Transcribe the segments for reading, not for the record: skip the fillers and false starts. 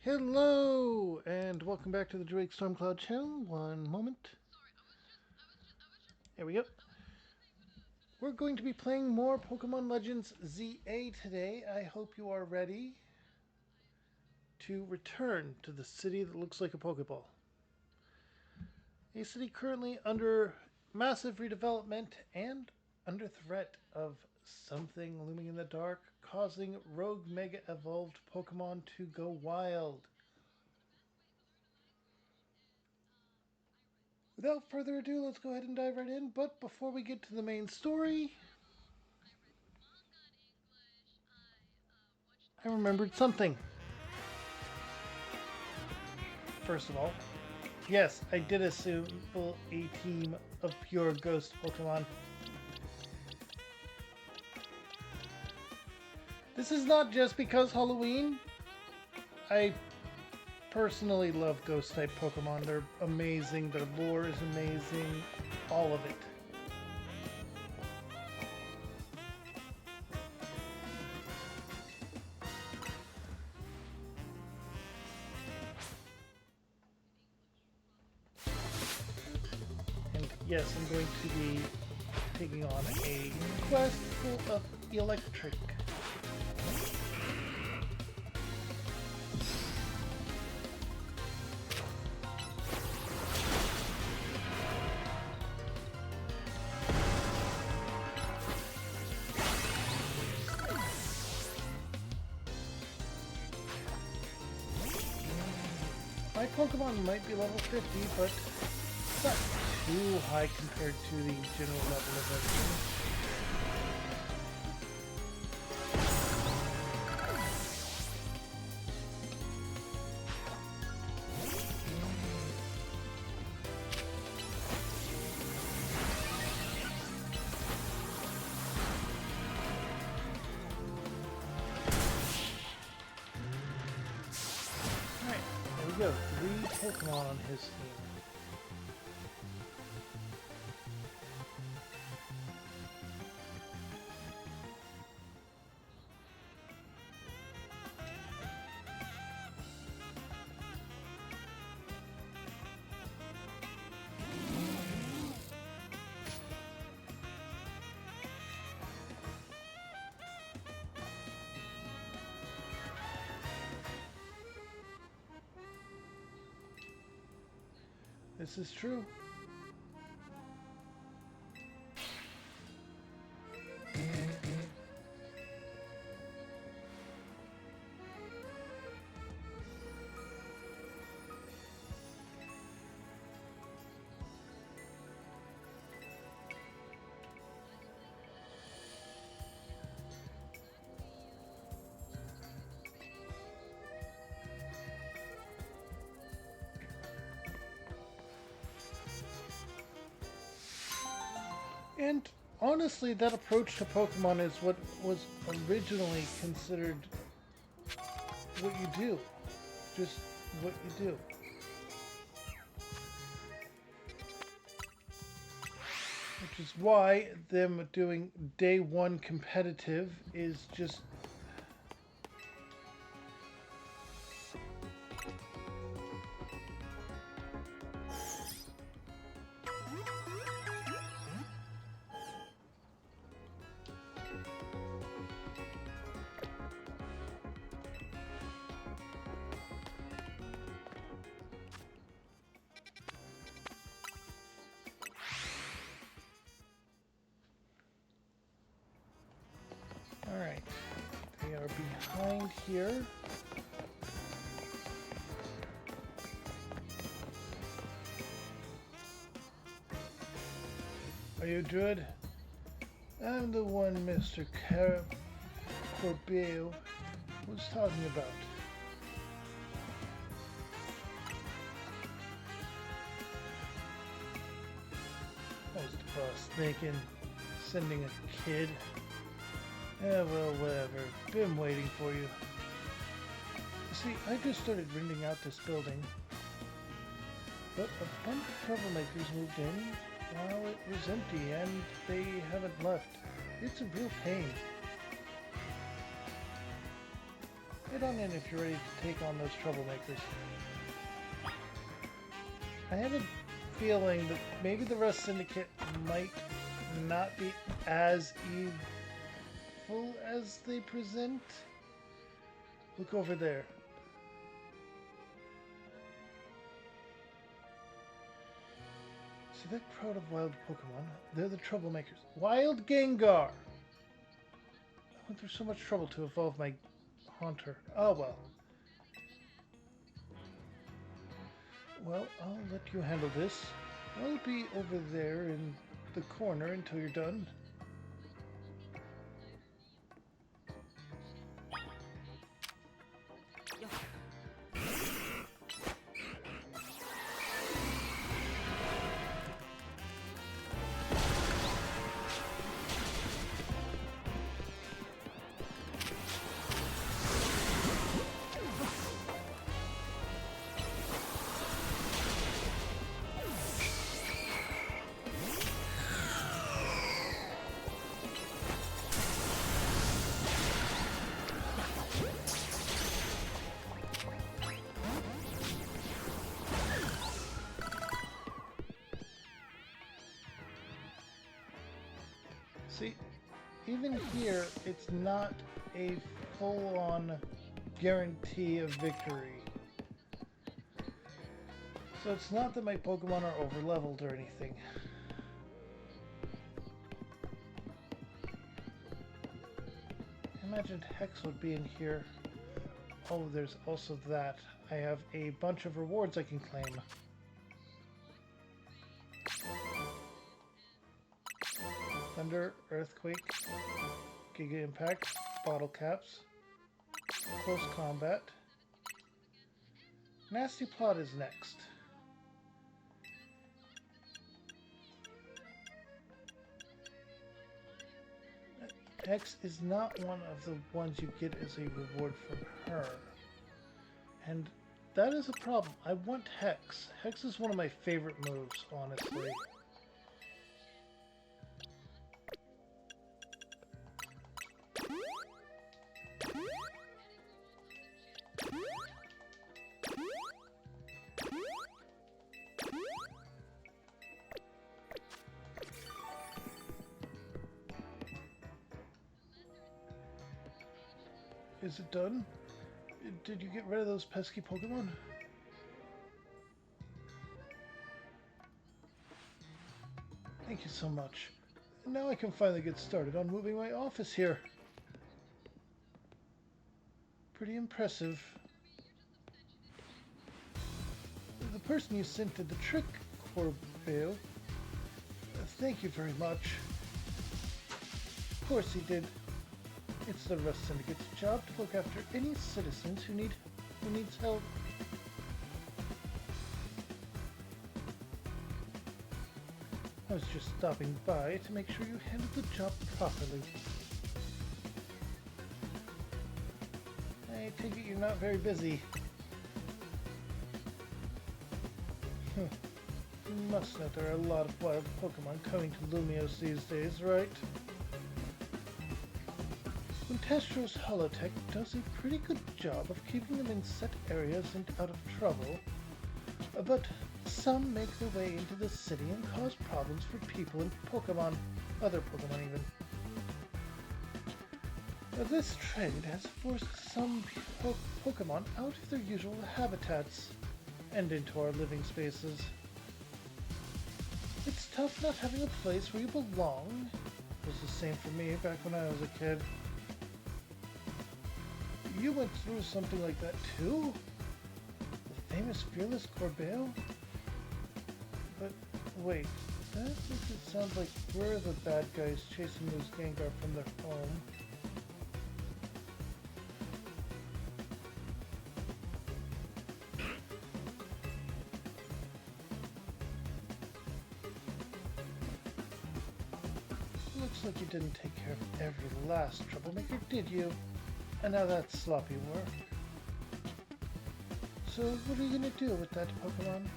Hello, and welcome back to the Drake Stormcloud channel. One moment. Here we go. We're going to be playing more Pokemon Legends ZA today. I hope you are ready to return to the city that looks like a Pokeball. A city currently under massive redevelopment and under threat of something looming in the dark, causing rogue Mega Evolved Pokemon to go wild. Without further ado, let's go ahead and dive right in. But before we get to the main story, I remembered something. First of all, yes, I did assemble a team of pure ghost Pokemon. This is not just because Halloween. I personally love ghost type Pokemon. They're amazing, their lore is amazing, all of it. And yes, I'm going to be taking on a quest full of electric. My Pokemon might be level 50, but it's not too high compared to the general level of everything. Alright, there we go. 3 Pokemon on his team. This is true. And honestly, that approach to Pokemon is what was originally considered what you do. Just what you do. Which is why them doing day one competitive is just. Alright. They are behind here. Are you Druid? I'm the one Mr. Corbeau was talking about. I was cross thinking, sending a kid. Yeah, well, whatever. Been waiting for you. You see, I just started renting out this building, but a bunch of troublemakers moved in while it was empty, and they haven't left. It's a real pain. Get on in if you're ready to take on those troublemakers. I have a feeling that maybe the Rust Syndicate might not be as evil as they present. Look over there. See that crowd of wild Pokemon? They're the troublemakers. Wild Gengar! I went through so much trouble to evolve my Haunter. Oh well. Well, I'll let you handle this. I'll be over there in the corner until you're done. See, even here, it's not a full-on guarantee of victory. So it's not that my Pokemon are over-leveled or anything. I imagined Hex would be in here. Oh, there's also that. I have a bunch of rewards I can claim. Thunder, Earthquake, Giga Impact, Bottle Caps, Close Combat. Nasty Plot is next. Hex is not one of the ones you get as a reward from her. And that is a problem. I want Hex. Hex is one of my favorite moves, honestly. Is it done? Did you get rid of those pesky Pokemon? Thank you so much. Now I can finally get started on moving my office here. Pretty impressive. The person you sent did the trick, Corbeo. Thank you very much. Of course he did. It's the Rust Syndicate's job to look after any citizens who needs help. I was just stopping by to make sure you handled the job properly. I take it you're not very busy. You must know there are a lot of wild Pokemon coming to Lumiose these days, right? Testro's Holotech does a pretty good job of keeping them in set areas and out of trouble, but some make their way into the city and cause problems for people and Pokemon, other Pokemon even. This trade has forced some Pokemon out of their usual habitats and into our living spaces. It's tough not having a place where you belong. It was the same for me back when I was a kid. You went through something like that too? The famous Fearless Corbeo? But wait, that makes it sound like we're the bad guys chasing those Gengar from their home. Looks like you didn't take care of every last troublemaker, did you? And now that's sloppy work. So what are you gonna do with that Pokemon?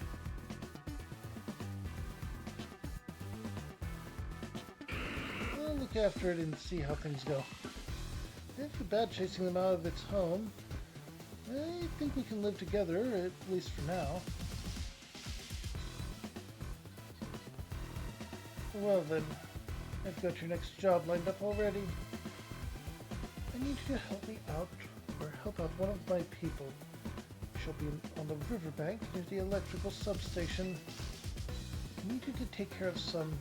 I'll look after it and see how things go. I feel bad chasing them out of its home. I think we can live together, at least for now. Well then, I've got your next job lined up already. I need you to help me out, or help out one of my people. She'll be on the riverbank near the electrical substation. I need you to take care of some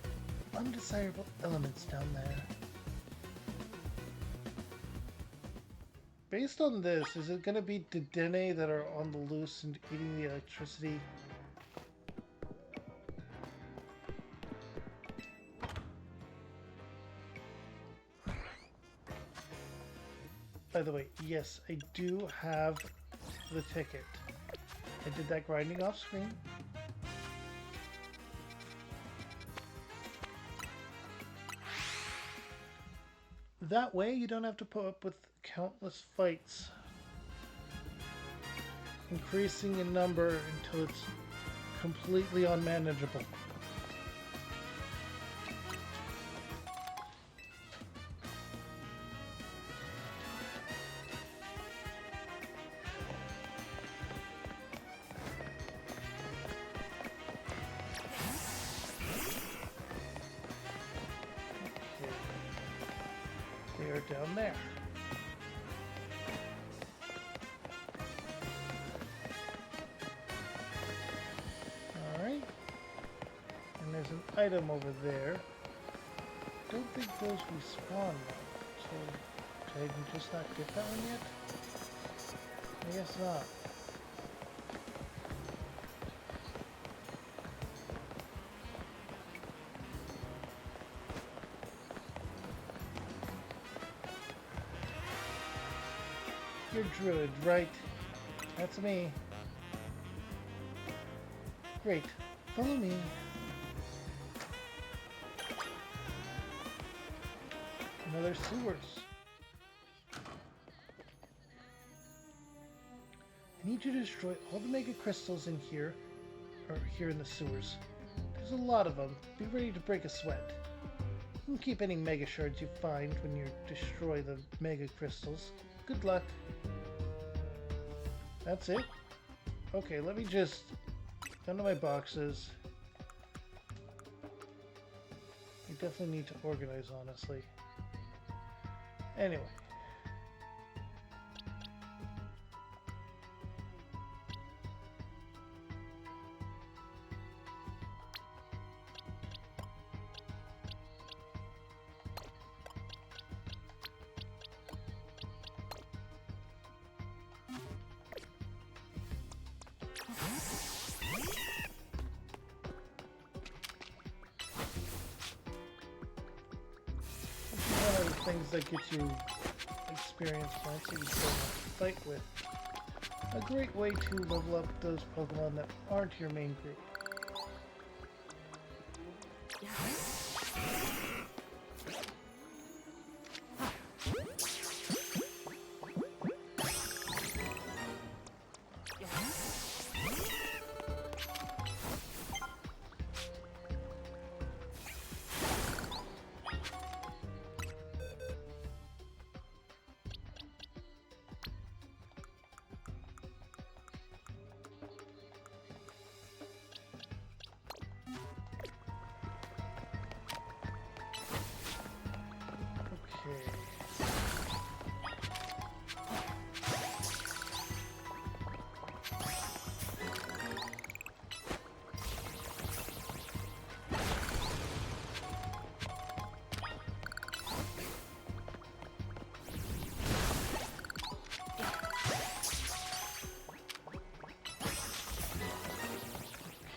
undesirable elements down there. Based on this, is it going to be Dedenne that are on the loose and eating the electricity? By the way, yes, I do have the ticket. I did that grinding off screen. That way you don't have to put up with countless fights, increasing in number until it's completely unmanageable. Down there. Alright. And there's an item over there. Don't think those respawn though. So, did I just not get that one yet? I guess not. You're Druid, right? That's me. Great. Follow me. Another sewers. I need you to destroy all the mega crystals in here, or here in the sewers. There's a lot of them. Be ready to break a sweat. You can keep any mega shards you find when you destroy the mega crystals. Good luck. That's it? Okay, let me just go to my boxes. I definitely need to organize, honestly. Anyway. Things that get you experience points that you still have to fight with. A great way to level up those Pokemon that aren't your main group.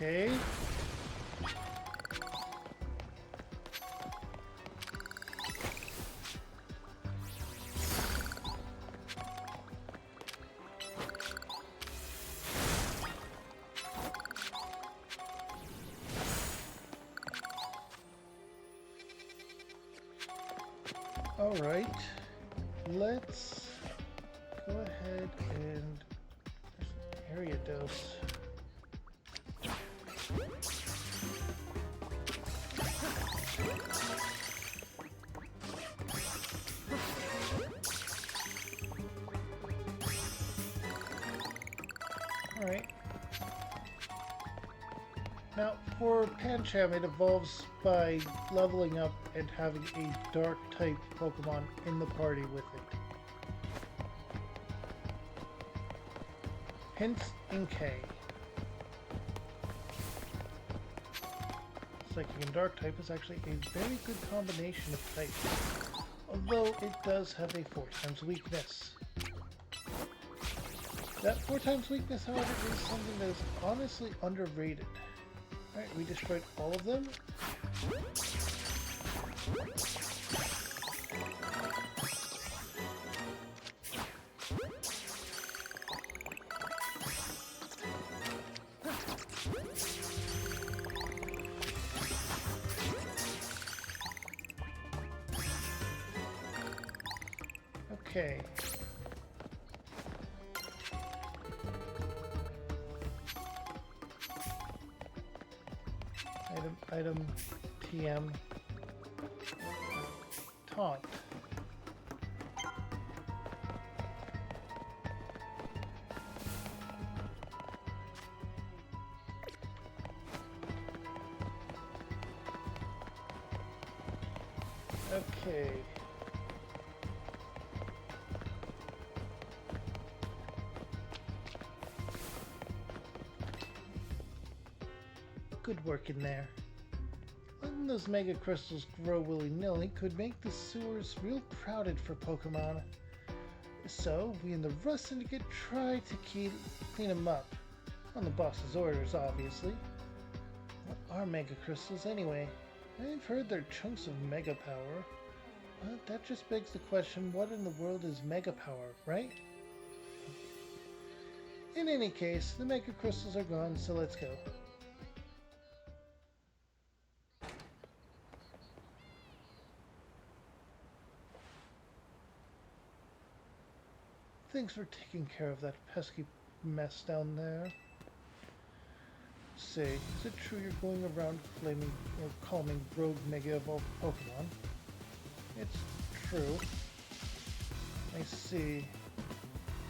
Okay. All right. Let's go ahead and area dose. for Pancham, it evolves by leveling up and having a dark type Pokemon in the party with it. Hence Inkay. Psychic and Dark type is actually a very good combination of types, although it does have a 4 times weakness. That 4 times weakness, however, is something that is honestly underrated. Alright, we destroyed all of them. Okay. Item, TM, taunt. Okay. Good work in there. Letting those mega crystals grow willy-nilly could make the sewers real crowded for Pokemon. So, we in the Rust Syndicate try to clean them up. On the boss's orders, obviously. What are mega crystals anyway? I've heard they're chunks of mega power. But that just begs the question, what in the world is mega power, right? In any case, the mega crystals are gone, so let's go. Thanks for taking care of that pesky mess down there. Say, is it true you're going around claiming or calming rogue Mega Evolved Pokemon? It's true. I see.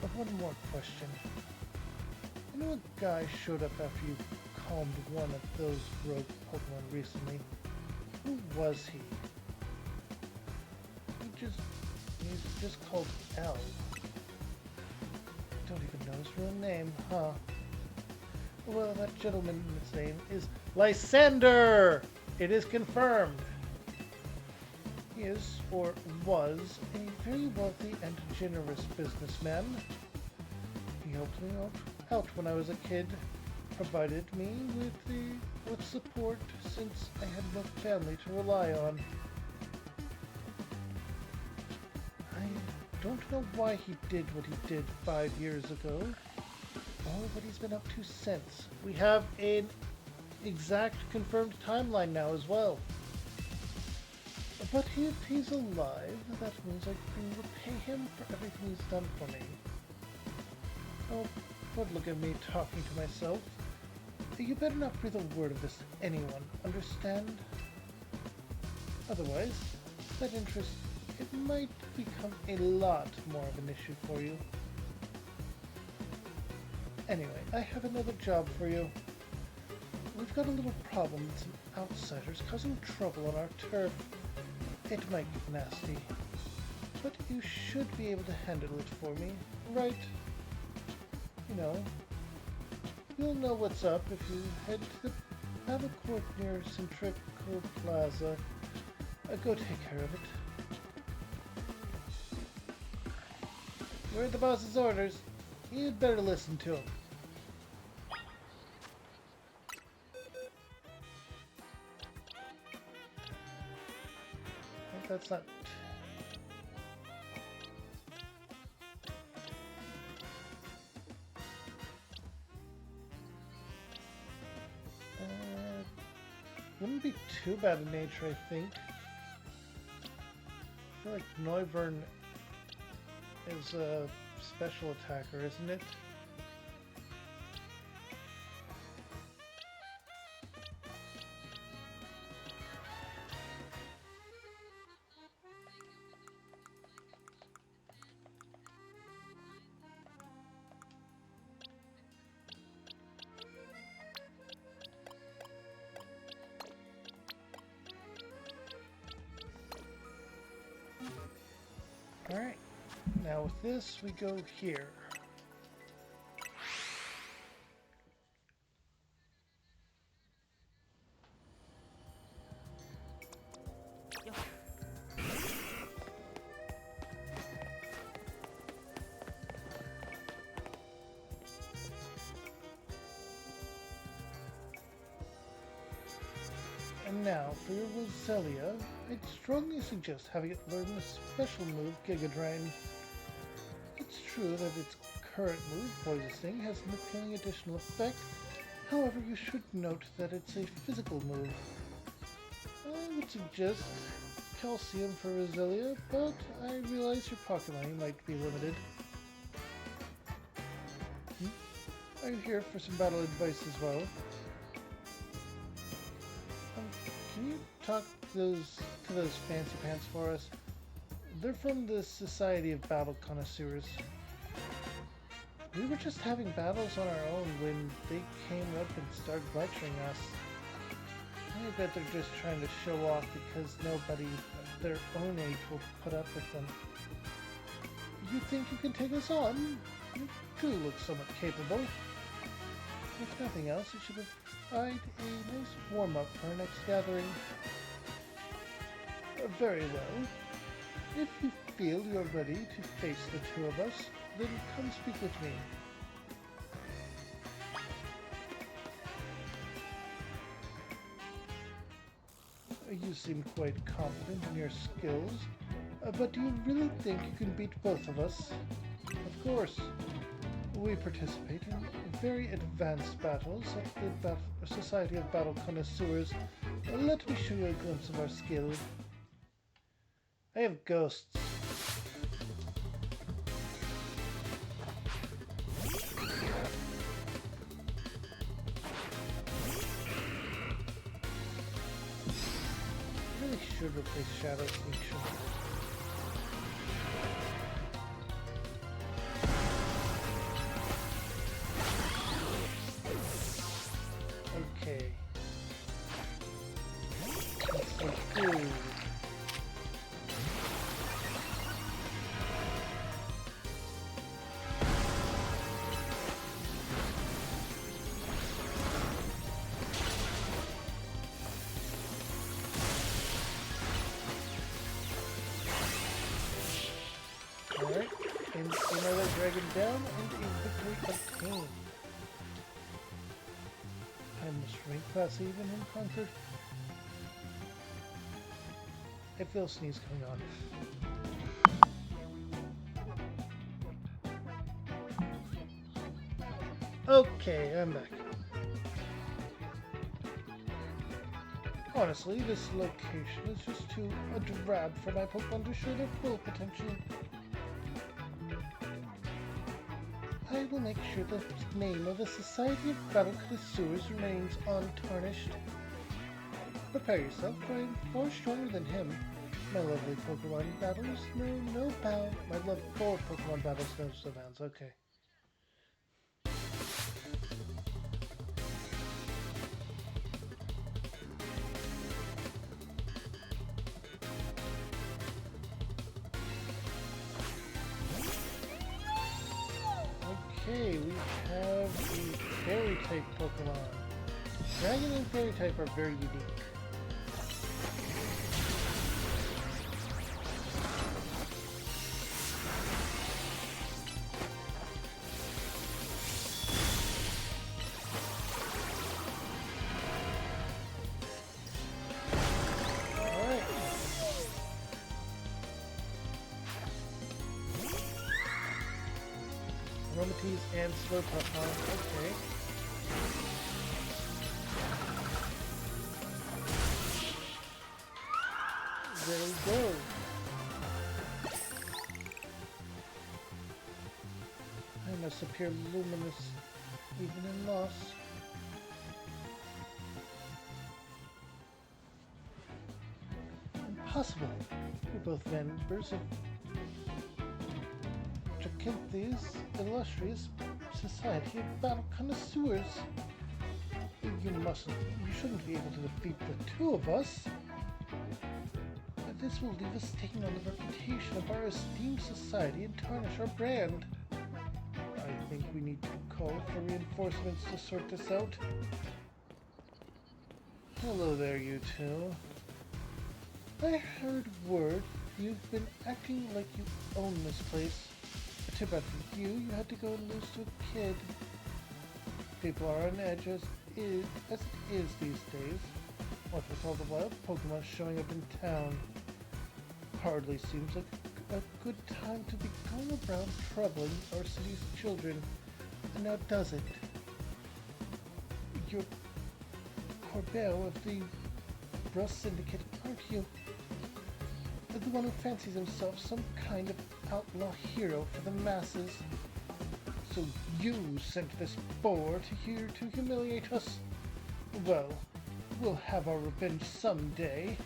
But one more question. You know a guy showed up after you calmed one of those rogue Pokemon recently? Who was he? He's just called L. Don't even know his real name, huh? Well, that gentleman's name is Lysander! It is confirmed! He is, or was, a very wealthy and generous businessman. He helped me out when I was a kid, provided me with support since I had no family to rely on. I don't know why he did what he did 5 years ago, or what he's been up to since. We have an exact confirmed timeline now as well. But if he's alive, that means I can repay him for everything he's done for me. Oh, don't look at me talking to myself. You better not breathe a word of this to anyone, understand? Otherwise, that interest, it might become a lot more of an issue for you. Anyway, I have another job for you. We've got a little problem with some outsiders causing trouble on our turf. It might get nasty, but you should be able to handle it for me, right? You know, you'll know what's up if you head to the Battle Court near Centrico Plaza. Go take care of it. You're at the boss's orders. You'd better listen to him. That's not... wouldn't be too bad in nature, I think. I feel like Noivern is a special attacker, isn't it? Now with this, we go here. And now, for your Roselia, I'd strongly suggest having it learn the special move Giga Drain. It's true that its current move, Poison has an appealing additional effect, however you should note that it's a physical move. I would suggest Calcium for Roselia, but I realize your pocket money might be limited. Are you here for some battle advice as well? Can you talk to those fancy pants for us? They're from the Society of Battle Connoisseurs. We were just having battles on our own when they came up and started lecturing us. I bet they're just trying to show off because nobody of their own age will put up with them. You think you can take us on? You do look somewhat capable. If nothing else, it should provide a nice warm-up for our next gathering. Very well. If you feel you're ready to face the two of us, then come speak with me. You seem quite confident in your skills, but do you really think you can beat both of us? Of course. We participate in very advanced battles at the Society of Battle Connoisseurs. Let me show you a glimpse of our skill. I have ghosts. I really should replace Shadow Sneak. Okay. Let's go. Alright, and another dragon down and a victory obtained. I must rank class even in Concord. I feel a sneeze coming on. Okay, I'm back. Honestly, this location is just too a drab for my Pokemon to show their full potential. I will make sure the name of the Society of Battle Connoisseurs remains untarnished. Prepare yourself, for I am far stronger than him. My lovely Pokemon battles know no bounds. My love for Pokemon battles knows no bounds. Okay. Okay, we have a Fairy-type Pokemon. Dragon and Fairy-type are very unique. Aromatisse and Slowpuff, huh? Okay. There we go. I must appear luminous even in loss. Impossible. We're both members of Dracanthes' illustrious Society of Battle Connoisseurs. You shouldn't be able to defeat the two of us. This will leave a stain on the reputation of our esteemed society and tarnish our brand. I think we need to call for reinforcements to sort this out. Hello there, you two. I heard word you've been acting like you own this place. Too bad for you, you had to go and lose to a kid. People are on edge as it is these days. What with all the wild Pokemon showing up in town. Hardly seems like a good time to be going around troubling our city's children. And now does it? You're Corbell of the Rust Syndicate, aren't you? The one who fancies himself some kind of outlaw hero for the masses. So you sent this boar here to humiliate us? Well, we'll have our revenge someday.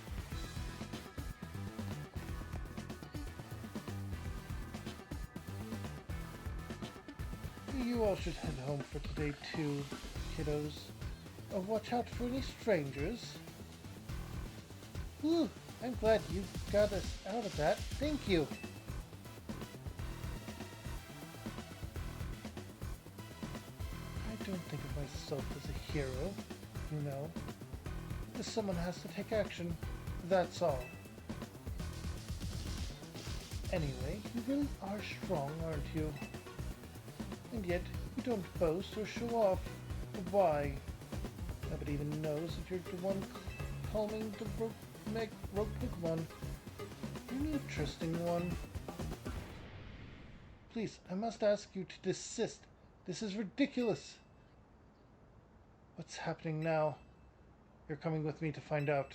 You all should head home for today too, kiddos. Watch out for any strangers. Whew, I'm glad you got us out of that. Thank you. I don't think of myself as a hero, you know. Someone has to take action, that's all. Anyway, you really are strong, aren't you? And yet, you don't boast or show off. Why? Nobody even knows that you're the one calming the rogue Pokemon. You're an interesting one. Please, I must ask you to desist. This is ridiculous. What's happening now? You're coming with me to find out.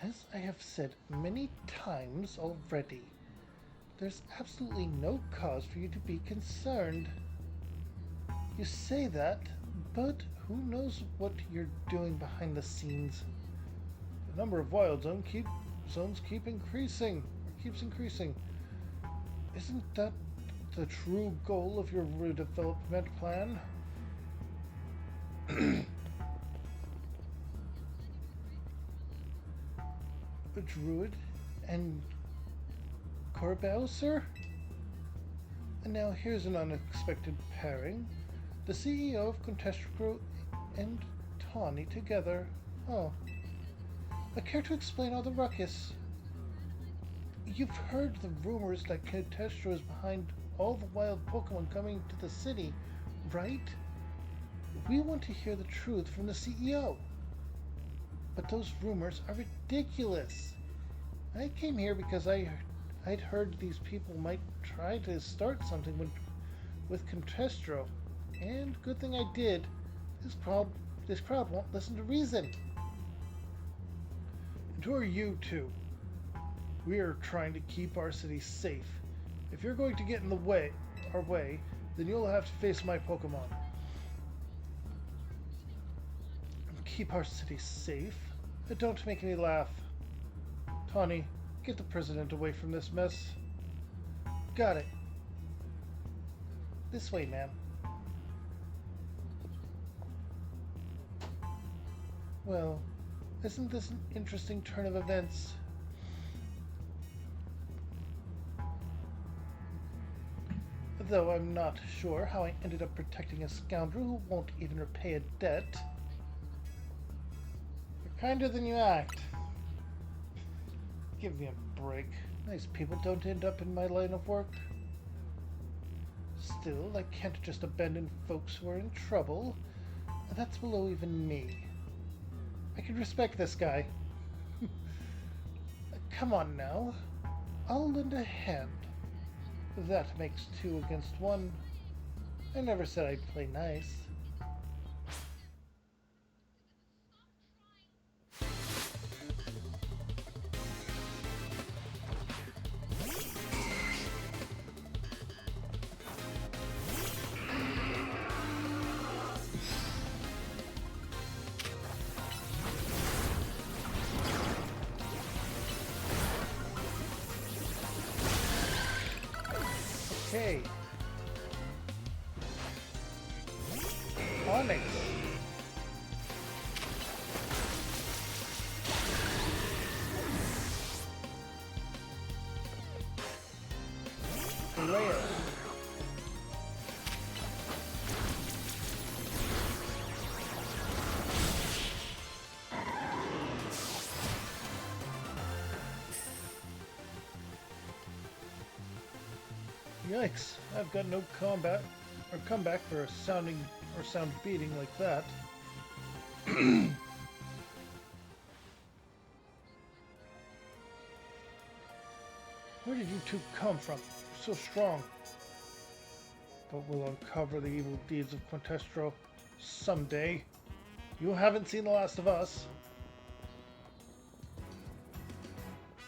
As I have said many times already, there's absolutely no cause for you to be concerned. You say that, but who knows what you're doing behind the scenes? The number of wild zones keeps increasing. Isn't that the true goal of your redevelopment plan? A druid and Corbell, sir? And now here's an unexpected pairing. The CEO of Contestro and Tawny together. Oh. I care to explain all the ruckus. You've heard the rumors that Contestro is behind all the wild Pokemon coming to the city, right? We want to hear the truth from the CEO. But those rumors are ridiculous. I came here because I'd heard these people might try to start something with Contestro. And good thing I did. This crowd won't listen to reason. And who are you two? We are trying to keep our city safe. If you're going to get in our way, then you'll have to face my Pokemon. Keep our city safe? Don't make me laugh. Tawny, get the president away from this mess. Got it. This way, ma'am. Well, isn't this an interesting turn of events? Though I'm not sure how I ended up protecting a scoundrel who won't even repay a debt. You're kinder than you act. Give me a break. Nice people don't end up in my line of work. Still, I can't just abandon folks who are in trouble. That's below even me. I can respect this guy. Come on now. I'll lend a hand. That makes 2 against 1. I never said I'd play nice. Okay. Onyx. Leia. Yikes, I've got no combat or comeback for a sound beating like that. Where did you two come from? So strong. But we'll uncover the evil deeds of Quintestro someday. You haven't seen the last of us.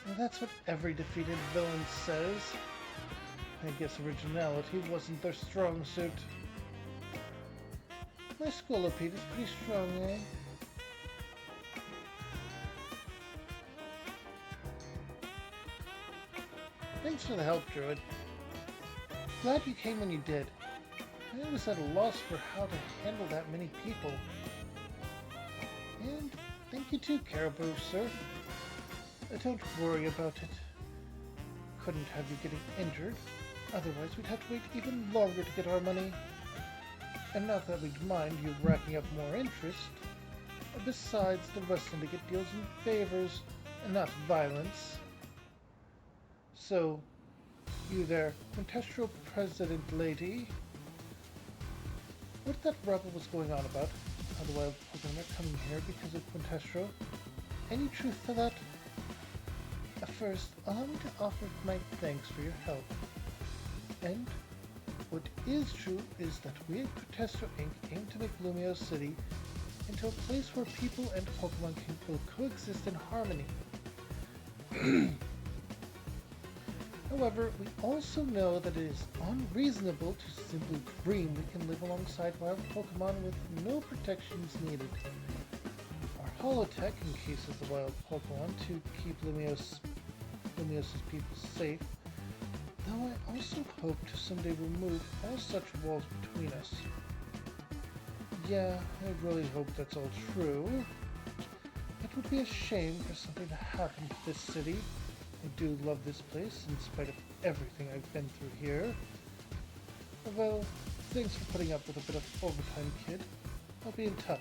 Well, that's what every defeated villain says. I guess originality wasn't their strong suit. My Scolopede is pretty strong, eh? Thanks for the help, Druid. Glad you came when you did. I was at a loss for how to handle that many people. And thank you too, Caribou, sir. Don't worry about it. Couldn't have you getting injured. Otherwise, we'd have to wait even longer to get our money. And not that we'd mind you racking up more interest. Besides, the Rust Syndicate deals in favors and not violence. So, you there, Quintestro President Lady. What that rebel was going on about? How the wild Pokemon are coming here because of Quintestro? Any truth to that? First, allow me to offer my thanks for your help. And what is true is that we at Quintestro Inc. aim to make Lumiose City into a place where people and Pokemon will coexist in harmony. However, we also know that it is unreasonable to simply dream we can live alongside wild Pokemon with no protections needed. Our Holotech encases the wild Pokemon to keep Lumiose's people safe, though I also hope to someday remove all such walls between us. Yeah, I really hope that's all true. It would be a shame for something to happen to this city. I do love this place, in spite of everything I've been through here. Well, thanks for putting up with a bit of overtime, kid. I'll be in touch.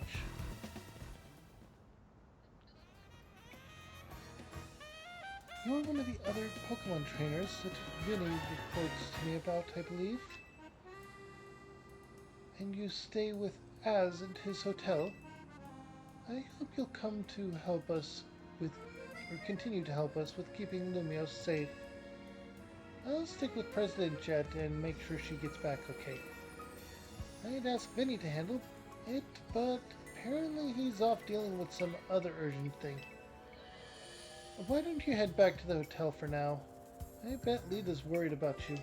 You're one of the other Pokemon trainers that Vinny reports to me about, I believe. And you stay with Az at his hotel. I hope you'll come to help us with, or continue to help us with keeping Lumiose safe. I'll stick with President Jet and make sure she gets back okay. I'd ask Vinny to handle it, but apparently he's off dealing with some other urgent thing. Why don't you head back to the hotel for now? I bet Lita's worried about you.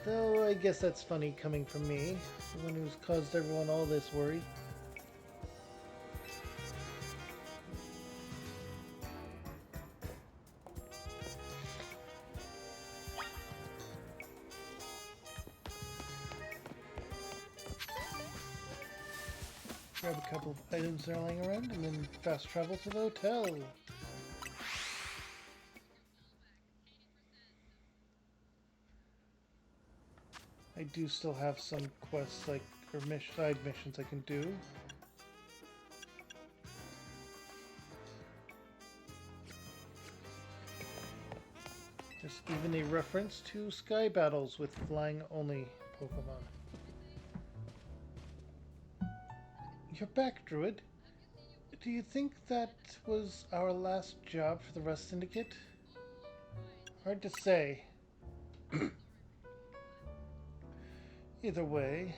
Though I guess that's funny coming from me, the one who's caused everyone all this worry. Grab a couple of items that are lying around and then fast travel to the hotel. I do still have some quests or side missions I can do. There's even a reference to sky battles with flying only Pokemon. You're back, Druid. Do you think that was our last job for the Rust Syndicate? Hard to say. Either way,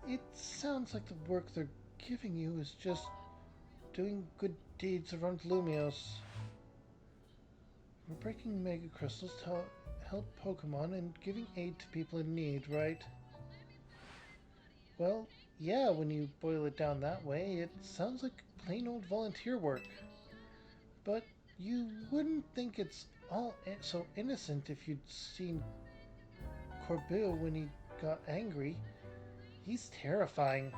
it sounds like the work they're giving you is just doing good deeds around Lumiose. We're breaking Mega Crystals to help Pokemon and giving aid to people in need, right? Well, yeah, when you boil it down that way, it sounds like plain old volunteer work. But you wouldn't think it's all so innocent if you'd seen Corbeau when he got angry. He's terrifying.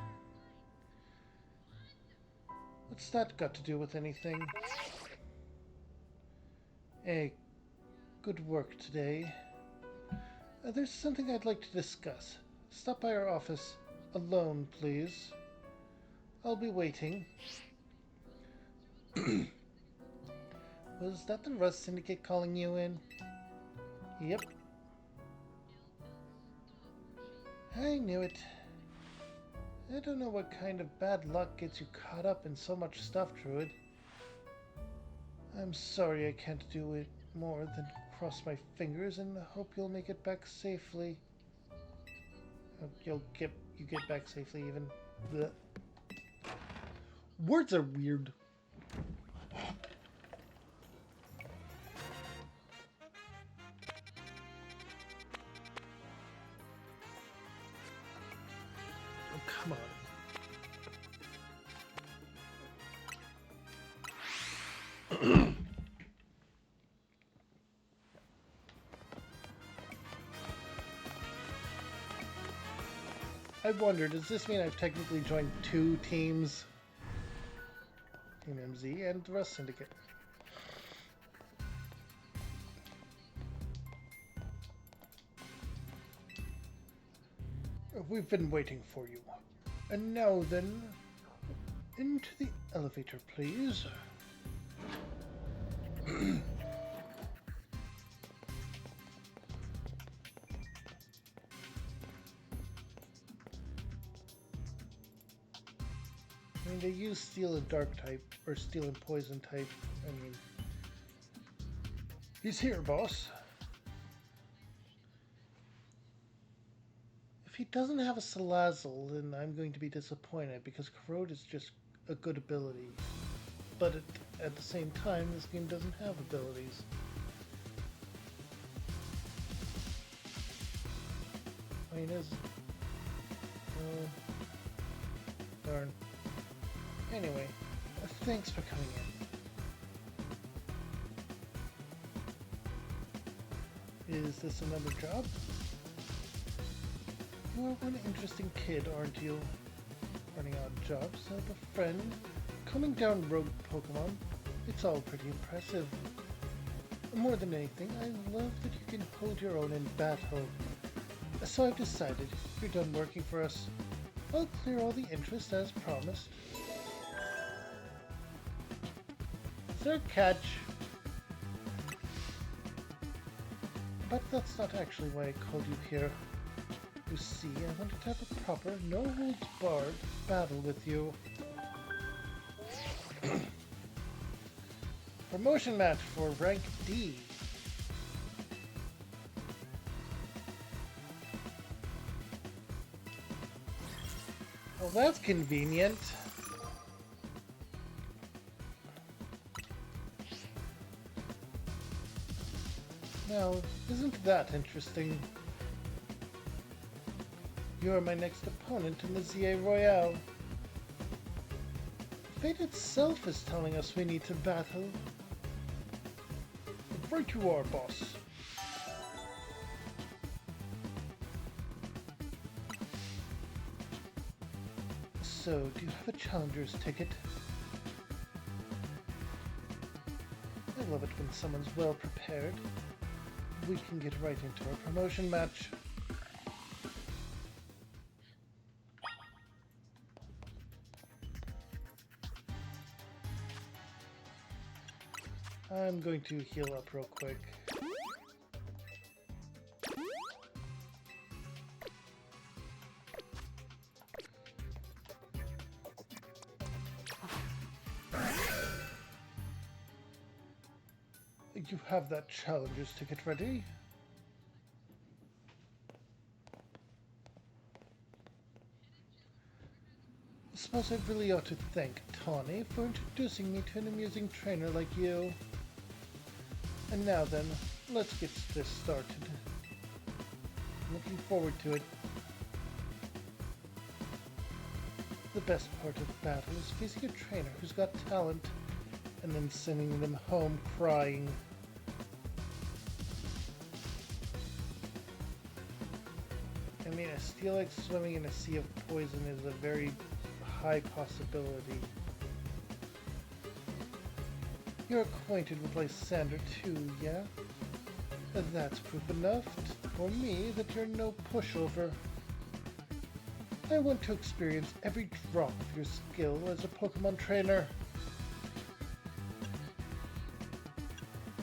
What's that got to do with anything? Hey, good work today. There's something I'd like to discuss. Stop by our office alone, please. I'll be waiting. Was that the Rust Syndicate calling you in? Yep. I knew it. I don't know what kind of bad luck gets you caught up in so much stuff, Druid. I'm sorry I can't do it more than cross my fingers and hope you'll make it back safely. You get back safely even. Blech. Words are weird. Oh, come on. I wonder, does this mean I've technically joined two teams? Team MZ and the Rust Syndicate. We've been waiting for you. And now then, into the elevator, please. I mean, they use steel and dark type, or steel and poison type. I mean, he's here, boss. If he doesn't have a Salazzle, then I'm going to be disappointed, because Corrode is just a good ability. But at the same time, this game doesn't have abilities. I mean, darn. Anyway, thanks for coming in. Is this another job? You are one interesting kid, aren't you? Running odd jobs, have a friend, calming down rogue Pokemon. It's all pretty impressive. More than anything, I love that you can hold your own in battle. So I've decided, if you're done working for us, I'll clear all the interest as promised. Third catch. But that's not actually why I called you here. You see, I wanted to have a proper, no-holds-barred battle with you. Promotion match for rank D. Well, that's convenient. Now, isn't that interesting? You're my next opponent in the ZA Royale. Fate itself is telling us we need to battle. Right you are, boss. So, do you have a challenger's ticket? I love it when someone's well prepared. We can get right into our promotion match. I'm going to heal up real quick. You have that challenger's ticket ready? I suppose I really ought to thank Tawny for introducing me to an amusing trainer like you. And now then, let's get this started. I'm looking forward to it. The best part of battle is facing a trainer who's got talent and then sending them home crying. mean, a Steelix swimming in a sea of poison is a very high possibility. You're acquainted with Lysander too, yeah? That's proof enough for me that you're no pushover. I want to experience every drop of your skill as a Pokemon trainer.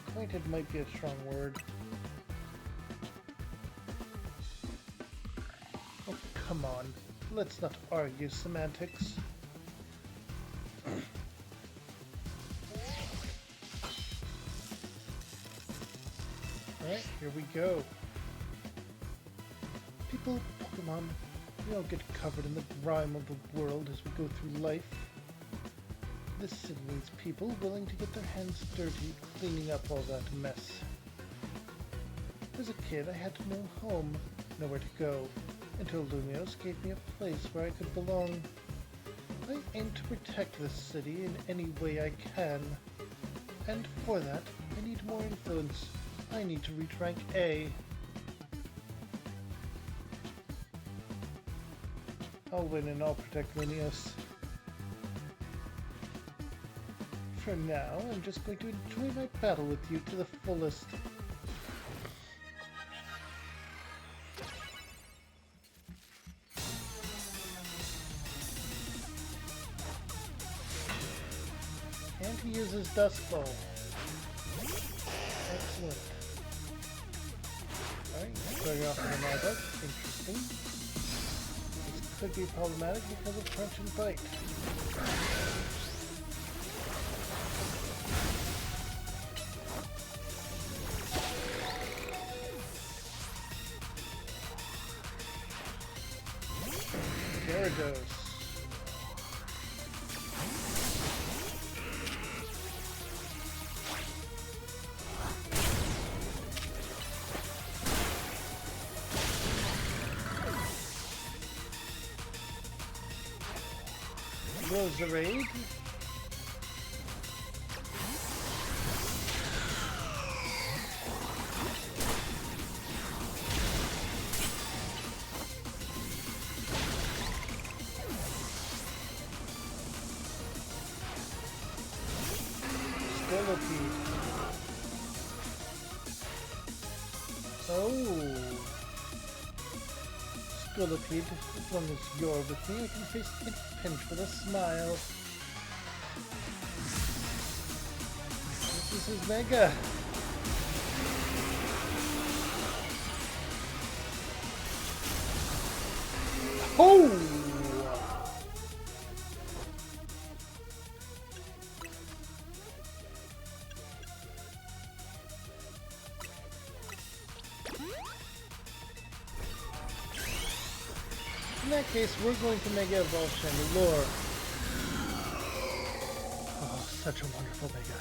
Acquainted might be a strong word. Oh, come on. Let's not argue semantics. Alright, here we go. People, Pokemon, we all get covered in the grime of the world as we go through life. This city needs people willing to get their hands dirty cleaning up all that mess. As a kid, I had no home, nowhere to go, until Lumiose gave me a place where I could belong. I aim to protect this city in any way I can, and for that, I need more influence. I need to reach rank A. I'll win and I'll protect Lumiose. For now, I'm just going to enjoy my battle with you to the fullest. And he uses Dusk Ball. Excellent. Alright, starting off with an Arbok. Interesting. This could be problematic because of Crunch and Bite. Gyarados. Roserade. Scolipede. Oh. Scolipede, as long as you're with me, I can face the pinch with a smile. This is Mega. Oh! In that case, we're going to Mega Evolve Chandelure. Oh, such a wonderful Mega.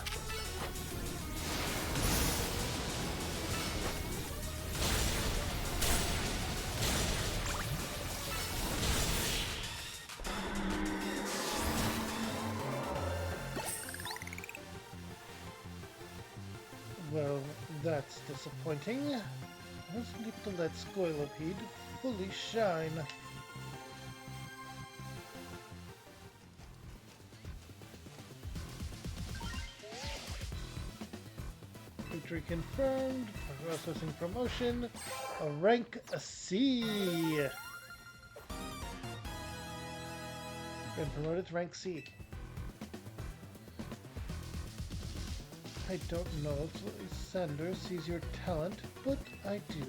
Well, that's disappointing. I wasn't able to let Scolipede fully shine. Victory confirmed. Processing promotion. A rank C. Been promoted to rank C. I don't know if Lysander sees your talent, but I do.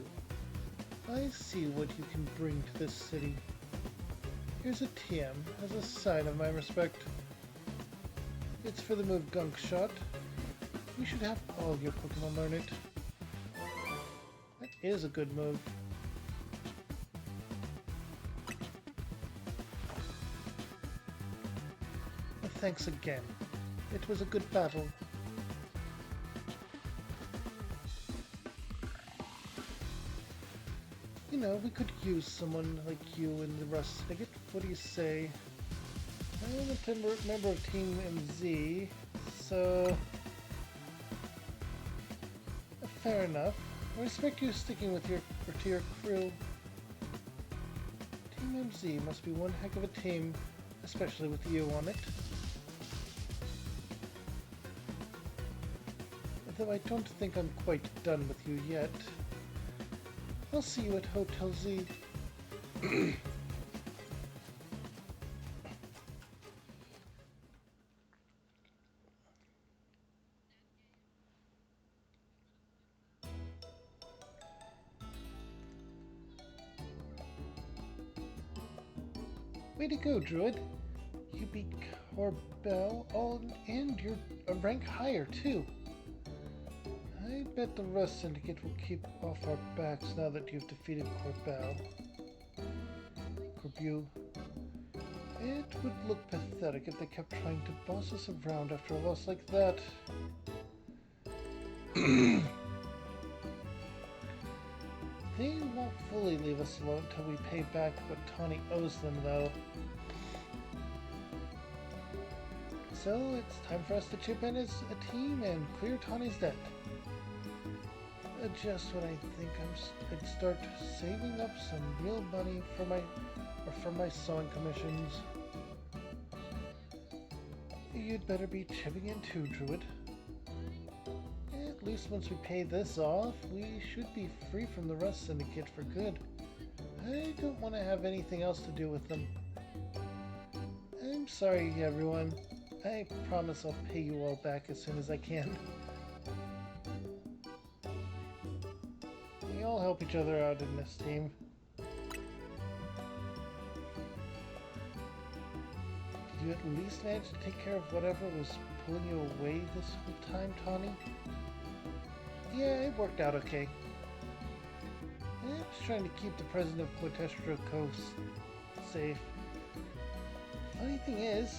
I see what you can bring to this city. Here's a TM as a sign of my respect. It's for the move Gunk Shot. You should have all your Pokemon learn it. That is a good move. Thanks again. It was a good battle. You know, we could use someone like you in the Rust Spigot. What do you say? I'm a member of Team MZ, so... Fair enough. I respect you sticking with your crew. Team MZ must be one heck of a team, especially with you on it. Though I don't think I'm quite done with you yet. I'll see you at Hotel Z. Way to go, Druid. You beat Corbell, and you're a rank higher, too. I bet the Rust Syndicate will keep off our backs now that you've defeated Corbell. Corbu. It would look pathetic if they kept trying to boss us around after a loss like that. They won't fully leave us alone until we pay back what Tawny owes them, though. So it's time for us to chip in as a team and clear Tawny's debt. Just when I think I'd start saving up some real money for my sewing commissions. You'd better be chipping in too, Druid. At least once we pay this off, we should be free from the Rust Syndicate for good. I don't want to have anything else to do with them. I'm sorry, everyone. I promise I'll pay you all back as soon as I can. We all help each other out in this team. Did you at least manage to take care of whatever was pulling you away this whole time, Tawny? Yeah, it worked out okay. I'm just trying to keep the president of Quintestra Coast safe. Funny thing is,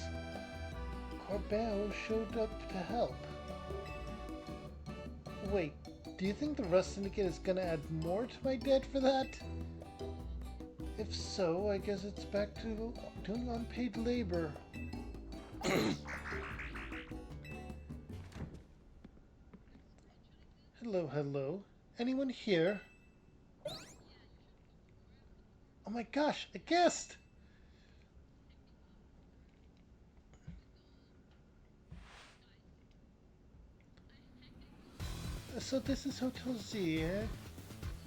Corbell showed up to help. Wait, do you think the Rust Syndicate is gonna add more to my debt for that? If so, I guess it's back to doing unpaid labor. Hello, hello. Anyone here? Oh my gosh, a guest! So this is Hotel Z, eh?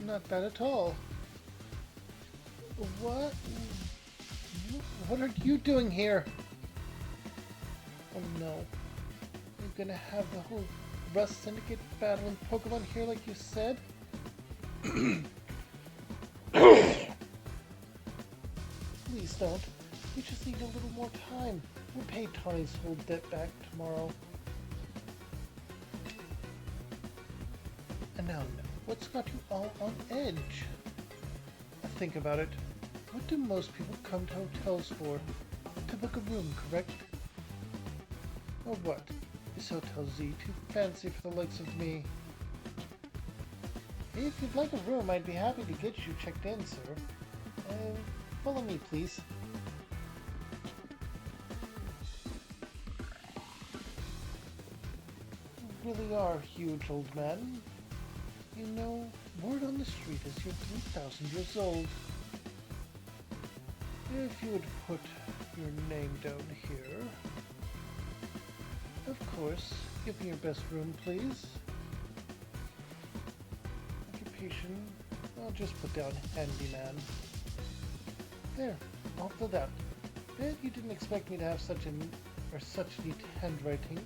Not bad at all. What? What are you doing here? Oh no. You're gonna have the whole Rust Syndicate battling Pokemon here like you said? Please don't. We just need a little more time. We'll pay Tawny's whole debt back tomorrow. And now, what's got you all on edge? Think about it. What do most people come to hotels for? To book a room, correct? Or what? Is Hotel Z too fancy for the likes of me? If you'd like a room, I'd be happy to get you checked in, sir. Follow me, please. You really are huge, old man. You know, word on the street is you're 3,000 years old. If you would put your name down here. Of course, give me your best room, please. Occupation, I'll just put down handyman. There, all filled out. Bet you didn't expect me to have such neat handwriting.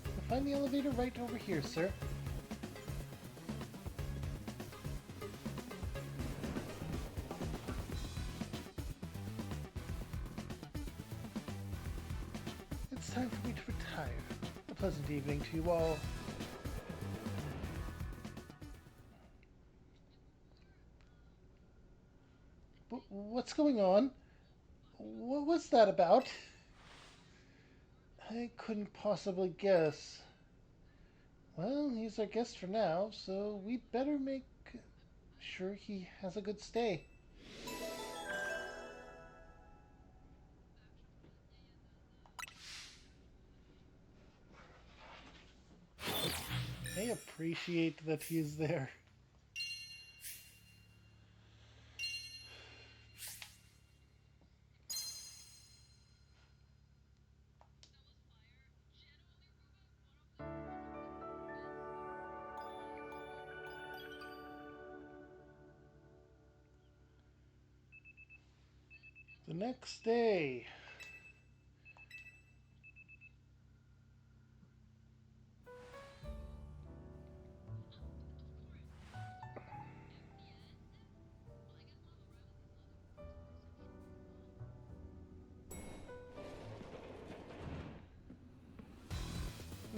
You'll find the elevator right over here, sir. It's time for me to retire. A pleasant evening to you all. What's going on? What was that about? I couldn't possibly guess. Well, he's our guest for now, so we'd better make sure he has a good stay. I appreciate that he's there. The next day.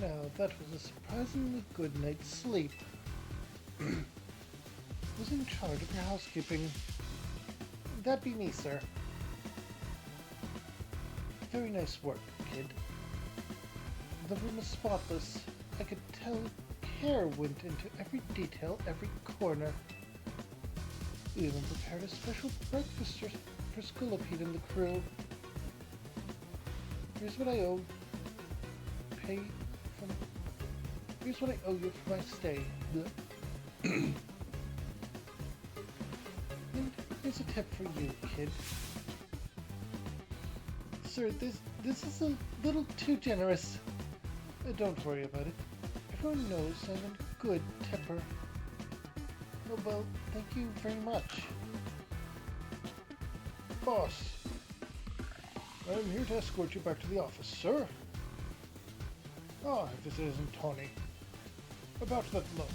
Now, that was a surprisingly good night's sleep. Who's in charge of your housekeeping? That'd be me, sir. Very nice work, kid. The room is spotless. I could tell care went into every detail, every corner. We even prepared a special breakfast for Scolopede and the crew. Here's what I owe. Here's what I owe you for my stay. And here's a tip for you, kid. Sir, this is a little too generous. Don't worry about it. Everyone knows I'm a good tipper. Oh, well, thank you very much. Boss, I'm here to escort you back to the office, sir. Ah, if this isn't Tawny. About that loan.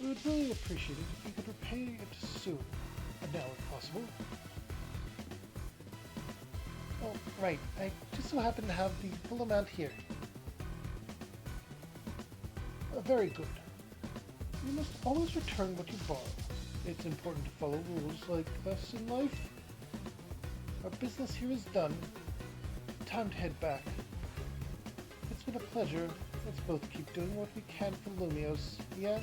We would really appreciate it if you could repay it soon. And now, if possible. Oh, right. I just so happen to have the full amount here. Very good. You must always return what you borrow. It's important to follow rules like this in life. Our business here is done. Time to head back. It's been a pleasure. Let's both keep doing what we can for Lumios, yeah?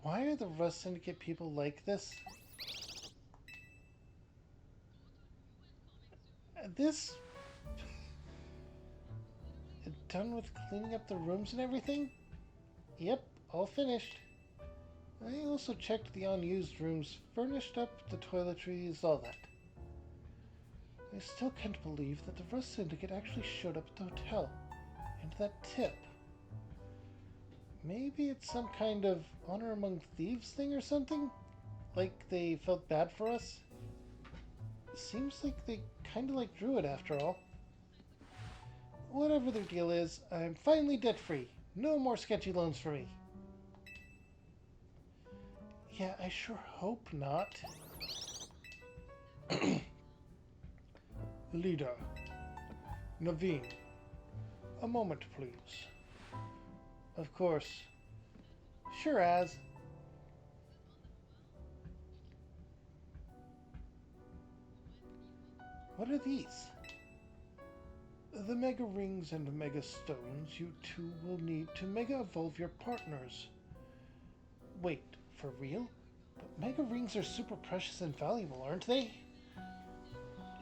Why are the Rust Syndicate people like this? This... Done with cleaning up the rooms and everything? Yep, all finished. I also checked the unused rooms, furnished up the toiletries, all that. I still can't believe that the Rust Syndicate actually showed up at the hotel. And that tip. Maybe it's some kind of honor among thieves thing or something? Like they felt bad for us? Seems like they kinda like Druid after all. Whatever their deal is, I'm finally debt-free. No more sketchy loans for me. Yeah, I sure hope not. Leader. Naveen. A moment, please. Of course. Sure as. What are these? The Mega Rings and Mega Stones you two will need to Mega Evolve your partners. Wait, for real? But Mega Rings are super precious and valuable, aren't they?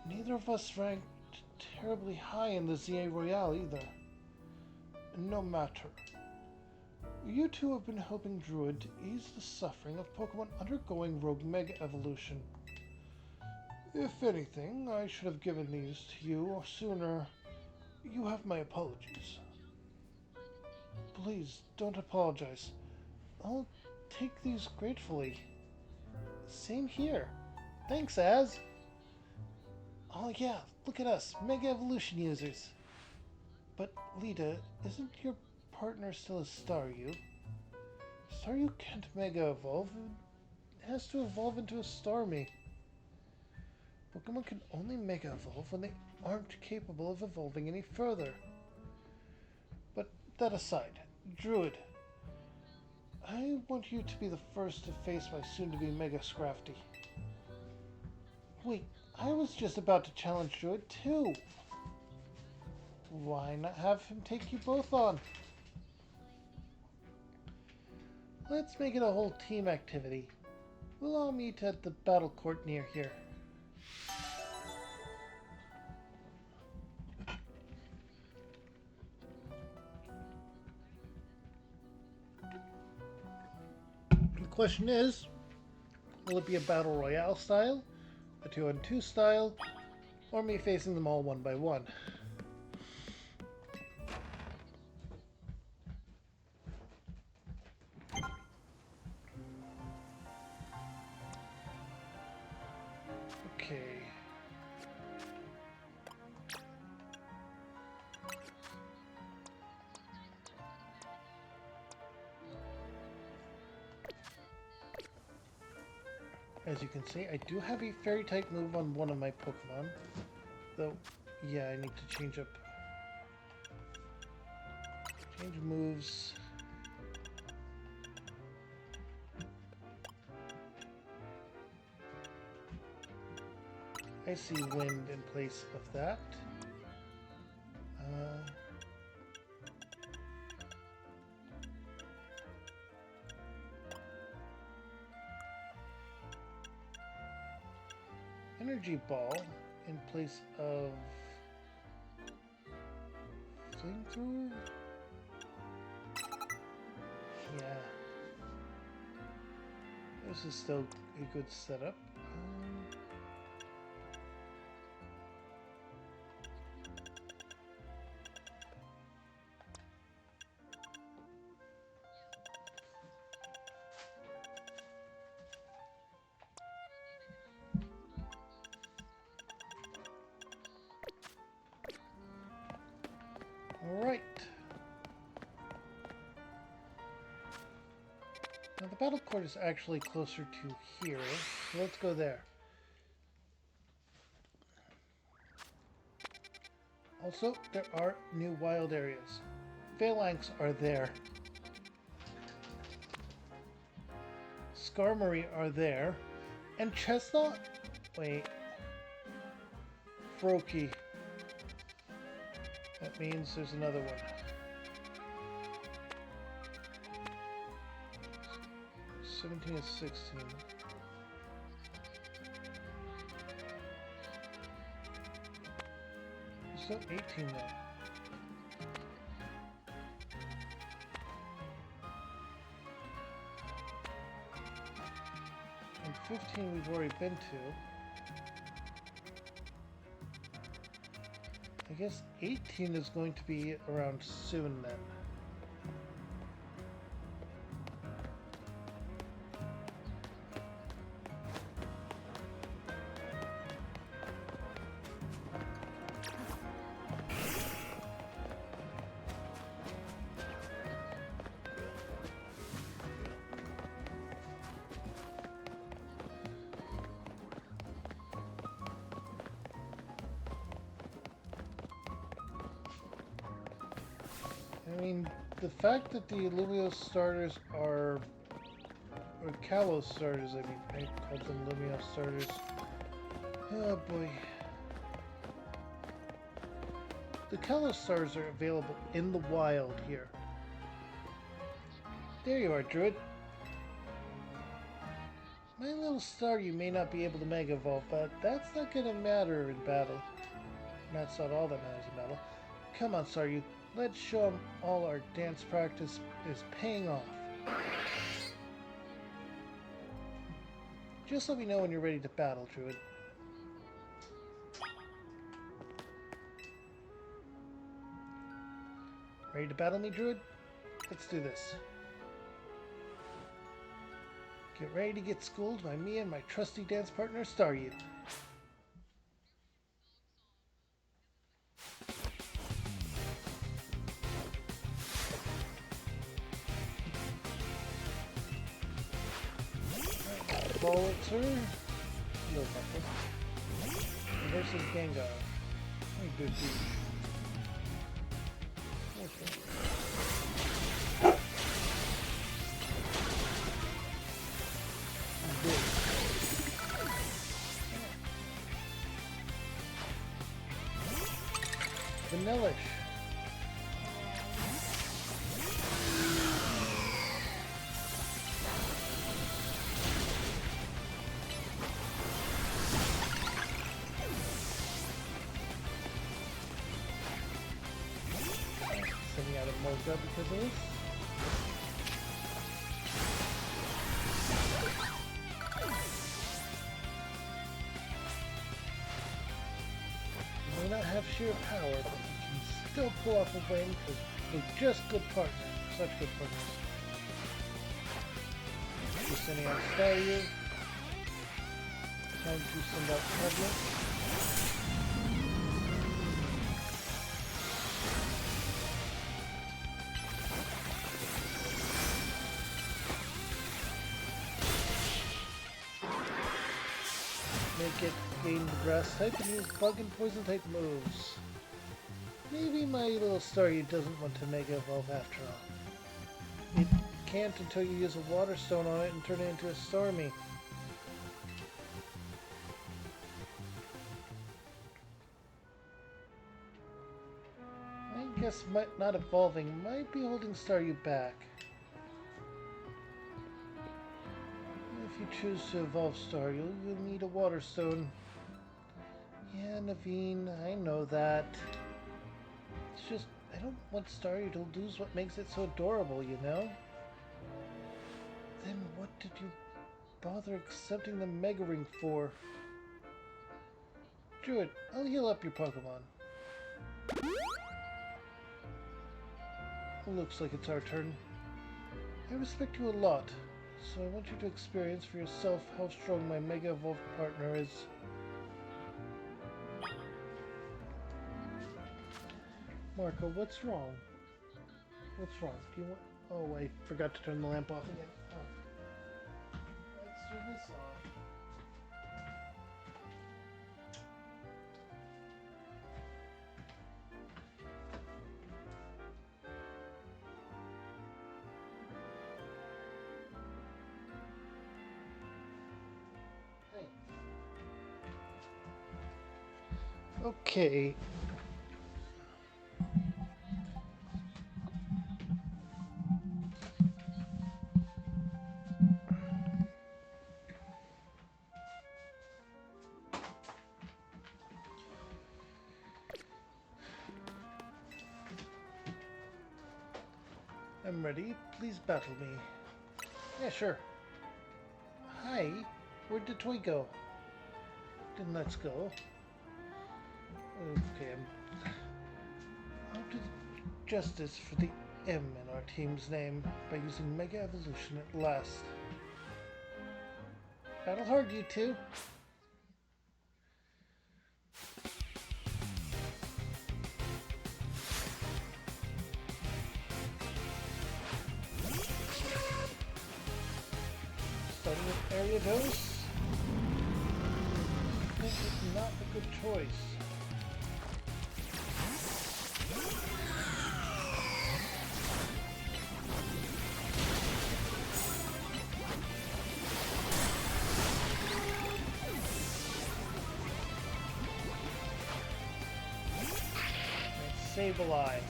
Neither of us ranked terribly high in the ZA Royale either. No matter. You two have been helping Druid to ease the suffering of Pokemon undergoing Rogue Mega Evolution. If anything, I should have given these to you sooner. You have my apologies. Please, don't apologize. I'll take these gratefully. Same here. Thanks, Az. Oh yeah, look at us, Mega Evolution users. But, Lita, isn't your partner still a Staryu? Staryu can't Mega Evolve. It has to evolve into a Starmie. Pokemon can only Mega Evolve when they aren't capable of evolving any further. But that aside, Druid, I want you to be the first to face my soon-to-be Mega Scrafty. Wait, I was just about to challenge Druid too. Why not have him take you both on? Let's make it a whole team activity. We'll all meet at the battle court near here. The question is, will it be a battle royale style, a 2-on-2 style, or me facing them all one by one? Okay. As you can see, I do have a fairy type move on one of my Pokemon. Though, yeah, I need to change moves. I see wind in place of that. Energy ball in place of flamethrower. Yeah, this is still a good setup. Alright. Now the battle court is actually closer to here, so let's go there. Also, there are new wild areas. Phalanx are there. Skarmory are there. And Chestnut? Wait. Froakie. That means there's another one. 17 and 16. There's still 18 though. And 15 we've already been to. I guess 18 is going to be around soon then. I mean, the fact that the Lumiose starters are, or Kalos starters, I mean, I called them Lumiose starters. Oh boy. The Kalos starters are available in the wild here. There you are, Druid. My little Staryu may not be able to Mega Evolve, but that's not gonna matter in battle. And that's not all that matters in battle. Come on, Staryu. Let's show them all our dance practice is paying off. Just let me know when you're ready to battle, Druid. Ready to battle me, Druid? Let's do this. Get ready to get schooled by me and my trusty dance partner, Staryu. Bolitzer, no buckle, versus Gengar. Very good dude. Okay. Vanillish. Sending out a Mocha because of this. You may not have sheer power, but you can still pull off a win because we're just good partners. Such good partners. Just sending out Staryu. Time to send out tablets. Make it gain the grass type and use bug and poison type moves. Maybe my little Staryu doesn't want to Mega Evolve after all. It can't until you use a Water Stone on it and turn it into a Starmie. I guess not evolving might be holding Staryu back. If you choose to evolve Staryu, you'll need a Water Stone. Yeah, Naveen, I know that. It's just, I don't want Staryu to lose what makes it so adorable, you know? Then what did you bother accepting the Mega Ring for? Druid, I'll heal up your Pokemon. Looks like it's our turn. I respect you a lot, so I want you to experience for yourself how strong my Mega Evolved partner is. Marco, what's wrong? What's wrong? Do you want... Oh, I forgot to turn the lamp off again. Oh. Let's turn this off. Hey. Okay. I'm ready. Please battle me. Yeah, sure. Hi. Where'd the toy go? Then let's go. Okay, I'll do justice for the M in our team's name by using Mega Evolution at last. Battle hard, you two. Starting with Ariados. This is not a good choice. Sableye.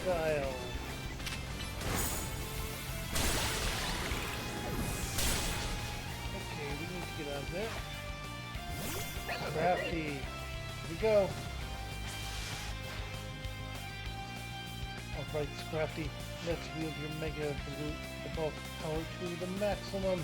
Crocodile. Okay, we need to get out of there. Crafty. Here we go. Alright, Scrafty. Let's wield your Mega Evolve power to the maximum.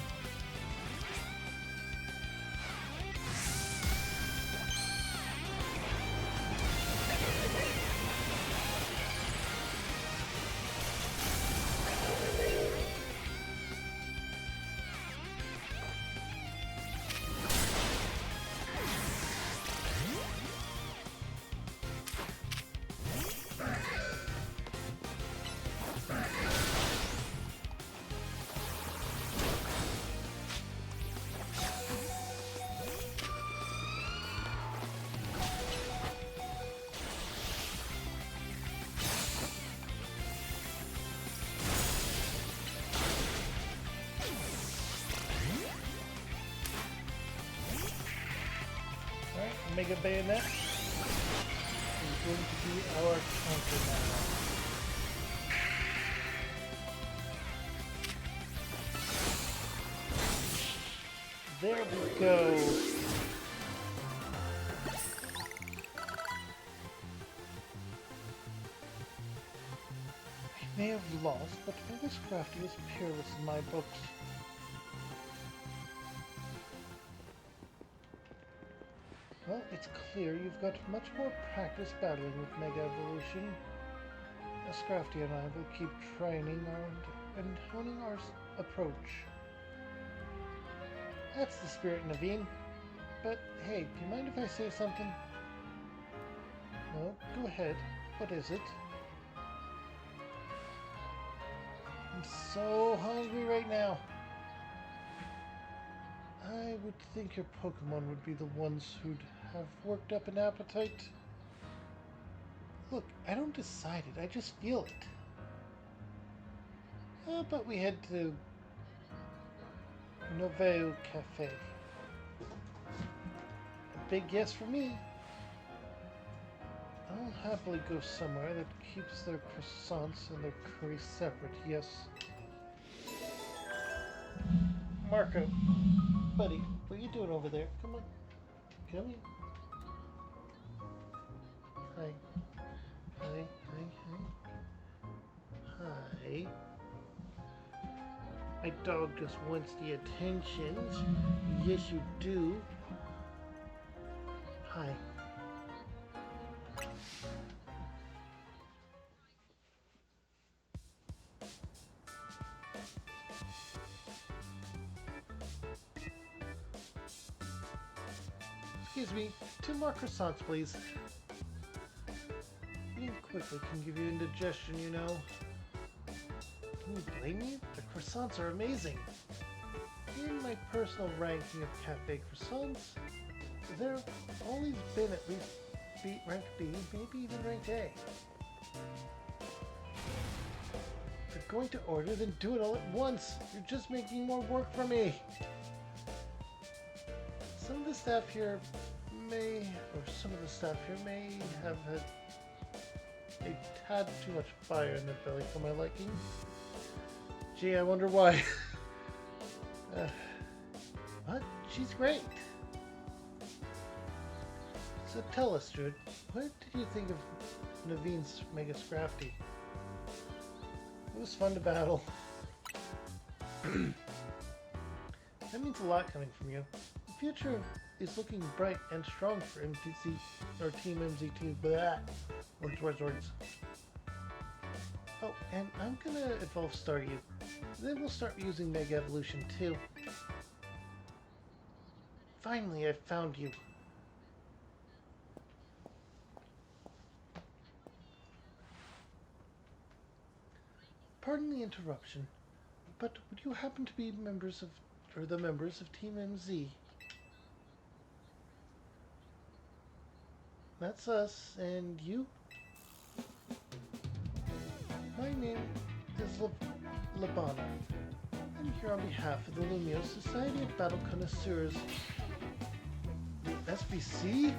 Mega Bayonet is going to be our counter now. There we go. I may have lost, but Mega Scrafty is peerless in my books. Well, it's clear, you've got much more practice battling with Mega Evolution. Scrafty and I will keep training and honing our approach. That's the spirit, Naveen. But hey, do you mind if I say something? No, go ahead. What is it? I'm so hungry right now. I would think your Pokemon would be the ones who'd have worked up an appetite. Look, I don't decide it, I just feel it. But we head to Noveu Cafe. A big yes for me. I'll happily go somewhere that keeps their croissants and their curry separate, yes. Marco, buddy, what are you doing over there? Come on. Come here. Hi. Hi, hi, hi. Hi. My dog just wants the attentions. Yes, you do. Hi. Excuse me, 2 more croissants, please. Eating quickly can give you indigestion, you know. Can you blame me? The croissants are amazing. In my personal ranking of cafe croissants, there have always been at least rank B, maybe even rank A. If you're going to order, then do it all at once. You're just making more work for me. Some of the staff here may have had a tad too much fire in their belly for my liking. Gee, I wonder why. What? She's great. So tell us, Jude, what did you think of Naveen's Mega Scrafty? It was fun to battle. That means a lot coming from you. The future is looking bright and strong for MTC, or Team MZT. Blah. Words. Oh, and I'm gonna evolve Staryu. Then we'll start using Mega Evolution too. Finally, I found you. Pardon the interruption, but would you happen to be the members of Team MZ? That's us, and you? My name is Labana. I'm here on behalf of the Lumio Society of Battle Connoisseurs. The SBC?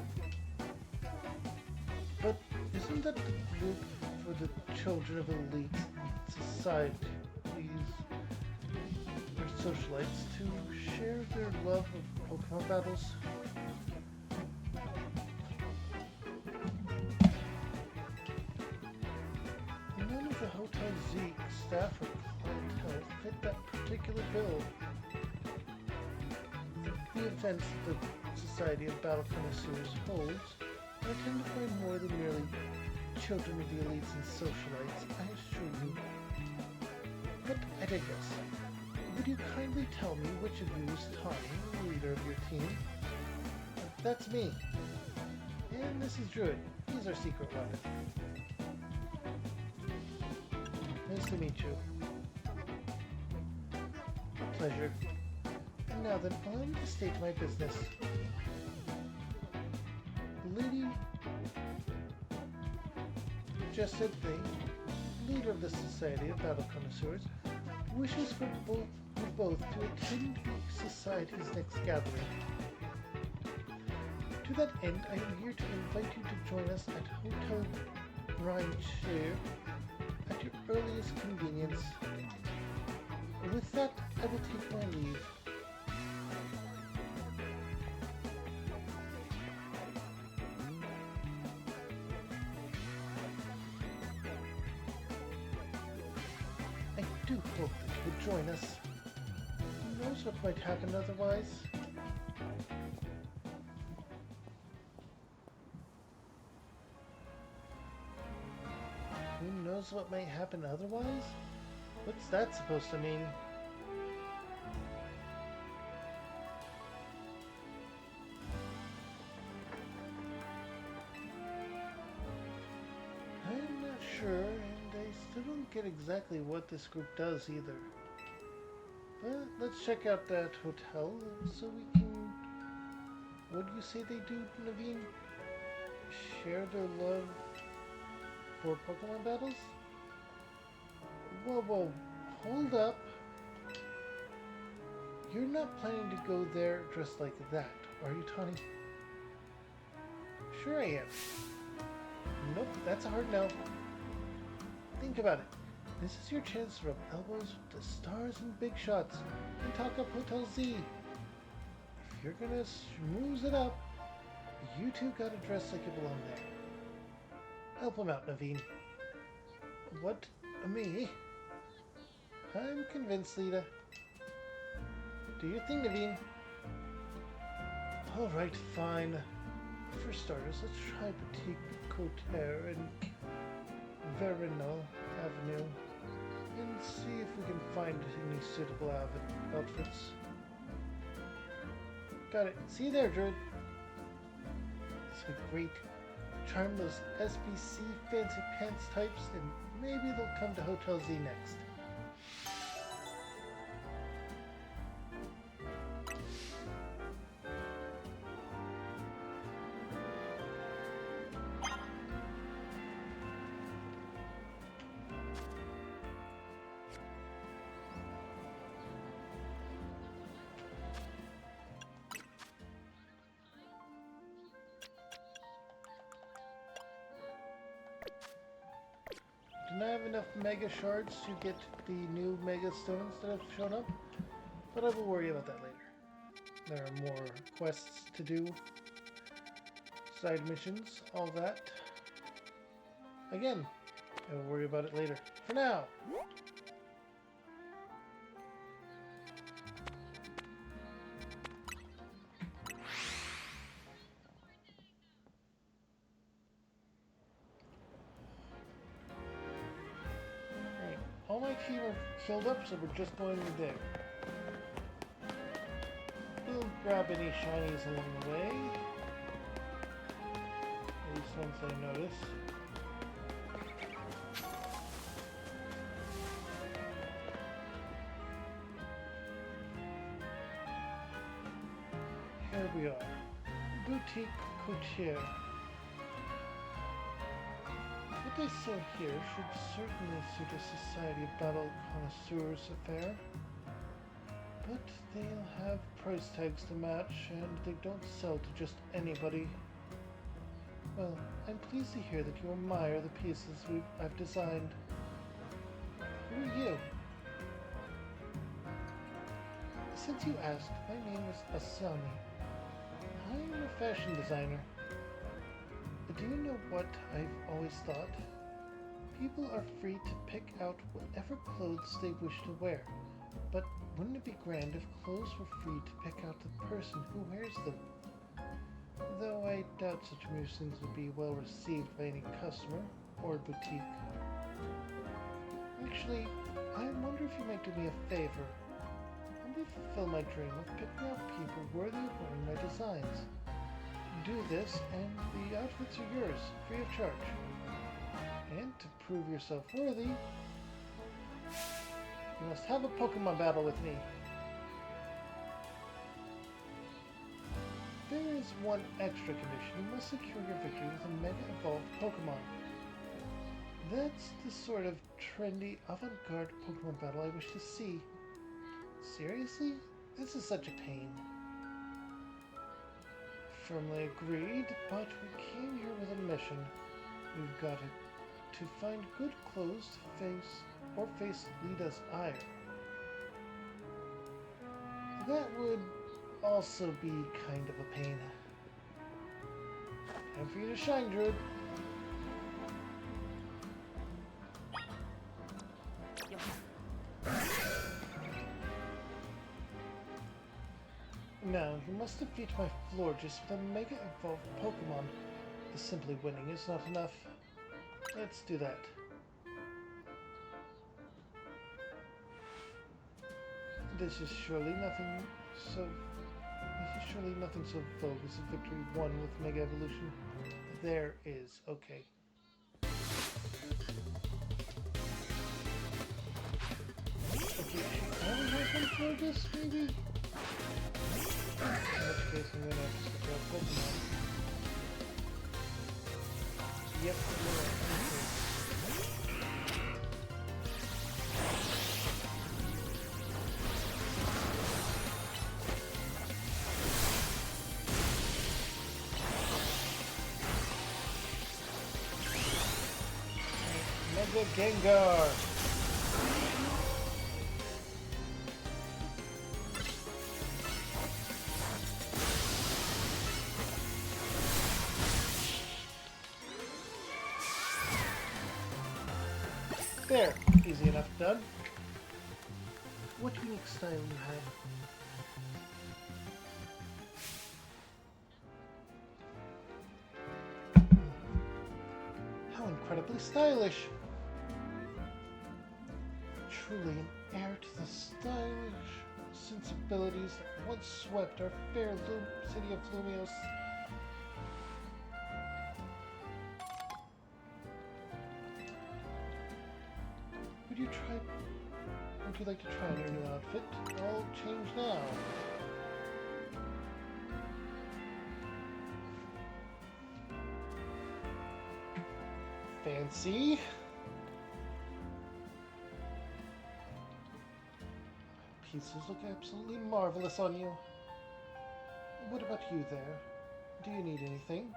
But isn't that the group for the children of elite societies or socialites to share their love of Pokemon battles? None of the Hotel Zeke staff or clientele fit that particular bill. The events the Society of Battle Connoisseurs holds I tend to find more than merely children of the elites and socialites, I assure you. But I digress. Would you kindly tell me which of you is Tommy, the leader of your team? That's me. And this is Druid. He's our secret weapon. Nice to meet you. A pleasure. And now then, allow me to state my business. Lady Jessid, the leader of the Society of Battle Connoisseurs, wishes for you both to attend the Society's next gathering. To that end, I am here to invite you to join us at Hotel Rheinshire at your earliest convenience. With that, I will take my leave. I do hope that you would join us. Who knows what might happen otherwise? knows what might happen otherwise? What's that supposed to mean? I'm not sure, and I still don't get exactly what this group does either. But let's check out that hotel so we can... What do you say they do, Naveen? Share their love for Pokemon battles? Whoa, whoa, hold up. You're not planning to go there dressed like that, are you, Tawny? Sure I am. Nope, that's a hard no. Think about it. This is your chance to rub elbows with the stars and big shots and talk up Hotel Z. If you're gonna schmooze it up, you two gotta dress like you belong there. Help him out, Naveen. What? Me? I'm convinced, Lita. Do your thing, Naveen. Alright, fine. For starters, let's try Boutique Coterre and Veronal Avenue and see if we can find any suitable outfits. Got it. See you there, Druid. This will be great. Charm those SBC fancy pants types and maybe they'll come to Hotel Z next. Didn't I have enough Mega Shards to get the new Mega Stones that have shown up? But I will worry about that later. There are more quests to do, side missions, all that. Again, I will worry about it later. For now! All my team are killed up, so we're just going to dig. We'll grab any shinies along the way. At least ones I notice. Here we are. Boutique Coterre. What they sell here should certainly suit a Society of Battle Connoisseurs affair. But they'll have price tags to match, and they don't sell to just anybody. Well, I'm pleased to hear that you admire the pieces I've designed. Who are you? Since you asked, my name is Asami. I'm a fashion designer. But do you know what I've always thought? People are free to pick out whatever clothes they wish to wear. But wouldn't it be grand if clothes were free to pick out the person who wears them? Though I doubt such musings would be well received by any customer or boutique. Actually, I wonder if you might do me a favor. Help me fulfill my dream of picking out people worthy of wearing my designs. Do this, and the outfits are yours, free of charge. And to prove yourself worthy, you must have a Pokemon battle with me. There is one extra condition. You must secure your victory with a Mega Evolved Pokemon. That's the sort of trendy, avant-garde Pokemon battle I wish to see. Seriously? This is such a pain. Firmly agreed, but we came here with a mission. We've got to find good clothes to face Lita's ire. That would also be kind of a pain. Time for you to shine, Druid. Now, you must defeat my Florges with a Mega Evolved Pokemon. Simply winning is not enough. Let's do that. This is surely nothing so. This is surely nothing so vogue as a victory won with Mega Evolution. There is. Okay. Okay, I would have been for this, maybe? In which case, I'm gonna have to switch out Pokemon. Yep, Mega Gengar! There! Easy enough done. What unique style you have? How incredibly stylish! Truly an heir to the stylish sensibilities that once swept our fair city of Lumios. Would you like to try on your new outfit? I'll change now. Fancy. Pieces look absolutely marvelous on you. What about you there? Do you need anything?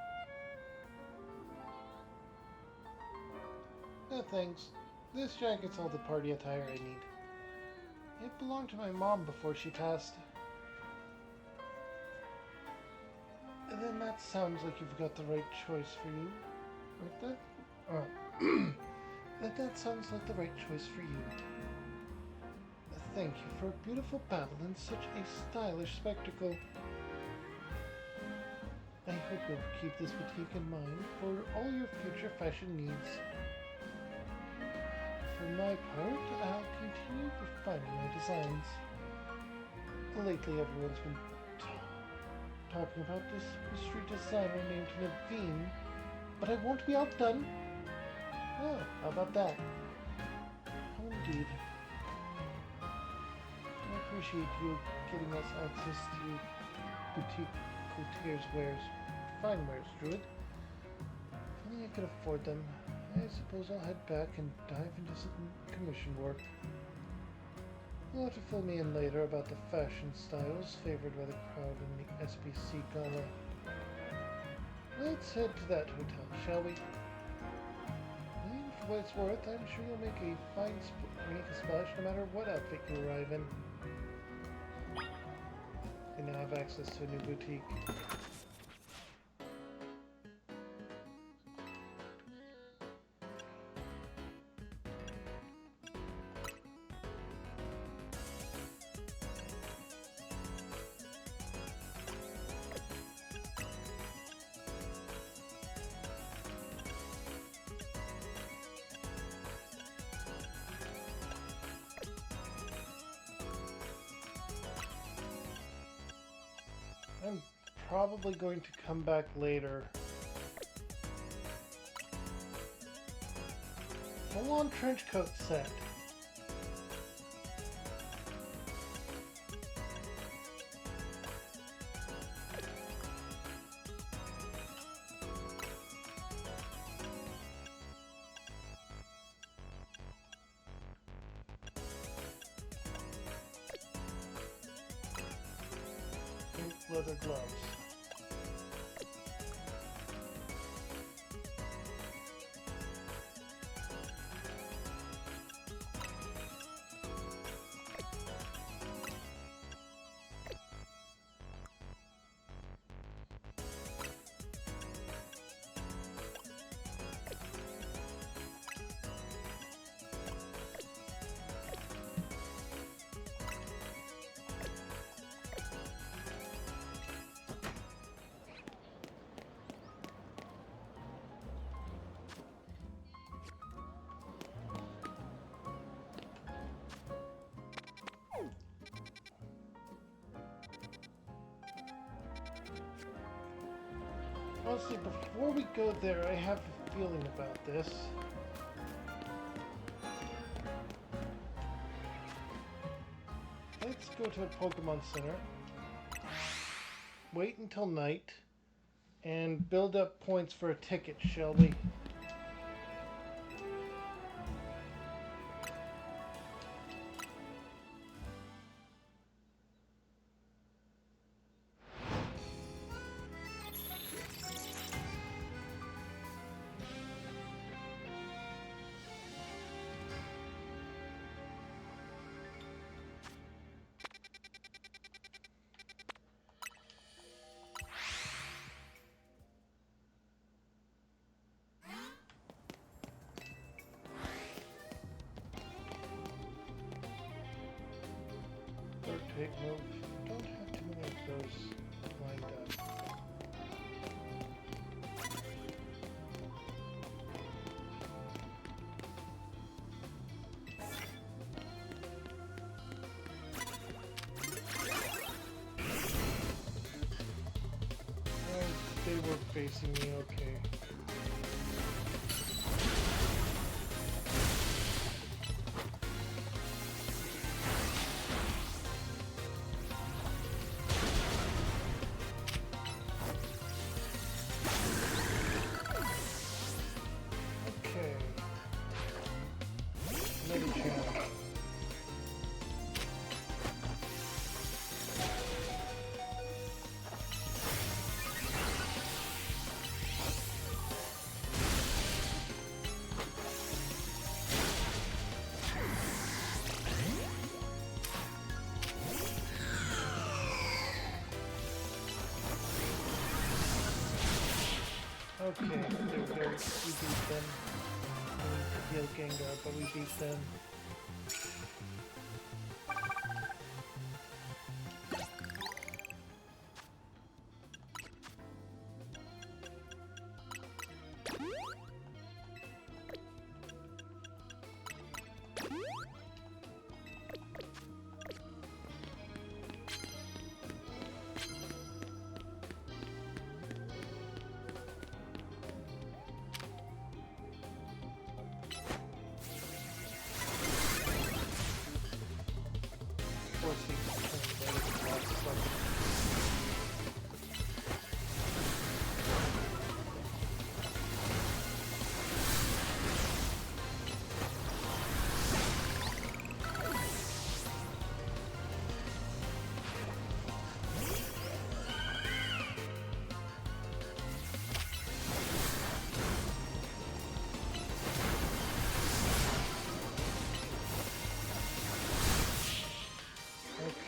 No thanks. This jacket's all the party attire I need. It belonged to my mom before she passed. And then that sounds like you've got the right choice for you, right there? That sounds like the right choice for you. Thank you for a beautiful battle and such a stylish spectacle. I hope you'll keep this boutique in mind for all your future fashion needs. For my part, I'll continue refining my designs. Lately, everyone's been talking about this mystery designer named Naveen, but I won't be outdone. Oh, how about that? Oh, indeed. I appreciate you getting us access to boutique couturiers' wares, fine wares, Druid. If only I could afford them. I suppose I'll head back and dive into some commission work. You'll have to fill me in later about the fashion styles favored by the crowd in the SBC Gala. Let's head to that hotel, shall we? And for what it's worth, I'm sure you'll make a splash no matter what outfit you arrive in. I now have access to a new boutique. I'm probably going to come back later. Full-on trench coat set. Leather gloves. See, before we go there, I have a feeling about this. Let's go to a Pokemon Center. Wait until night. And build up points for a ticket, shall we? Take move. Don't have too many of those lined up. Oh, they were facing me, okay. Another challenge. Okay, there we go. We beat them. We need to heal Gengar, but we beat them.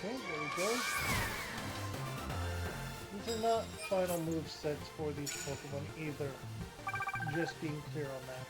Okay, there we go. These are not final move sets for these Pokemon either. Just being clear on that.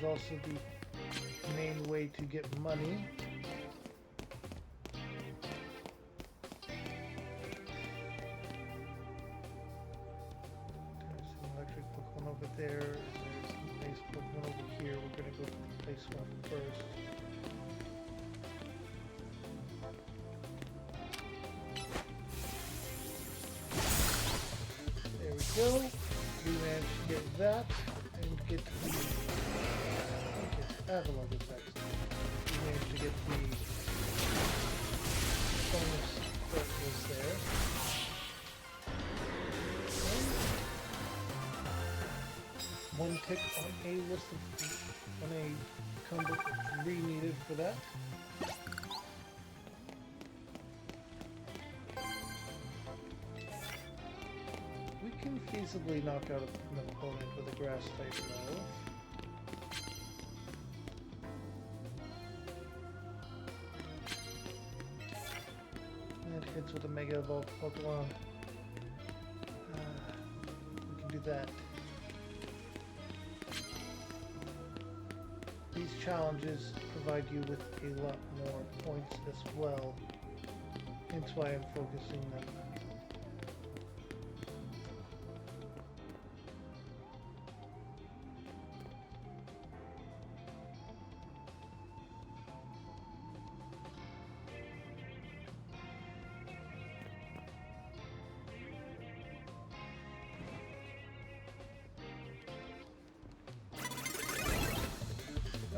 Is also the main way to get money. There's an electric Pokemon over there. There's an ice Pokemon over here. We're gonna go to the ice one first. There we go. We managed to get that and get the Avalon is next. We managed to get the bonus that was there. And one tick on a list of on a combo that's re-needed for that. We can feasibly knock out an opponent with a grass type move. Hits with a Mega Evolved Pokemon. We can do that. These challenges provide you with a lot more points as well. Hence why I'm focusing them.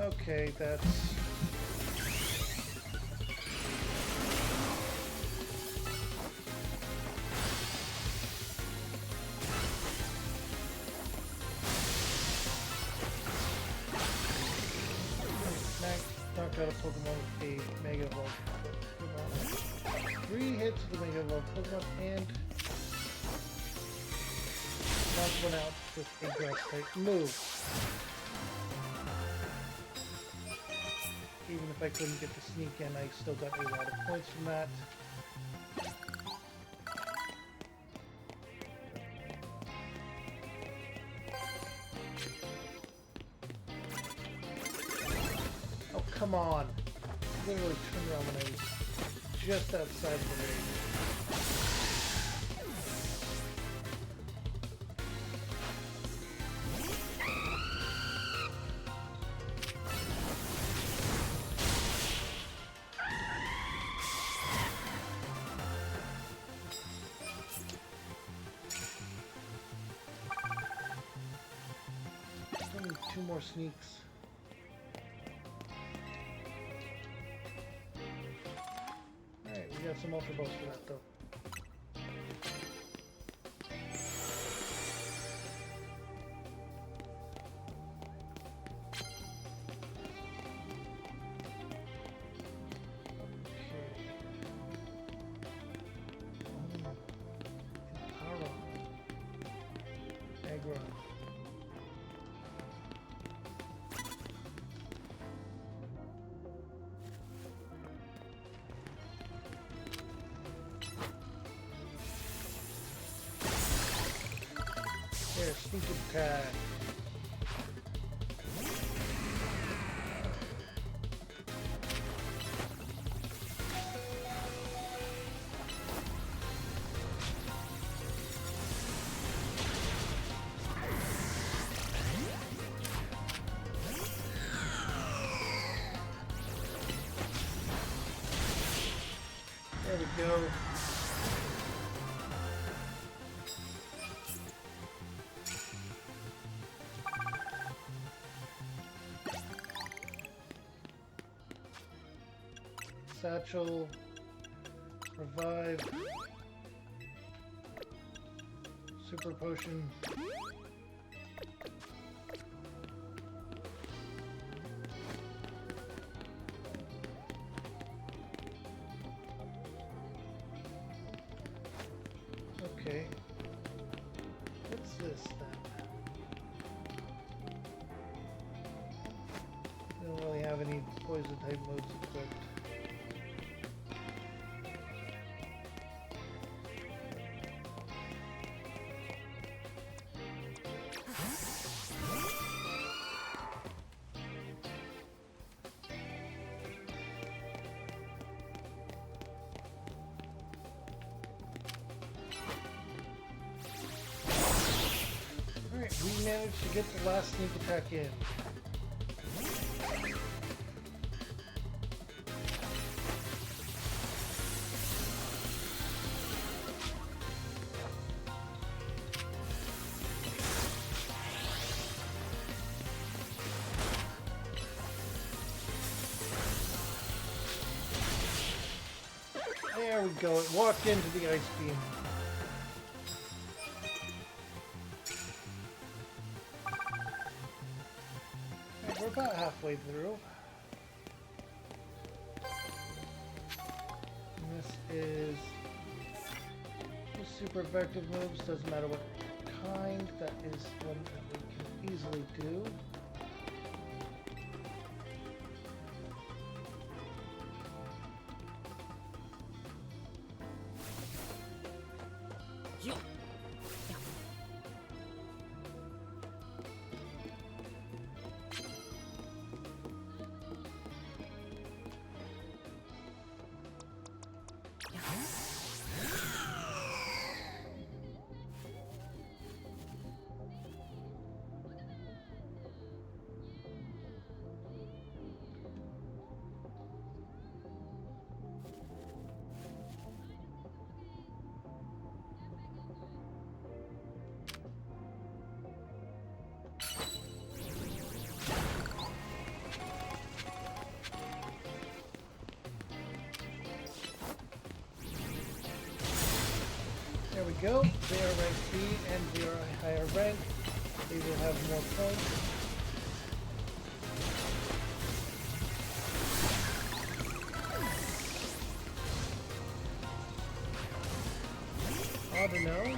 Okay, that's... knocked out a Pokemon with a Mega Evolved Pokemon. 3 hits with a Mega Evolved Pokemon and knocked one out with a Grass type move. Even if I couldn't get the sneak in, I still got a lot of points from that. Oh, come on! I literally turned around when I was just outside of the range. Only 2 more sneaks. Alright, we got some Ultra Balls for that though. There, sneak attack. There we go. Satchel, revive, super potion. Okay, what's this then? I don't really have any poison type moves equipped. We managed to get the last sneak attack in. There we go, it walked into the ice beam. We're about halfway through. And this is just super effective moves, doesn't matter what kind, that is one that we can easily do. we go. They are rank B and we are a higher rank. They will have more points. I don't know.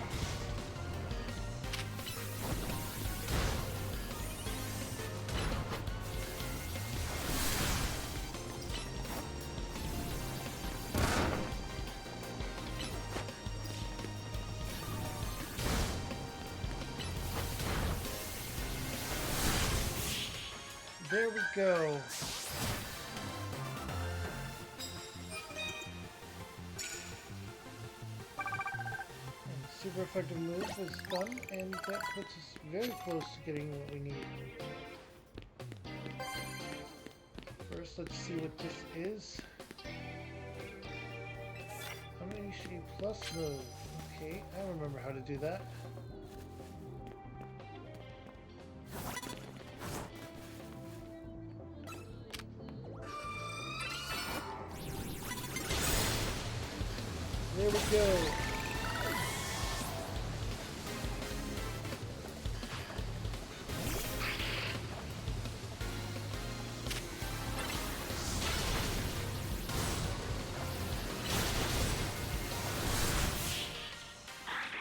There we go. And super effective move was done, and that puts us very close to getting what we need. First, let's see what this is. Unleash a plus move. Okay, I remember how to do that. There we go.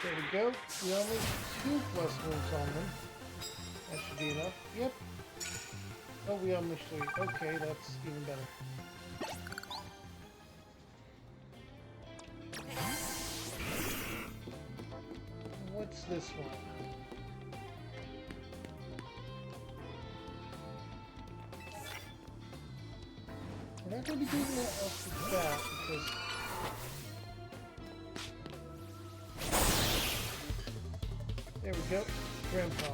There we go. We only 2 plus moves on them. That should be enough. Yep. Oh, we unleashed 3. Okay, that's even better. What's this one? We're not going to be doing that off the bat because there we go, Grandpa.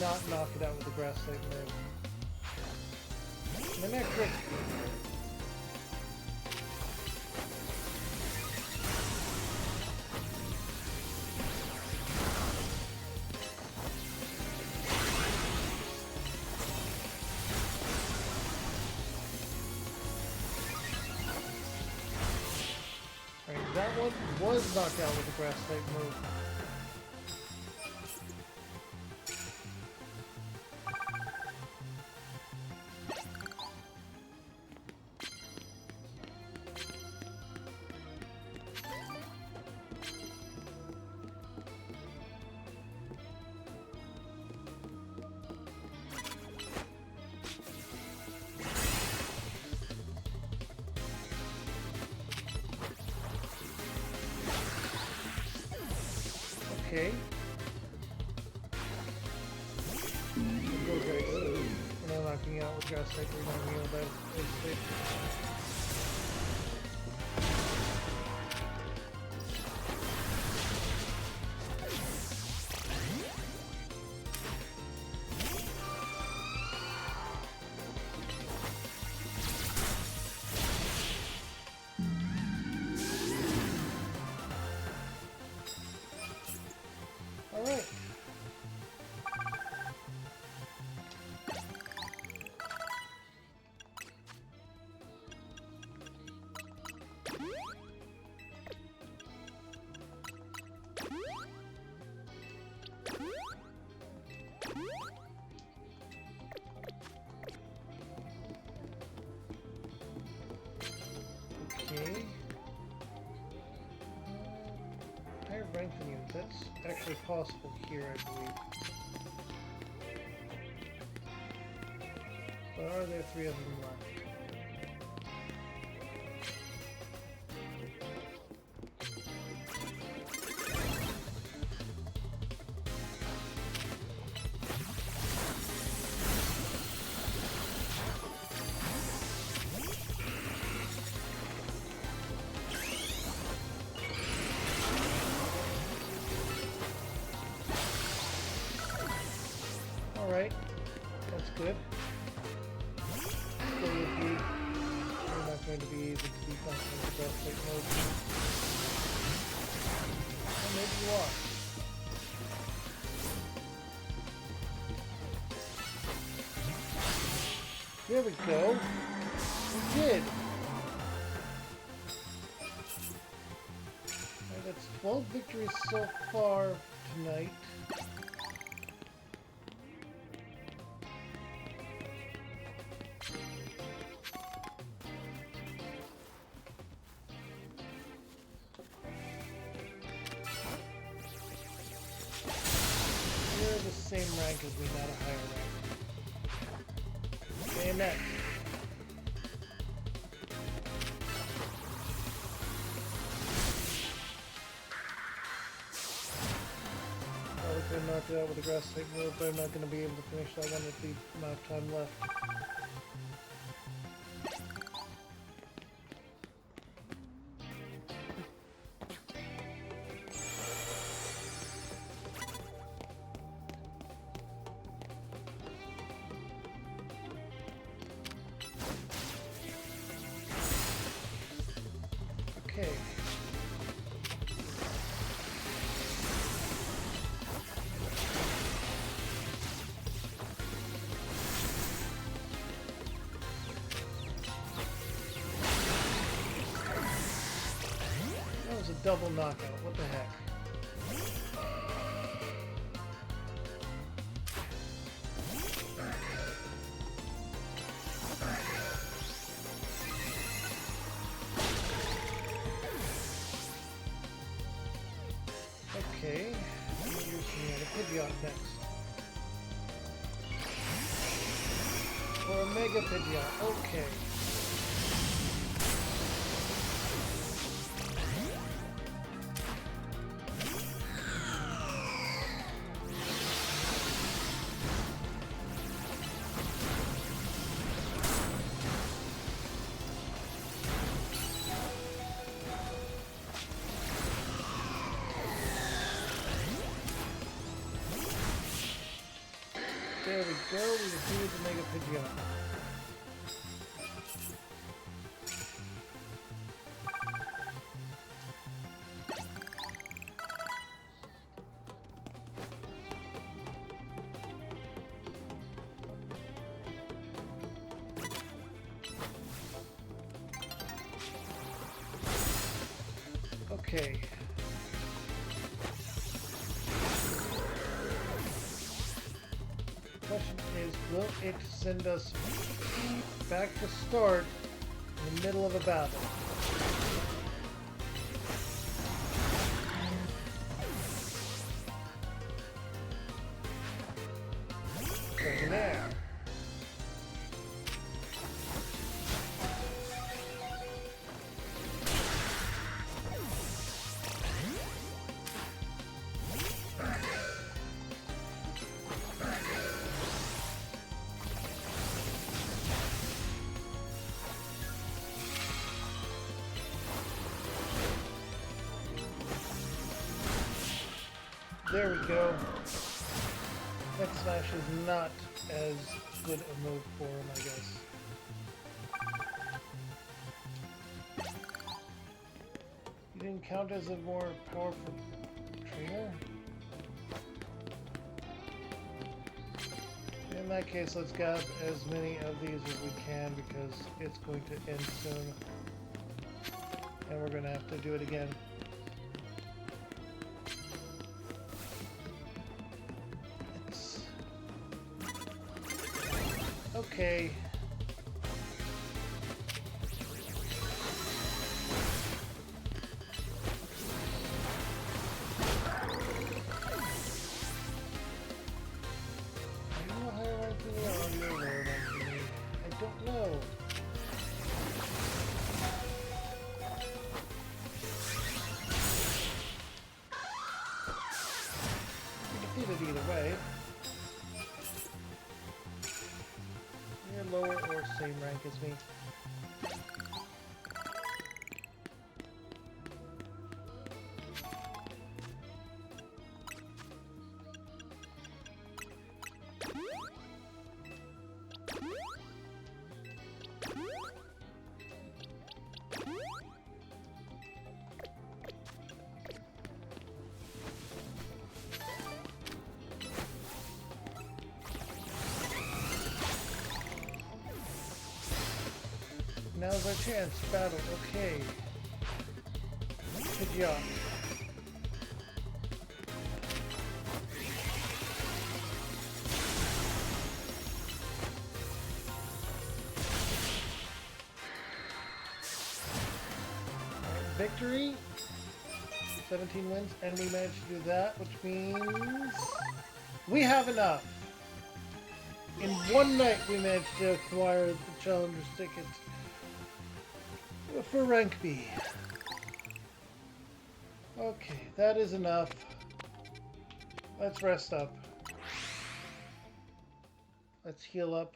Not knock it out with the grass type move. Manectric. Alright, that one was knocked out with the grass type move. Okay. Okay, so we're not knocking out with grass type, we're knocking out with ice type. Alright. Okay. Higher rank than you. That's actually possible here, I believe. But are there 3 of them left? Alright, that's good. Stay with you. We're not going to be able to be functioning with breath like mode. Or maybe you are. There we go. We did. Alright, that's 12 victories so far tonight. We're the same rank as me, not a higher rank. Bayonet. Probably could have knocked it out with a grass type move, but I'm not going to be able to finish that one with the amount of time left. Okay. That was a double knockout. What the heck? Okay, using a Pidgeot next. Or a Mega Pidgeot, okay. There we go, we defeated the Mega Pidgeot. Okay. Question is, will it send us back to start in the middle of a battle? Over there. There we go. That slash is not as good a move for him, I guess. You didn't count as a more powerful trainer? In that case, let's grab as many of these as we can because it's going to end soon. And we're going to have to do it again. Okay. Are you a higher rank than me or are you a lower rank than me? I don't know. You defeated either way. Lower or same rank as me. Now's our chance. Battle. Okay. Good job. Victory. 17 wins, and we managed to do that, which means we have enough. In one night, we managed to acquire the Challenger's ticket for rank B. Okay, that is enough. Let's rest up. Let's heal up.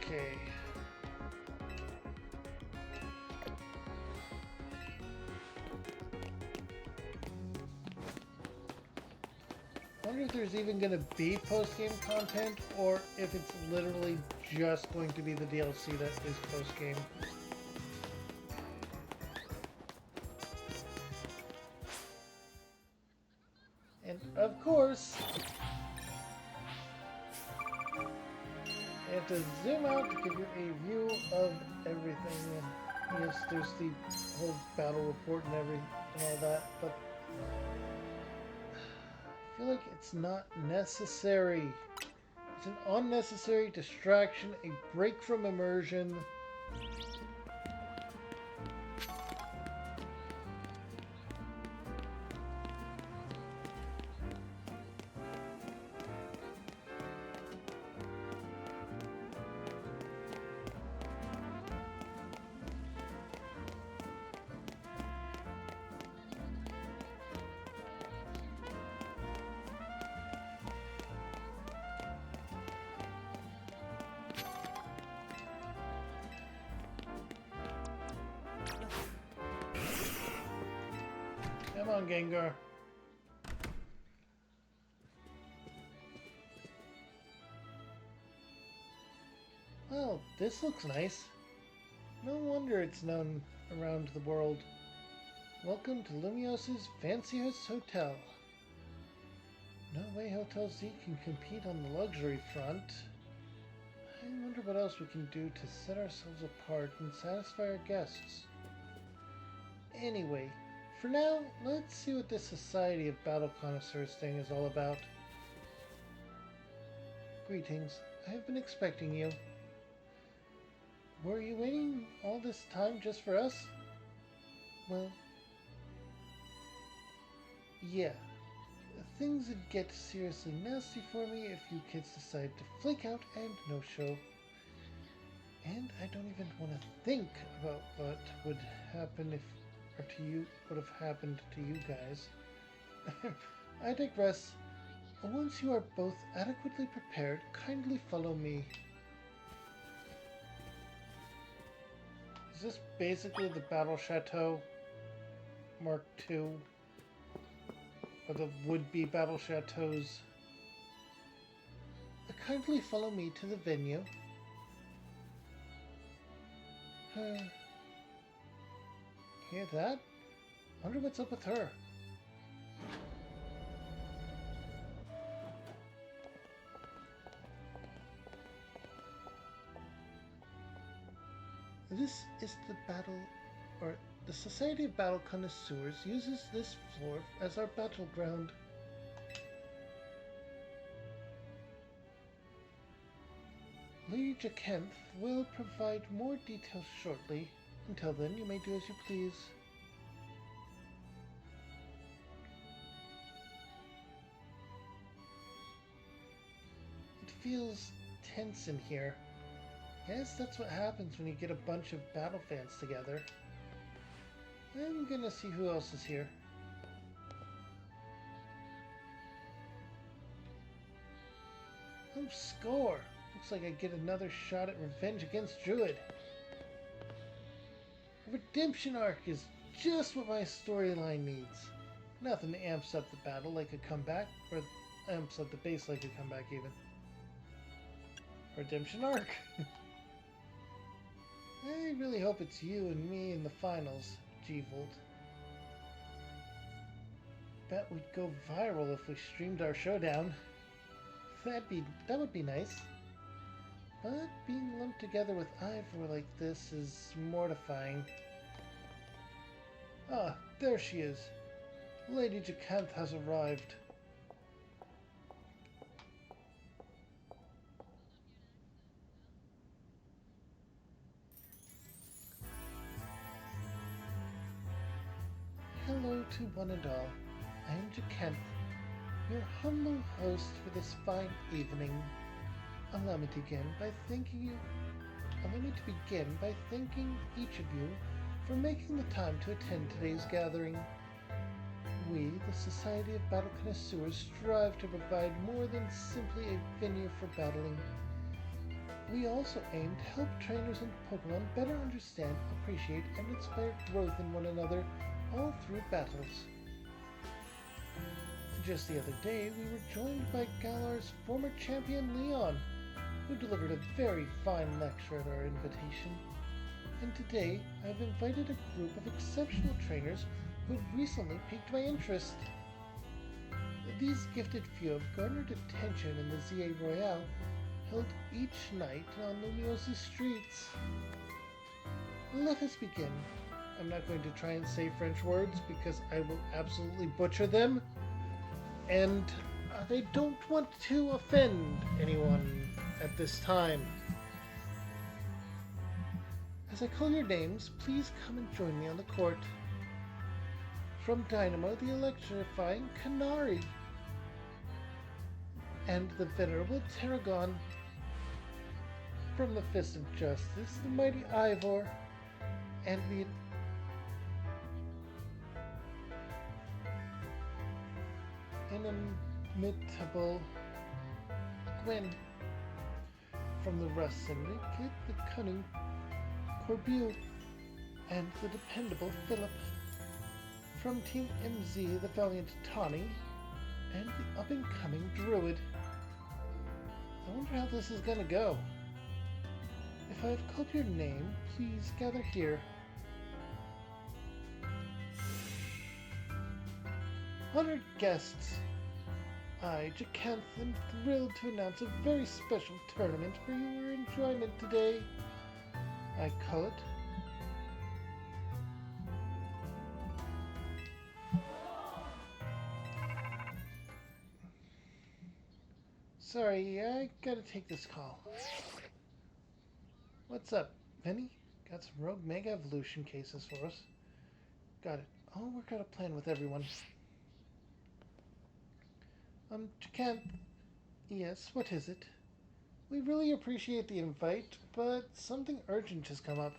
Okay. I wonder if there's even going to be post-game content, or if it's literally just going to be the DLC that is post-game. And of course, I have to zoom out to give you a view of everything. And yes, there's the whole battle report and all that, but I feel like it's not necessary. It's an unnecessary distraction, a break from immersion. Come on, Gengar. Well, this looks nice. No wonder it's known around the world. Welcome to Lumios's Fanciest Hotel. No way Hotel Z can compete on the luxury front. I wonder what else we can do to set ourselves apart and satisfy our guests. Anyway, for now, let's see what this Society of Battle Connoisseurs thing is all about. Greetings. I have been expecting you. Were you waiting all this time just for us? Well, yeah. Things would get seriously nasty for me if you kids decide to flake out and no-show. And I don't even want to think about what would happen if would have happened to you guys. I digress. Once you are both adequately prepared, kindly follow me. Is this basically the Battle Chateau Mark II? Or the would-be Battle Chateaus? Kindly follow me to the venue. Hear that? Wonder what's up with her. This is the Society of Battle Connoisseurs uses this floor as our battleground. Lady Jakenth will provide more details shortly. Until then, you may do as you please. It feels tense in here. Yes, that's what happens when you get a bunch of battle fans together. I'm gonna see who else is here. Oh, score! Looks like I get another shot at revenge against Druid. A redemption arc is just what my storyline needs. Nothing amps up the battle like a comeback, or amps up the base like a comeback even. Redemption arc! I really hope it's you and me in the finals, G-Volt. Bet we'd go viral if we streamed our showdown. That would be nice. But being lumped together with Ivor like this is mortifying. Ah, there she is. Lady Jacanth has arrived. Hello to one and all. I am Jacanth, your humble host for this fine evening. Allow me to begin by thanking each of you for making the time to attend today's gathering. We, the Society of Battle Connoisseurs, strive to provide more than simply a venue for battling. We also aim to help trainers and Pokemon better understand, appreciate, and inspire growth in one another all through battles. Just the other day, we were joined by Galar's former champion Leon, who delivered a very fine lecture at our invitation. And today, I've invited a group of exceptional trainers who have recently piqued my interest. These gifted few have garnered attention in the ZA Royale, held each night on Lumiosa's streets. Let us begin. I'm not going to try and say French words because I will absolutely butcher them, and I don't want to offend anyone at this time. As I call your names, please come and join me on the court. From Dynamo, the electrifying Canary, and the venerable Tarragon. From the Fist of Justice, the mighty Ivor, and the inimitable Gwen. From the Rust Syndicate, the cunning Corbeau, and the dependable Philip. From Team MZ, the valiant Tawny, and the up-and-coming Druid. I wonder how this is gonna go. If I have called your name, please gather here. Honored guests, I, Jacanth, am thrilled to announce a very special tournament for your enjoyment today. I call it Sorry, I gotta take this call. What's up, Vinny? Got some Rogue Mega Evolution cases for us. Got it. I'll work out a plan with everyone. Jacanth. Yes, what is it? We really appreciate the invite, but something urgent has come up.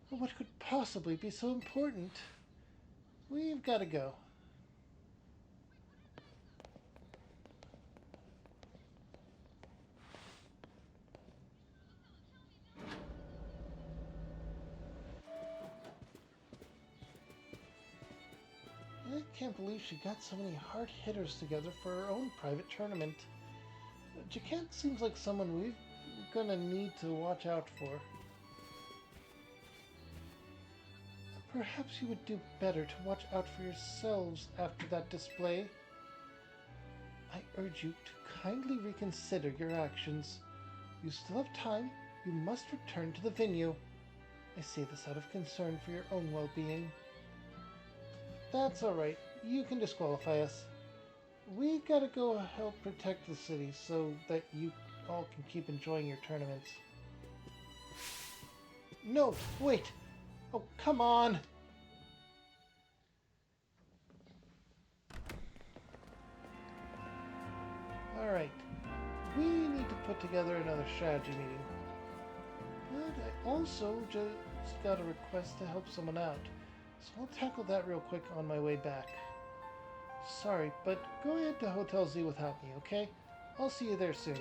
What could possibly be so important? We've got to go. I can't believe she got so many hard hitters together for her own private tournament. Jacanth seems like someone we're gonna need to watch out for. Perhaps you would do better to watch out for yourselves after that display. I urge you to kindly reconsider your actions. You still have time. You must return to the venue. I say this out of concern for your own well-being. That's alright. You can disqualify us. We gotta go help protect the city so that you all can keep enjoying your tournaments. No, wait! Oh, come on! Alright. We need to put together another strategy meeting. But I also just got a request to help someone out. So I'll tackle that real quick on my way back. Sorry, but go ahead to Hotel Z without me, okay? I'll see you there soon.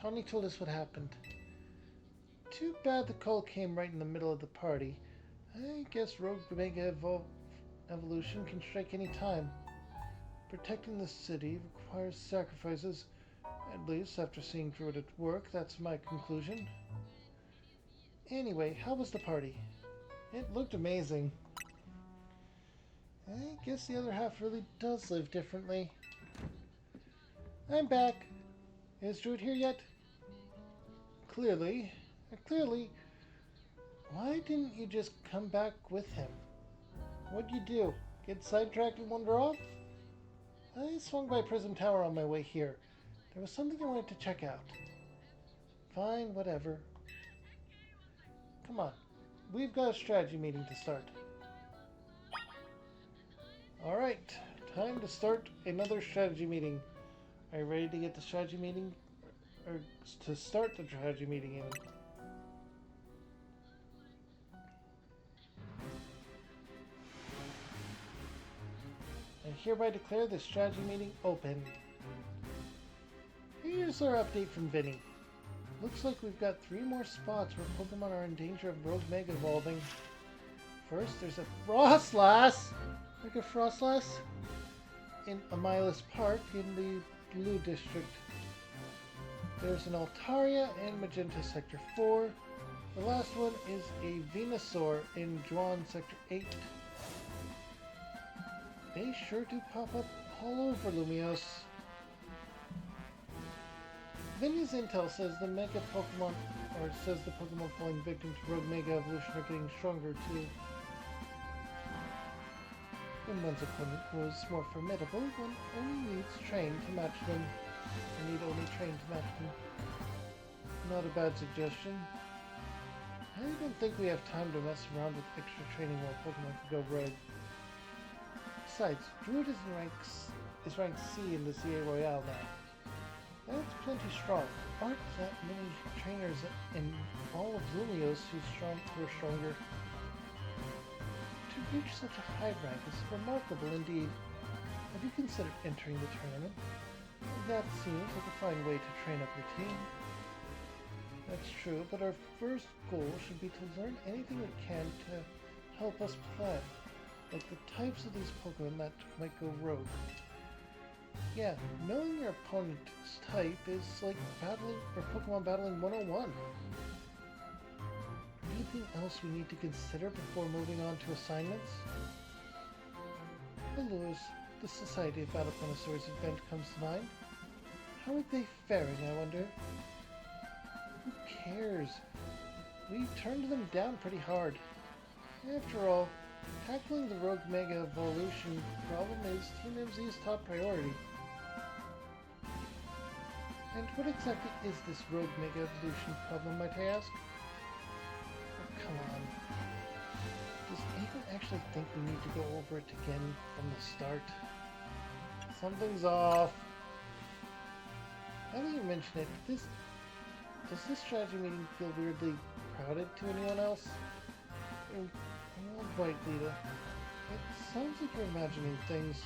Tawny told us what happened. Too bad the call came right in the middle of the party. I guess Rogue Mega Evolution can strike any time. Protecting the city requires sacrifices. At least, after seeing Druid at work, that's my conclusion. Anyway, how was the party? It looked amazing. I guess the other half really does live differently. I'm back. Is Druid here yet? Clearly. Clearly. Why didn't you just come back with him? What'd you do? Get sidetracked and wander off? I swung by Prism Tower on my way here. There was something I wanted to check out. Fine, whatever. Come on. We've got a strategy meeting to start. Alright, time to start another strategy meeting. Are you ready to get the strategy meeting? Or to start the strategy meeting even? I hereby declare this strategy meeting open. Here's our update from Vinny. Looks like we've got 3 more spots where Pokemon are in danger of Rogue Mega evolving. First, there's a Frostlass! Like a Frostlass? In Amylus Park in the Blue District. There's an Altaria in Magenta Sector 4. The last one is a Venusaur in Juan Sector 8. They sure do pop up all over Lumiose. Vinny's intel says the Mega Pokemon, or it says the Pokemon falling victim to Rogue Mega Evolution are getting stronger too. When one's opponent was more formidable, one only needs train to match them. I need only train to match them. Not a bad suggestion. I don't think we have time to mess around with extra training while Pokemon can go rogue. Besides, Druid is ranked C in the CA Royale now. That's plenty strong. Aren't that many trainers in all of Lumiose who are stronger? To reach such a high rank is remarkable indeed. Have you considered entering the tournament? That seems like a fine way to train up your team. That's true, but our first goal should be to learn anything we can to help us plan, like the types of these Pokemon that might go rogue. Yeah, knowing your opponent's type is like Pokemon battling 101. Anything else we need to consider before moving on to assignments? Allures, the Society of Battle Connoisseurs event comes to mind. How are they faring, I wonder? Who cares? We turned them down pretty hard. After all, tackling the Rogue Mega Evolution problem is Team MZ's top priority. And what exactly is this Rogue Mega Evolution problem, might I ask? Oh, come on. Does anyone actually think we need to go over it again from the start? Something's off. Now that you mention it, does this strategy meeting feel weirdly crowded to anyone else? Right, Lita. It sounds like you're imagining things.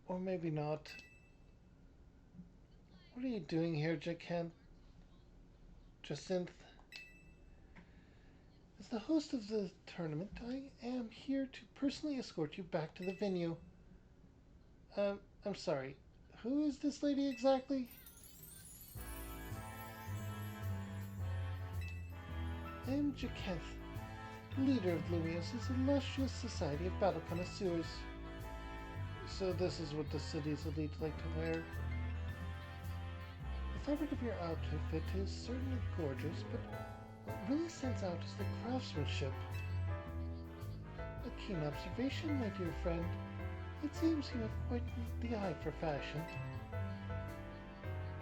Or maybe not. What are you doing here, Jacinth? As the host of the tournament, I am here to personally escort you back to the venue. I'm sorry. Who is this lady exactly? I'm Jacinth, leader of Lumiose's illustrious Society of Battle Connoisseurs. So this is what the city's elite like to wear. The fabric of your outfit is certainly gorgeous, but what really stands out is the craftsmanship. A keen observation, my dear friend. It seems you have quite the eye for fashion.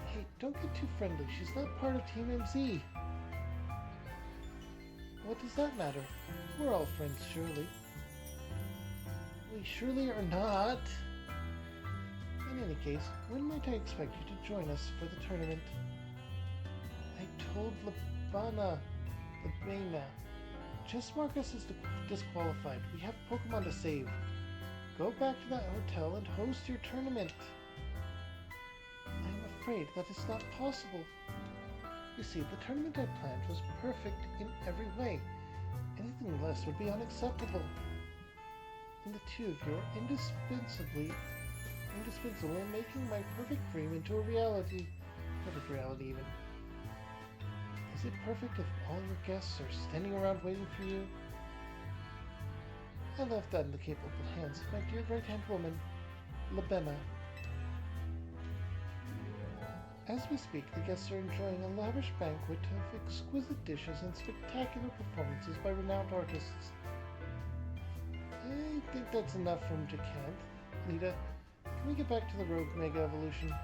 Hey, don't get too friendly. She's not part of Team MZ. What does that matter? We're all friends, surely. We surely are not. In any case, when might I expect you to join us for the tournament? I told Labana, just mark us as disqualified. We have Pokemon to save. Go back to that hotel and host your tournament. afraid that is not possible. You see, the tournament I planned was perfect in every way. Anything less would be unacceptable. And the two of you are indispensable in making my perfect dream into a reality. Perfect reality, even. Is it perfect if all your guests are standing around waiting for you? I left that in the capable hands of my dear right-hand woman, Labenna. As we speak, the guests are enjoying a lavish banquet of exquisite dishes and spectacular performances by renowned artists. I think that's enough from Jacanth. Lita, can we get back to the Rogue Mega Evolution?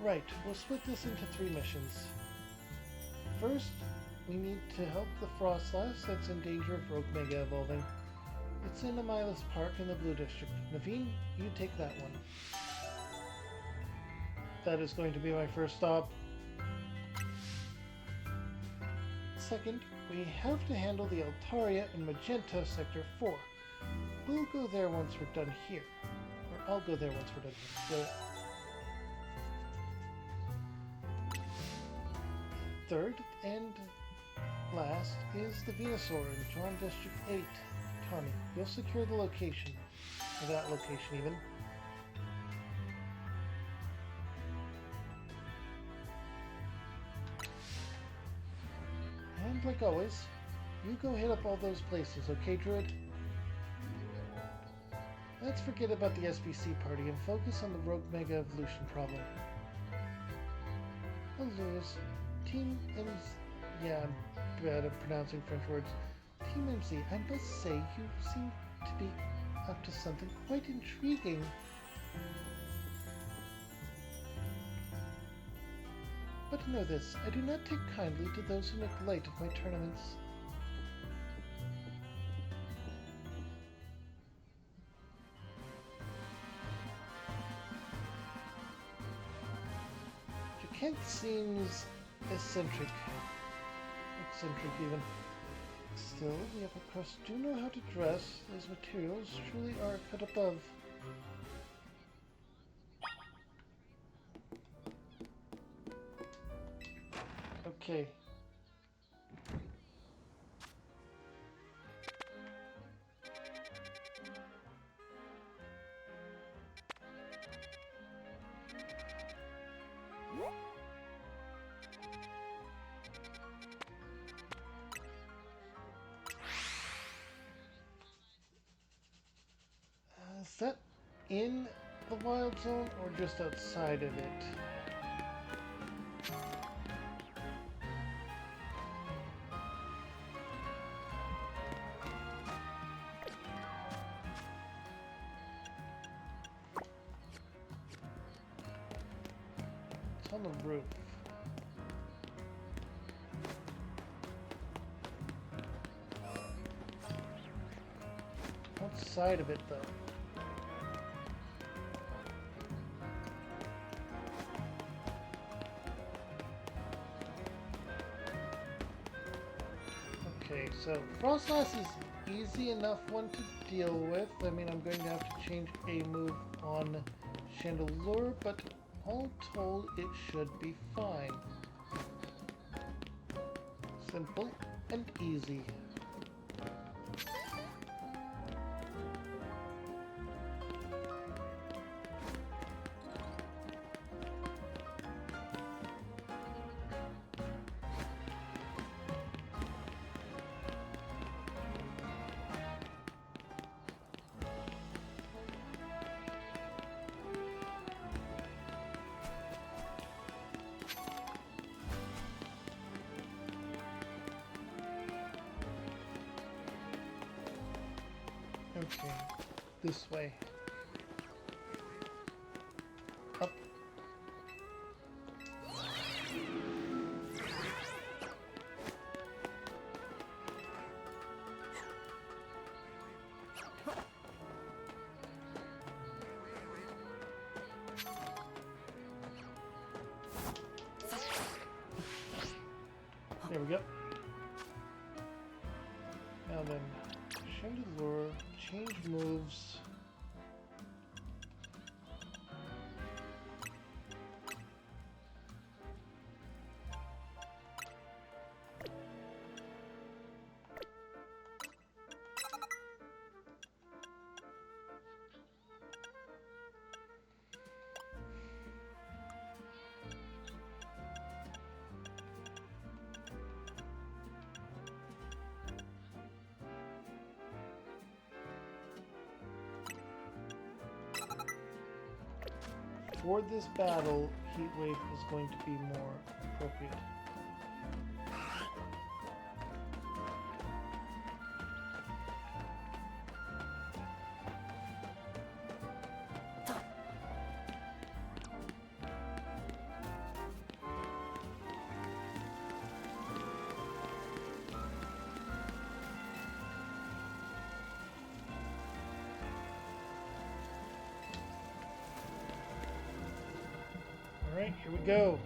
Right, we'll split this into 3 missions. First, we need to help the Frostlass that's in danger of Rogue Mega Evolving. It's in Amylus Park in the Blue District. Naveen, you take that one. That is going to be my first stop. Second, we have to handle the Altaria in Magenta Sector 4. We'll go there once we're done here. Or I'll go there once we're done here. Third and last is the Venusaur in John District 8. Tommy, you'll secure the location. Or that location, even. And like always, you go hit up all those places, okay, Druid? Let's forget about the SBC party and focus on the Rogue Mega Evolution problem. Oh, Lewis. Team MC... Yeah, I'm bad at pronouncing French words. Team MC, I must say you seem to be up to something quite intriguing. But know this, I do not take kindly to those who make light of my tournaments. Jacanth seems eccentric even. Still, the upper crust do know how to dress. Those materials truly are cut above. Okay. Is that in the wild zone or just outside of it? It's on the roof. Outside of it, though. Okay, so Frostlass is easy enough one to deal with. I mean, I'm going to have to change a move on Chandelure, but all told, it should be fine. Simple and easy. Okay, this way. Up. There we go. Now then, Chandelure, change moves. for this battle, Heat Wave is going to be more appropriate. Alright, here we go.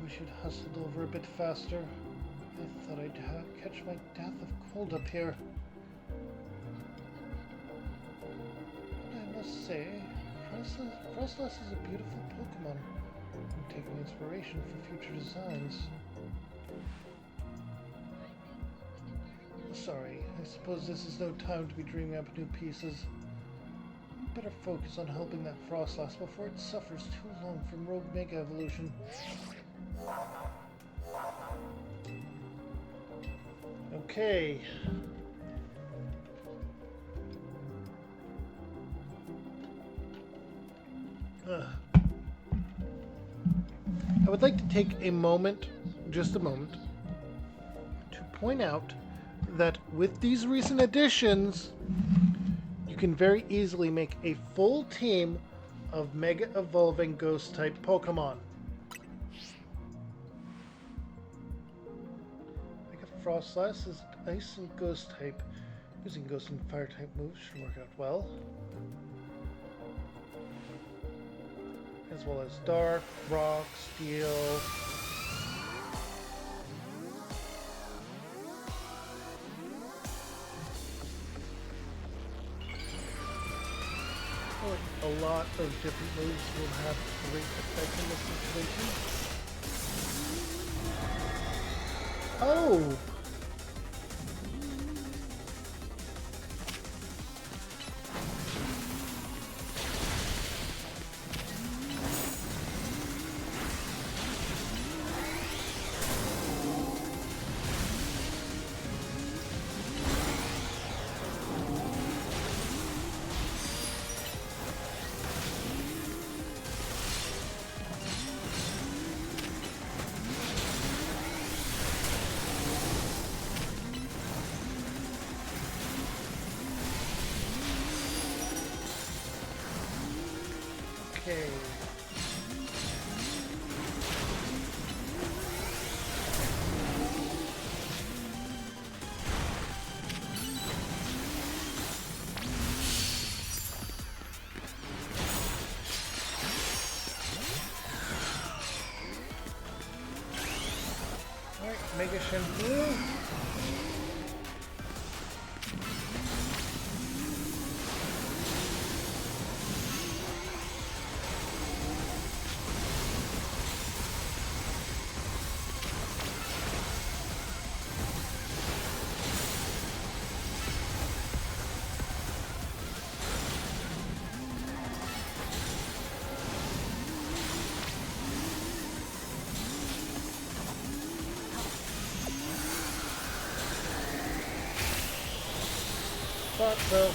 We should hustle over a bit faster. I thought I'd catch my death of cold up here. But I must say, Frostlass is a beautiful Pokemon. I'm taking inspiration for future designs. Sorry, I suppose this is no time to be dreaming up new pieces. Better focus on helping that Frostlass before it suffers too long from Rogue Mega Evolution. Okay. I would like to take a moment, just a moment, to point out that with these recent additions, you can very easily make a full team of Mega Evolving Ghost-type Pokemon. Mega Frostlass is Ice and Ghost-type. Using Ghost and Fire-type moves should work out well. As well as Dark, Rock, Steel. A lot of different moves will have great effect in this situation. Oh! Okay. Alright, Mega Shampoo. Thought so.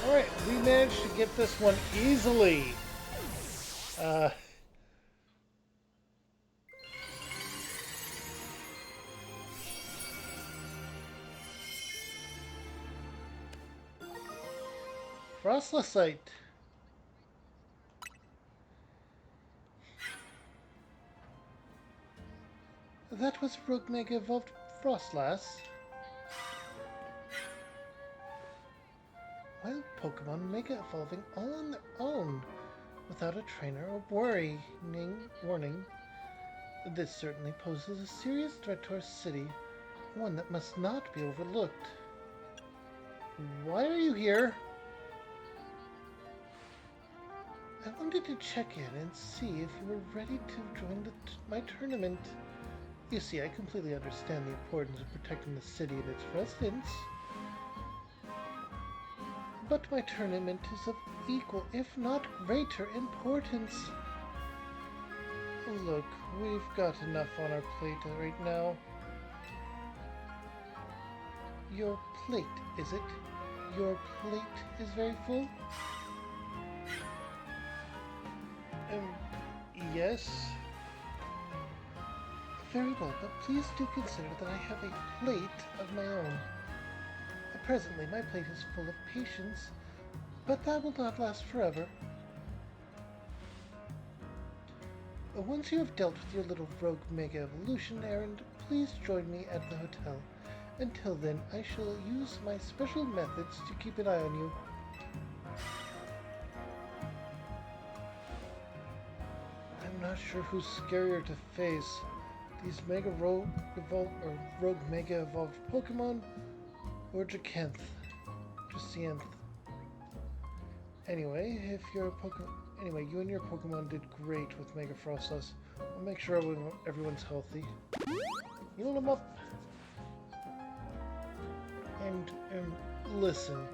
Alright, we managed to get this one easily. Frostlassite. That was Rogue Mega Evolved Frostlass. Wild Pokemon Mega Evolving all on their own. without a trainer or warning. This certainly poses a serious threat to our city, one that must not be overlooked. Why are you here? I wanted to check in and see if you were ready to join my tournament. You see, I completely understand the importance of protecting the city and its residents. But my tournament is of equal, if not greater, importance. Look, we've got enough on our plate right now. Your plate, is it? Your plate is very full? Yes. Very well, but please do consider that I have a plate of my own. Presently, my plate is full of patience, but that will not last forever. Once you have dealt with your little rogue Mega Evolution errand, please join me at the hotel. Until then, I shall use my special methods to keep an eye on you. I'm not sure who's scarier to face, these Rogue Mega Evolved Pokemon, or Jacinth. Anyway, you and your Pokemon did great with Mega Frostless. I'll make sure everyone's healthy. Heal them up. And listen,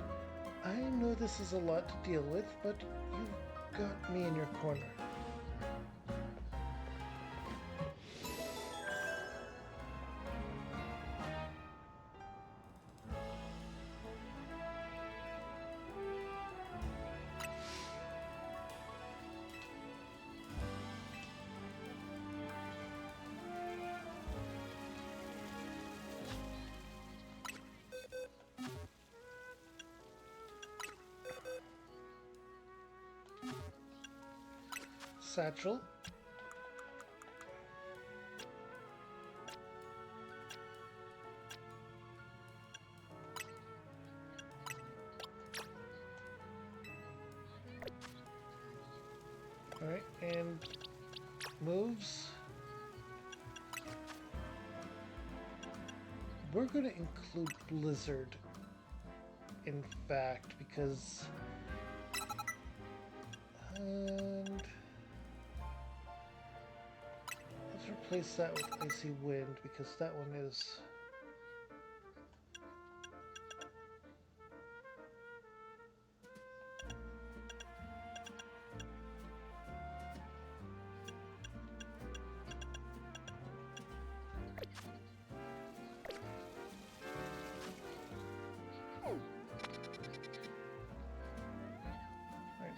I know this is a lot to deal with, but you've got me in your corner. Satchel. Alright, and moves. We're going to include Blizzard, in fact, because... And... let's replace that with Icy Wind, because that one is...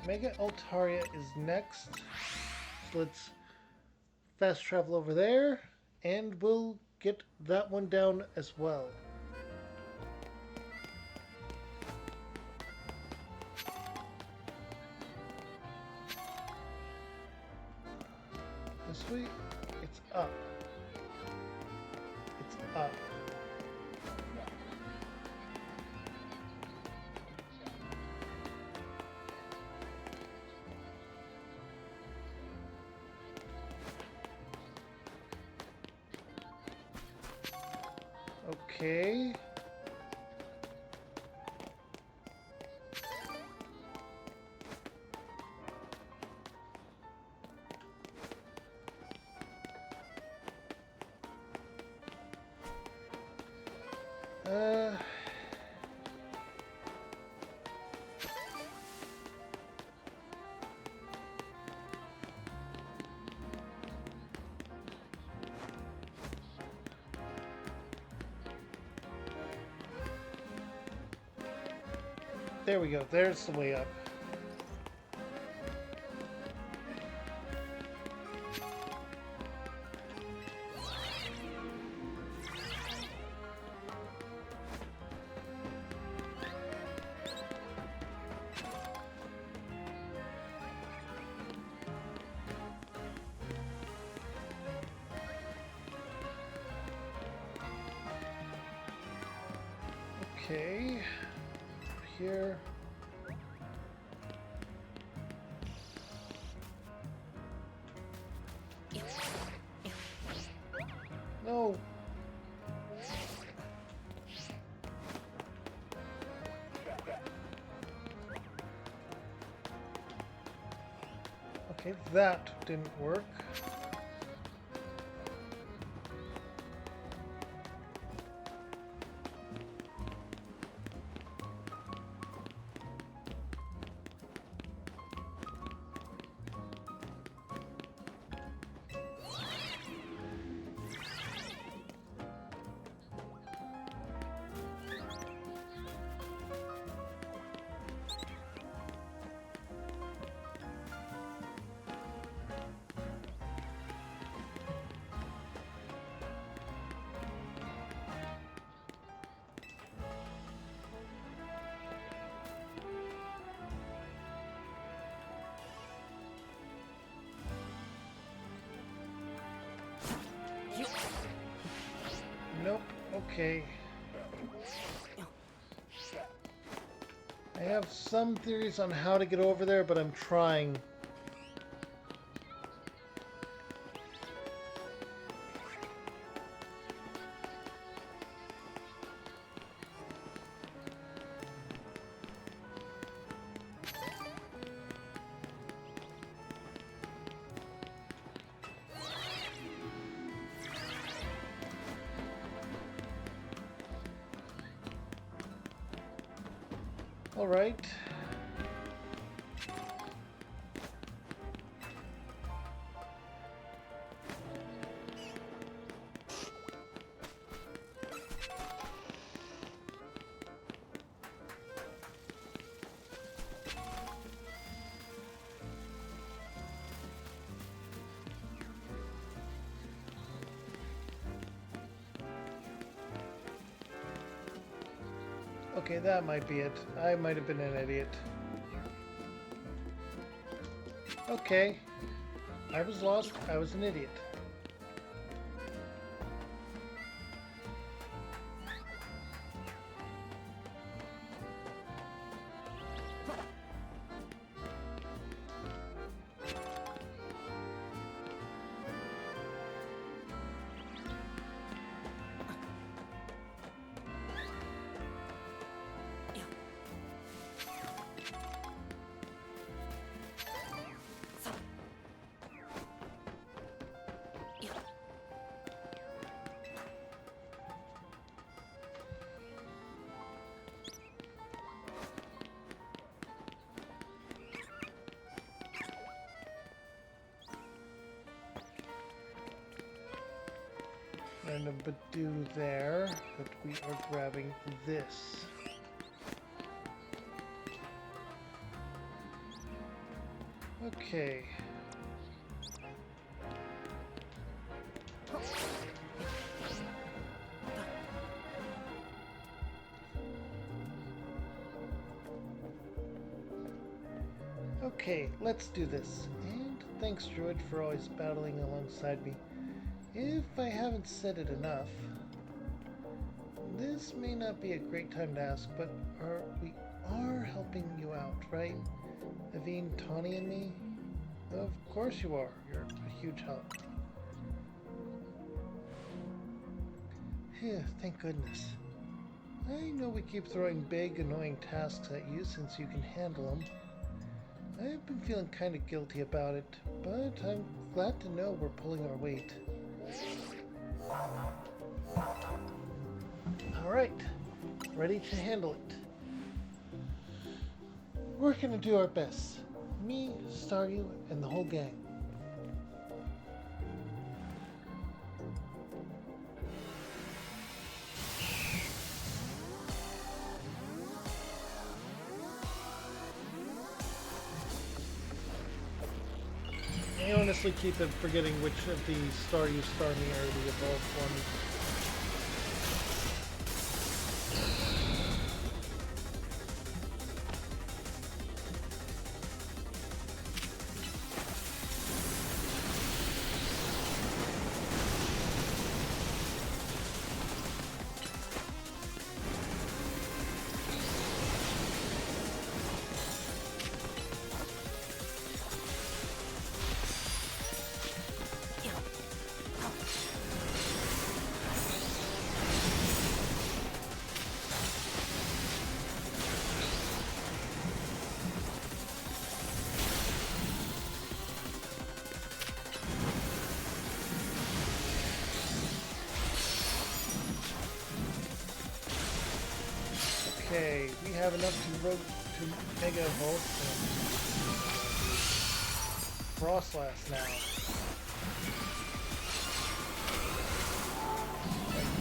Mega Altaria is next. So let's fast travel over there, and we'll get that one down as well. This way, it's up. It's up. Okay. There we go. There's the way up. Okay. Here. Okay, that didn't work. Nope. Okay. I have some theories on how to get over there, but I'm trying. All right. Okay, that might be it. I might have been an idiot. Okay. I was lost. I was an idiot. Random Badoo there, but we are grabbing this. Okay. Okay, let's do this. And thanks, Druid, for always battling alongside me. If I haven't said it enough, this may not be a great time to ask, but we are helping you out, right? Naveen, Tawny, and me? Of course you are. You're a huge help. Phew, thank goodness. I know we keep throwing big, annoying tasks at you since you can handle them. I've been feeling kind of guilty about it, but I'm glad to know we're pulling our weight. Alright, ready to handle it. We're gonna do our best. Me, Staryu, and the whole gang. I honestly keep forgetting which of the Staryu Starmie are the evolved ones. have enough to Mega Evolve Frostlass now.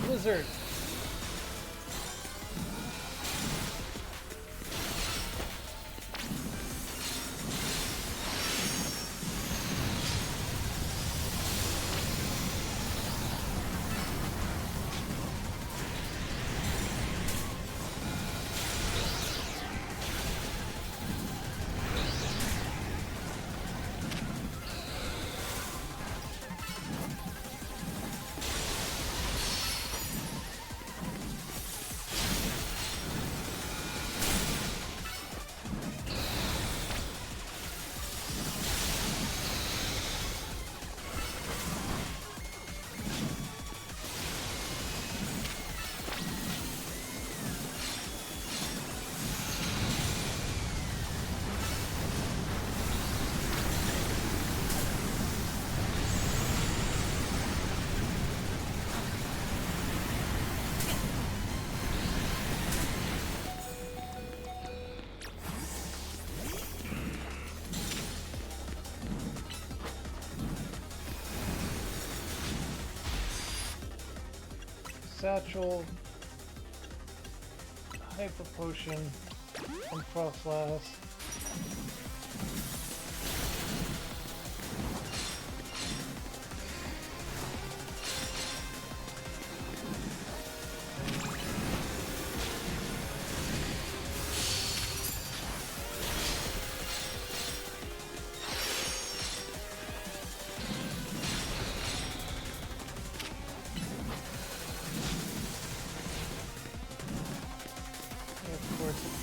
Blizzard. Satchel, Hyper Potion, and Frostlass.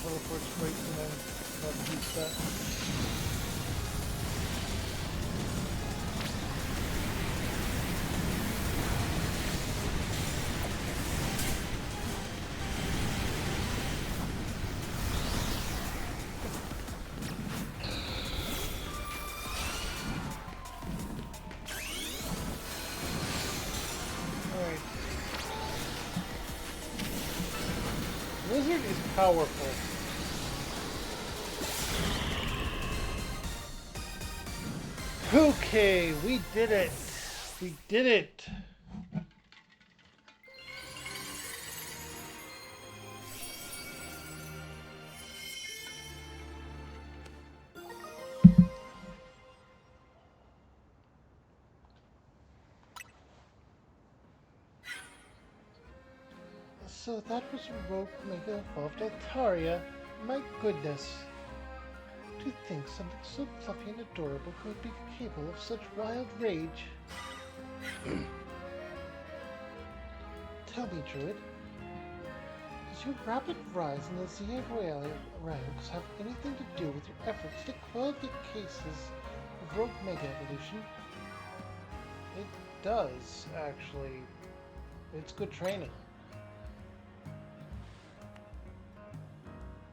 Teleports right to them. Let's use that. Alright. Blizzard is powerful. Okay, we did it. We did it. So that was Rogue Mega Evolved Altaria. My goodness. To think something so fluffy and adorable could be capable of such wild rage. Tell me, Druid, does your rapid rise in the ZA Royale ranks have anything to do with your efforts to quell the cases of Rogue Mega Evolution? It does, actually. It's good training.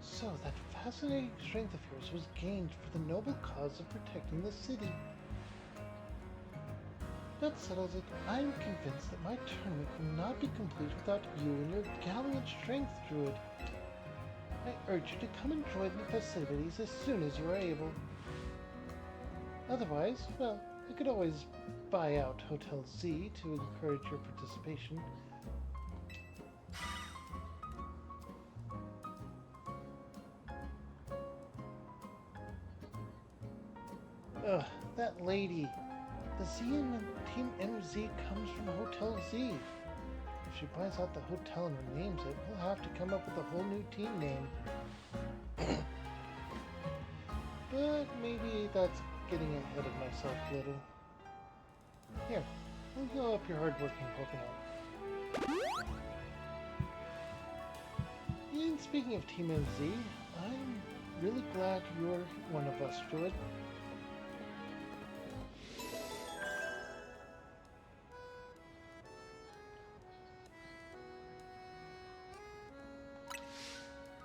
So, that fascinating strength of yours was gained for the noble cause of protecting the city. That settles it. I am convinced that my tournament will not be complete without you and your gallant strength, Druid. I urge you to come and join the festivities as soon as you are able. Otherwise, well, I could always buy out Hotel Z to encourage your participation. Ugh, that lady. The Z in Team MZ comes from Hotel Z. If she buys out the hotel and renames it, we'll have to come up with a whole new team name. But maybe that's getting ahead of myself a little. Here, I'll heal up your hardworking Pokemon. And speaking of Team MZ, I'm really glad you're one of us, Druid.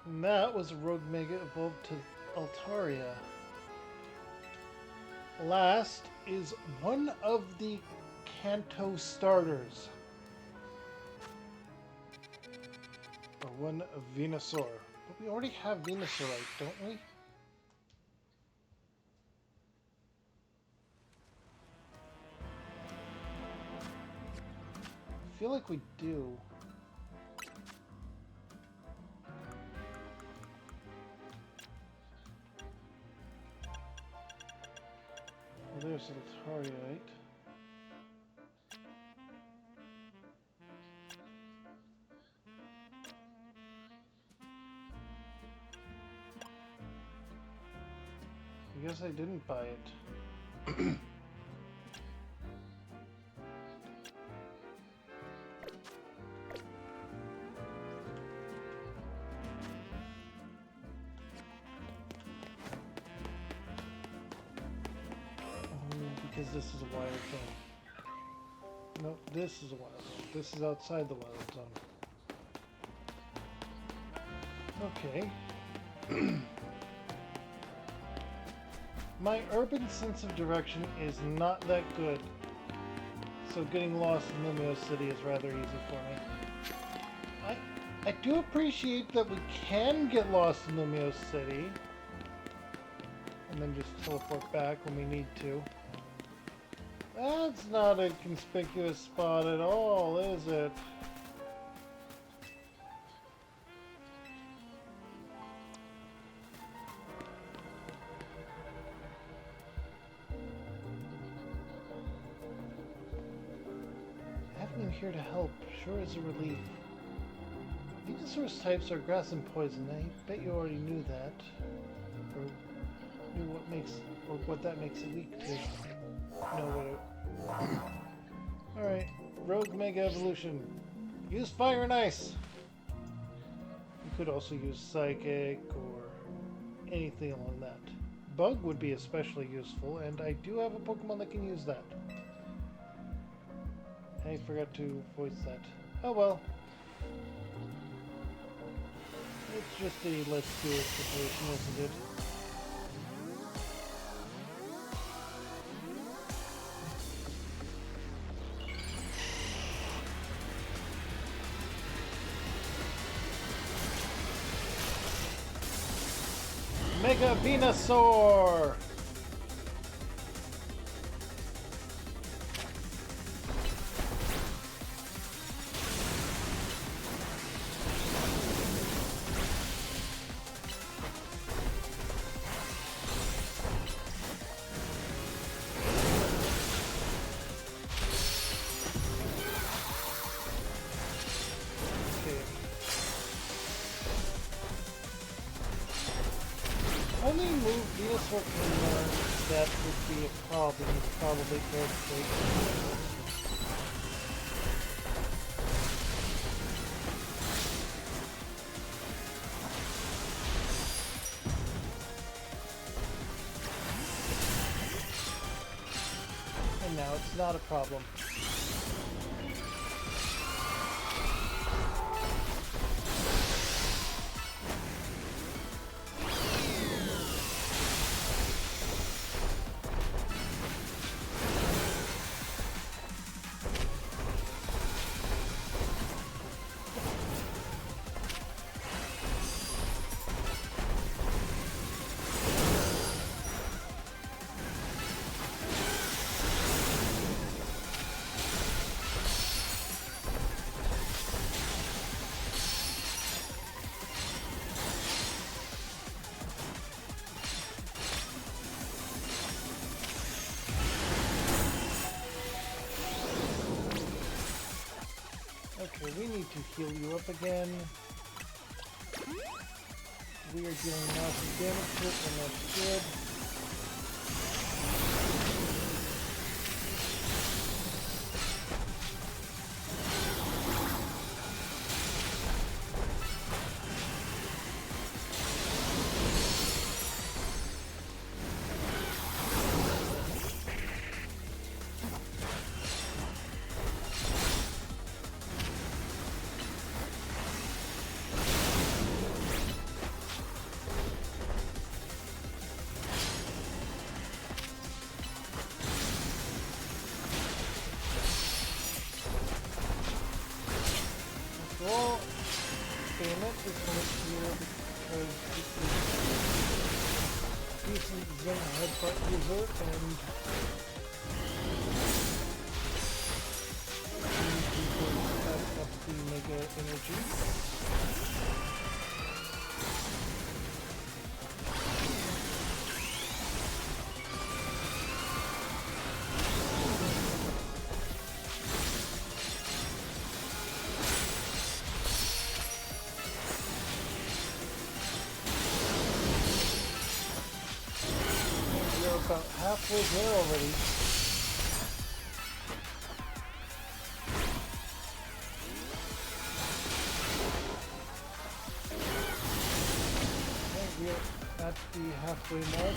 And that was Rogue Mega evolved to Altaria. Last is one of the Kanto starters. Or one of Venusaur. But we already have Venusaurite, don't we? I feel like we do. Well, there's Altarite. I guess I didn't buy it. Because this is a wild zone. Nope, this is a wild zone. This is outside the wild zone. Okay. My urban sense of direction is not that good, so getting lost in Lumio City is rather easy for me. I do appreciate that we can get lost in Lumio City, and then just teleport back when we need to. That's not a conspicuous spot at all, is it? Having you here to help sure is a relief. Venusaur's types are grass and poison. I bet you already knew that. Or knew what that makes it weak to. No, wait. Alright, Rogue Mega Evolution. Use Fire and Ice! You could also use Psychic or anything along that. Bug would be especially useful, and I do have a Pokemon that can use that. I forgot to voice that. Oh well. It's just a let's do it situation, isn't it? Mega Venusaur! Only move Venusaur can learn that would be a problem is probably Earthquake. And now it's not a problem. Okay, we need to heal you up again. We are dealing massive damage to it, and that's good. again, Headbutt user, and up the Mega Energy. About halfway there already. Okay, we're at the halfway mark.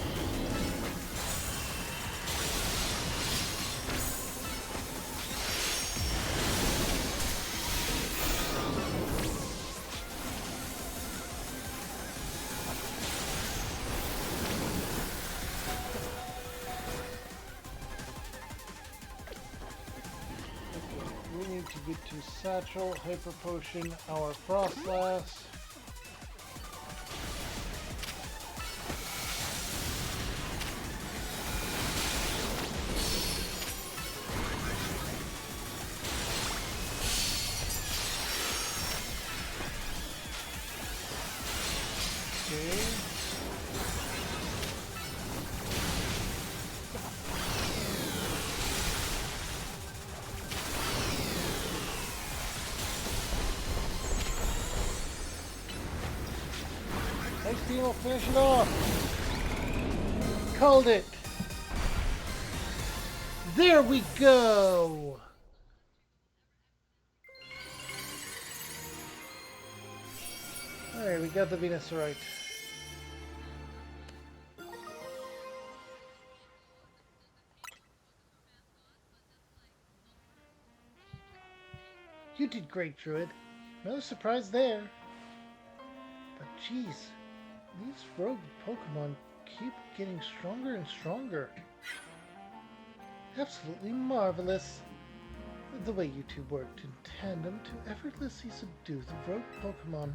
To get to Satchel, Hyper Potion, our Frostlass. Okay. Nice team, will finish it off. Called it. There we go. Alright, we got the Venusaurite. You did great, Druid. No surprise there. But geez, these rogue Pokemon keep getting stronger and stronger. Absolutely marvelous. The way you two worked in tandem to effortlessly subdue the rogue Pokemon.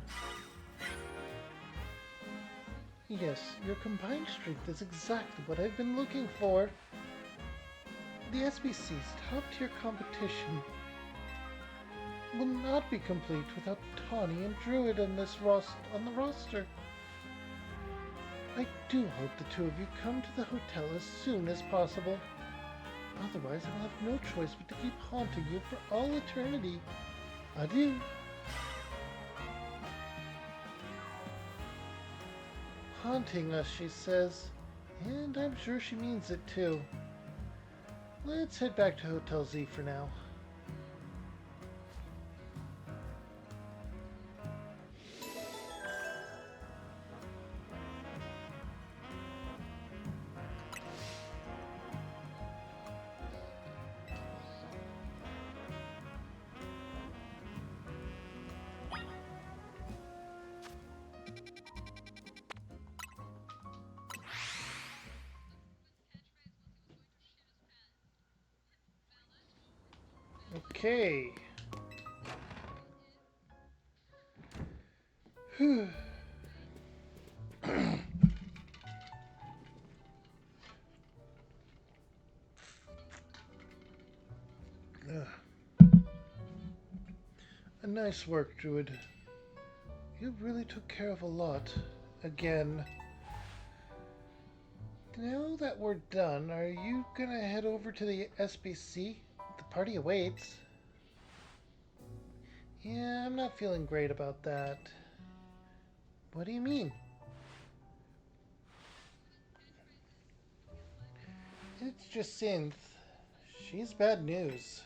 Yes, your combined strength is exactly what I've been looking for. The SBC's top-tier competition will not be complete without Tawny and Druid on the roster. I do hope the two of you come to the hotel as soon as possible. Otherwise, I will have no choice but to keep haunting you for all eternity. Adieu. Haunting us, she says. And I'm sure she means it too. Let's head back to Hotel Z for now. Okay. Whew. Nice work, Druid. You really took care of a lot. Again. Now that we're done, are you gonna head over to the SBC? The party awaits. Yeah, I'm not feeling great about that. What do you mean? It's Jacinth. She's bad news.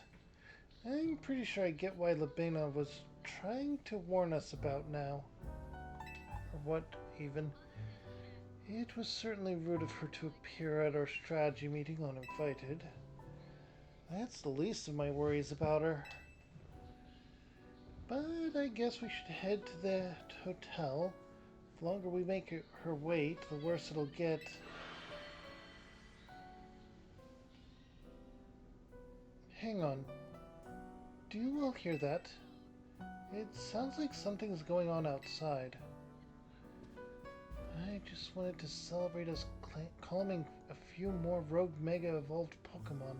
I'm pretty sure I get why Labena was trying to warn us about now. Or what, even. It was certainly rude of her to appear at our strategy meeting uninvited. That's the least of my worries about her. But I guess we should head to the hotel. The longer we make her wait, the worse it'll get. Hang on. Do you all hear that? It sounds like something's going on outside. I just wanted to celebrate us calming a few more rogue Mega Evolved Pokemon.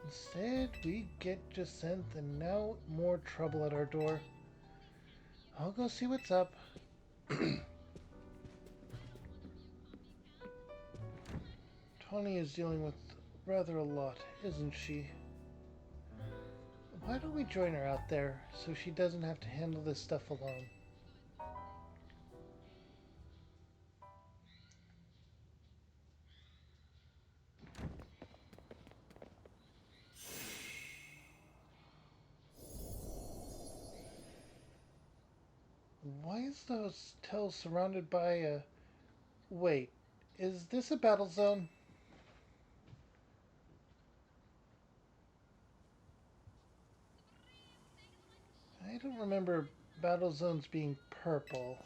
Instead, we get Jacinth and now more trouble at our door. I'll go see what's up. Tawny is dealing with rather a lot, isn't she? Why don't we join her out there so she doesn't have to handle this stuff alone? Why is the hotel surrounded by a... Wait, is this a battle zone? I don't remember battle zones being purple.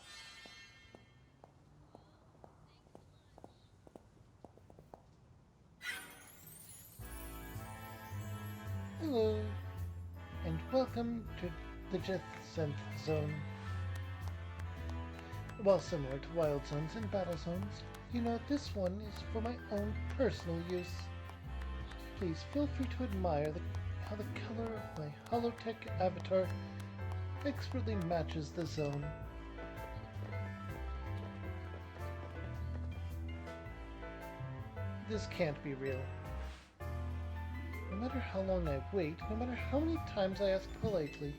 Hello, and welcome to the Jacinth Zone. While similar to wild zones and battle zones, you know this one is for my own personal use. Please feel free to admire how the color of my Holotech avatar expertly matches the zone. This can't be real. No matter how long I wait, no matter how many times I ask politely,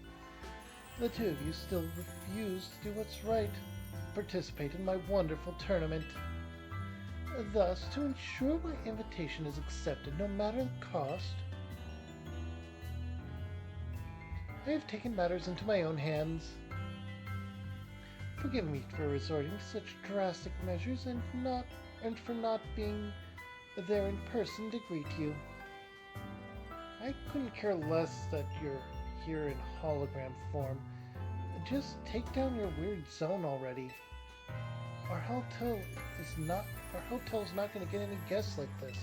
the two of you still refuse to do what's right. Participate in my wonderful tournament. Thus, to ensure my invitation is accepted no matter the cost, I have taken matters into my own hands. Forgive me for resorting to such drastic measures and for not being there in person to greet you. I couldn't care less that you're here in hologram form. Just take down your weird zone already. Our hotel's not going to get any guests like this.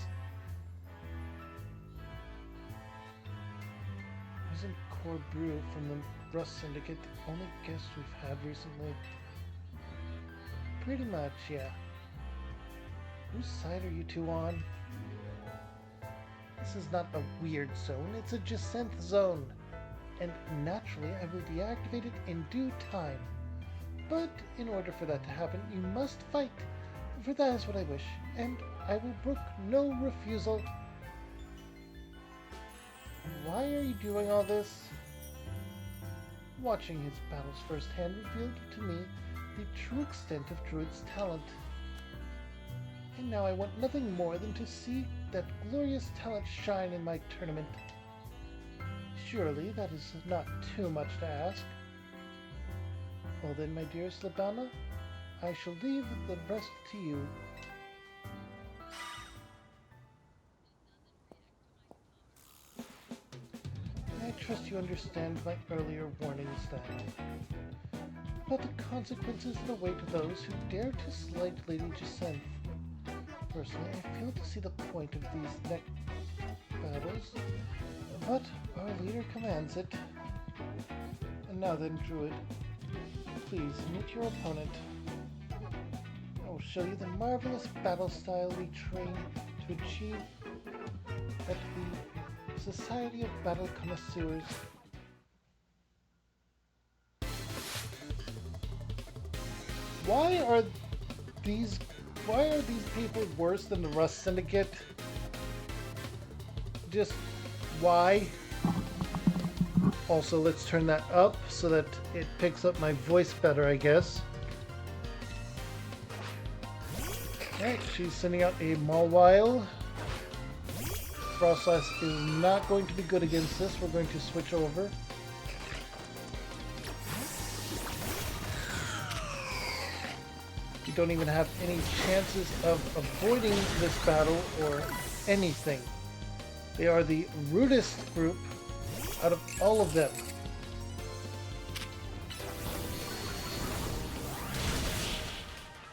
Isn't Core Brew from the Rust Syndicate the only guest we've had recently? Pretty much, yeah. Whose side are you two on? This is not a weird zone, it's a Jacinth zone. And naturally, I will deactivate it in due time. But in order for that to happen, you must fight. For that is what I wish, and I will brook no refusal. Why are you doing all this? Watching his battles firsthand revealed to me the true extent of Druid's talent. And now I want nothing more than to see that glorious talent shine in my tournament. Surely that is not too much to ask. Well then, my dearest Labana, I shall leave the rest to you. I trust you understand my earlier warnings now. About the consequences and the weight of those who dare to slight Lady Jacinth. Personally, I fail to see the point of these neck battles, but our leader commands it. And now then, Druid, please meet your opponent. I will show you the marvelous battle style we train to achieve at the Society of Battle Connoisseurs. Why are these people worse than the Rust Syndicate? Just why? Also, let's turn that up so that it picks up my voice better, I guess. Alright, she's sending out a Mawile. Froslass is not going to be good against this. We're going to switch over. You don't even have any chances of avoiding this battle or anything. They are the rudest group out of all of them.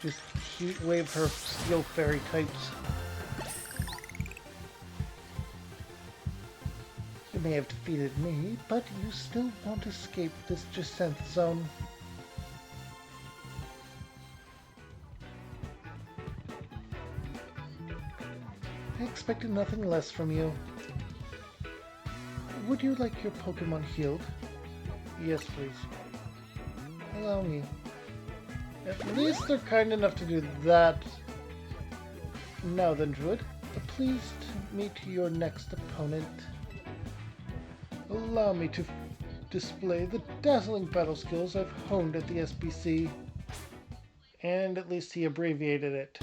Just heat wave her Steel Fairy types. You may have defeated me, but you still won't escape this Jacinth zone. I expected nothing less from you. Would you like your Pokemon healed? Yes, please. Allow me. At least they're kind enough to do that. Now then, Druid, pleased to meet your next opponent. Allow me to display the dazzling battle skills I've honed at the SBC. And at least he abbreviated it.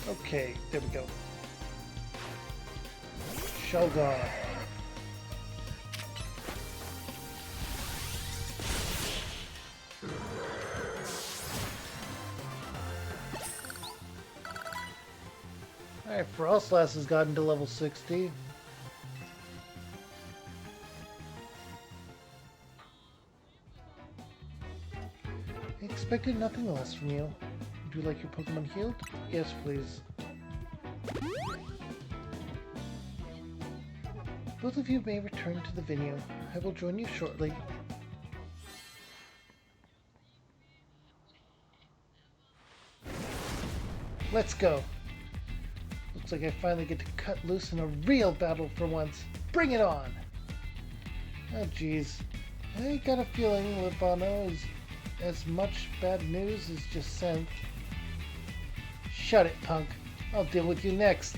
Okay, there we go. Shogun. Alright, Frostlass has gotten to level 60. I expected nothing less from you. Would you like your Pokemon healed? Yes, please. Both of you may return to the venue. I will join you shortly. Let's go. Looks like I finally get to cut loose in a real battle for once. Bring it on! Oh jeez. I got a feeling Libano is as much bad news as Jacinth. Shut it, punk. I'll deal with you next.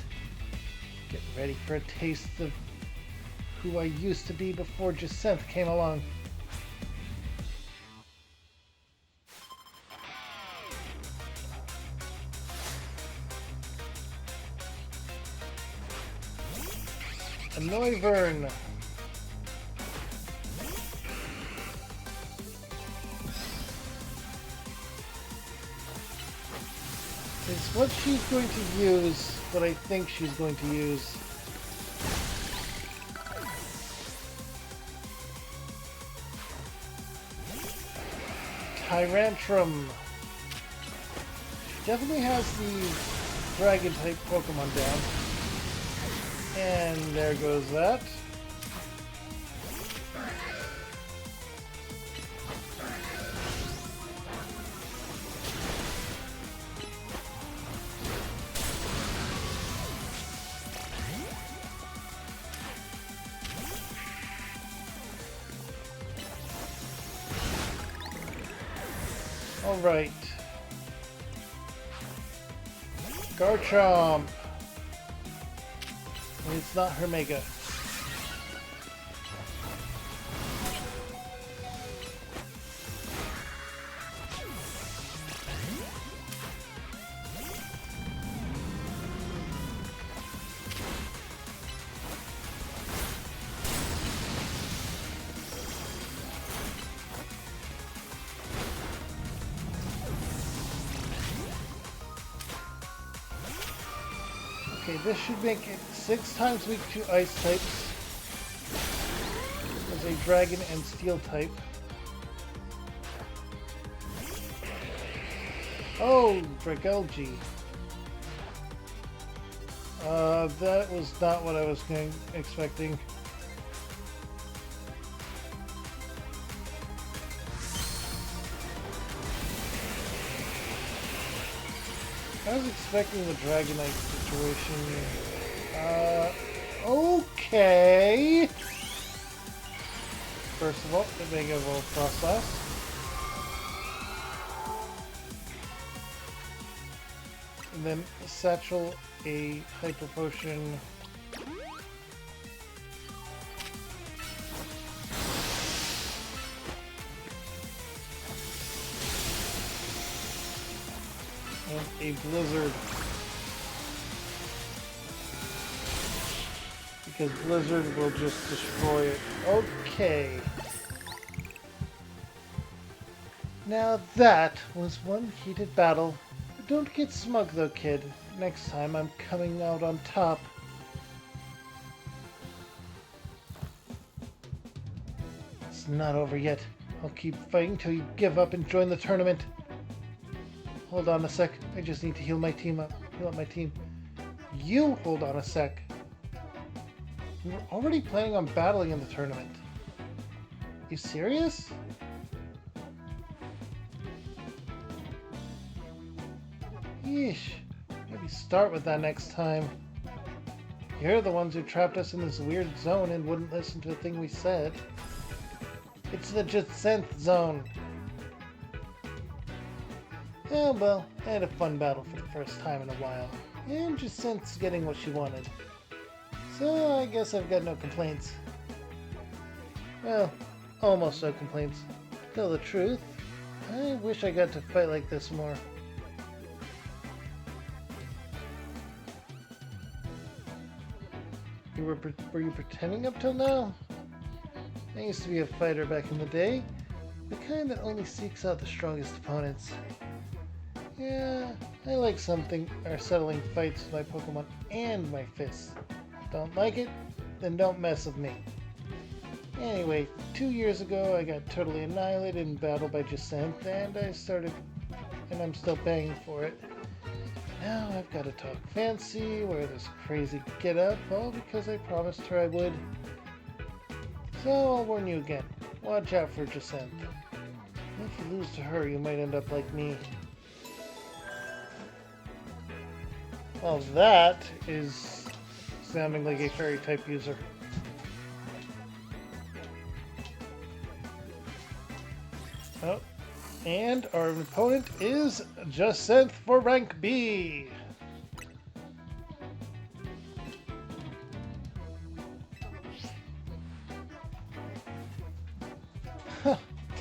Get ready for a taste of who I used to be before Jacinth came along. A Noivern. Is what she's going to use what I think she's going to use. Tyrantrum. She definitely has the dragon-type Pokemon down. And there goes that. All right. Garchomp. It's not her Mega. Okay, this should make it 6 times weak to ice types. As a dragon and steel type. Oh, Dragalge. That was not what I was expecting. I was expecting the Dragonite situation. Okay. First of all, the Mega Evolve Frostlass. And then Satchel a Hyper Potion. And a Blizzard. Because Blizzard will just destroy it. Okay. Now that was one heated battle. Don't get smug though, kid. Next time I'm coming out on top. It's not over yet. I'll keep fighting till you give up and join the tournament. Hold on a sec. I just need to heal my team up. Heal up my team. You hold on a sec. We were already planning on battling in the tournament. You serious? Yeesh. Maybe start with that next time. You're the ones who trapped us in this weird zone and wouldn't listen to a thing we said. It's the Jacinth zone. Oh well, I had a fun battle for the first time in a while. And Jacinth's getting what she wanted. So I guess I've got no complaints. Well, almost no complaints. Tell the truth, I wish I got to fight like this more. Were you pretending up till now? I used to be a fighter back in the day. The kind that only seeks out the strongest opponents. Yeah, I like settling fights with my Pokemon and my fists. Don't like it? Then don't mess with me. Anyway, 2 years ago I got totally annihilated in battle by Jacinth, and I'm still paying for it. Now I've got to talk fancy, wear this crazy get-up, all because I promised her I would. So I'll warn you again, watch out for Jacinth. If you lose to her, you might end up like me. Well, that is sounding like a fairy-type user. Oh. And our opponent is Jacinth for rank B.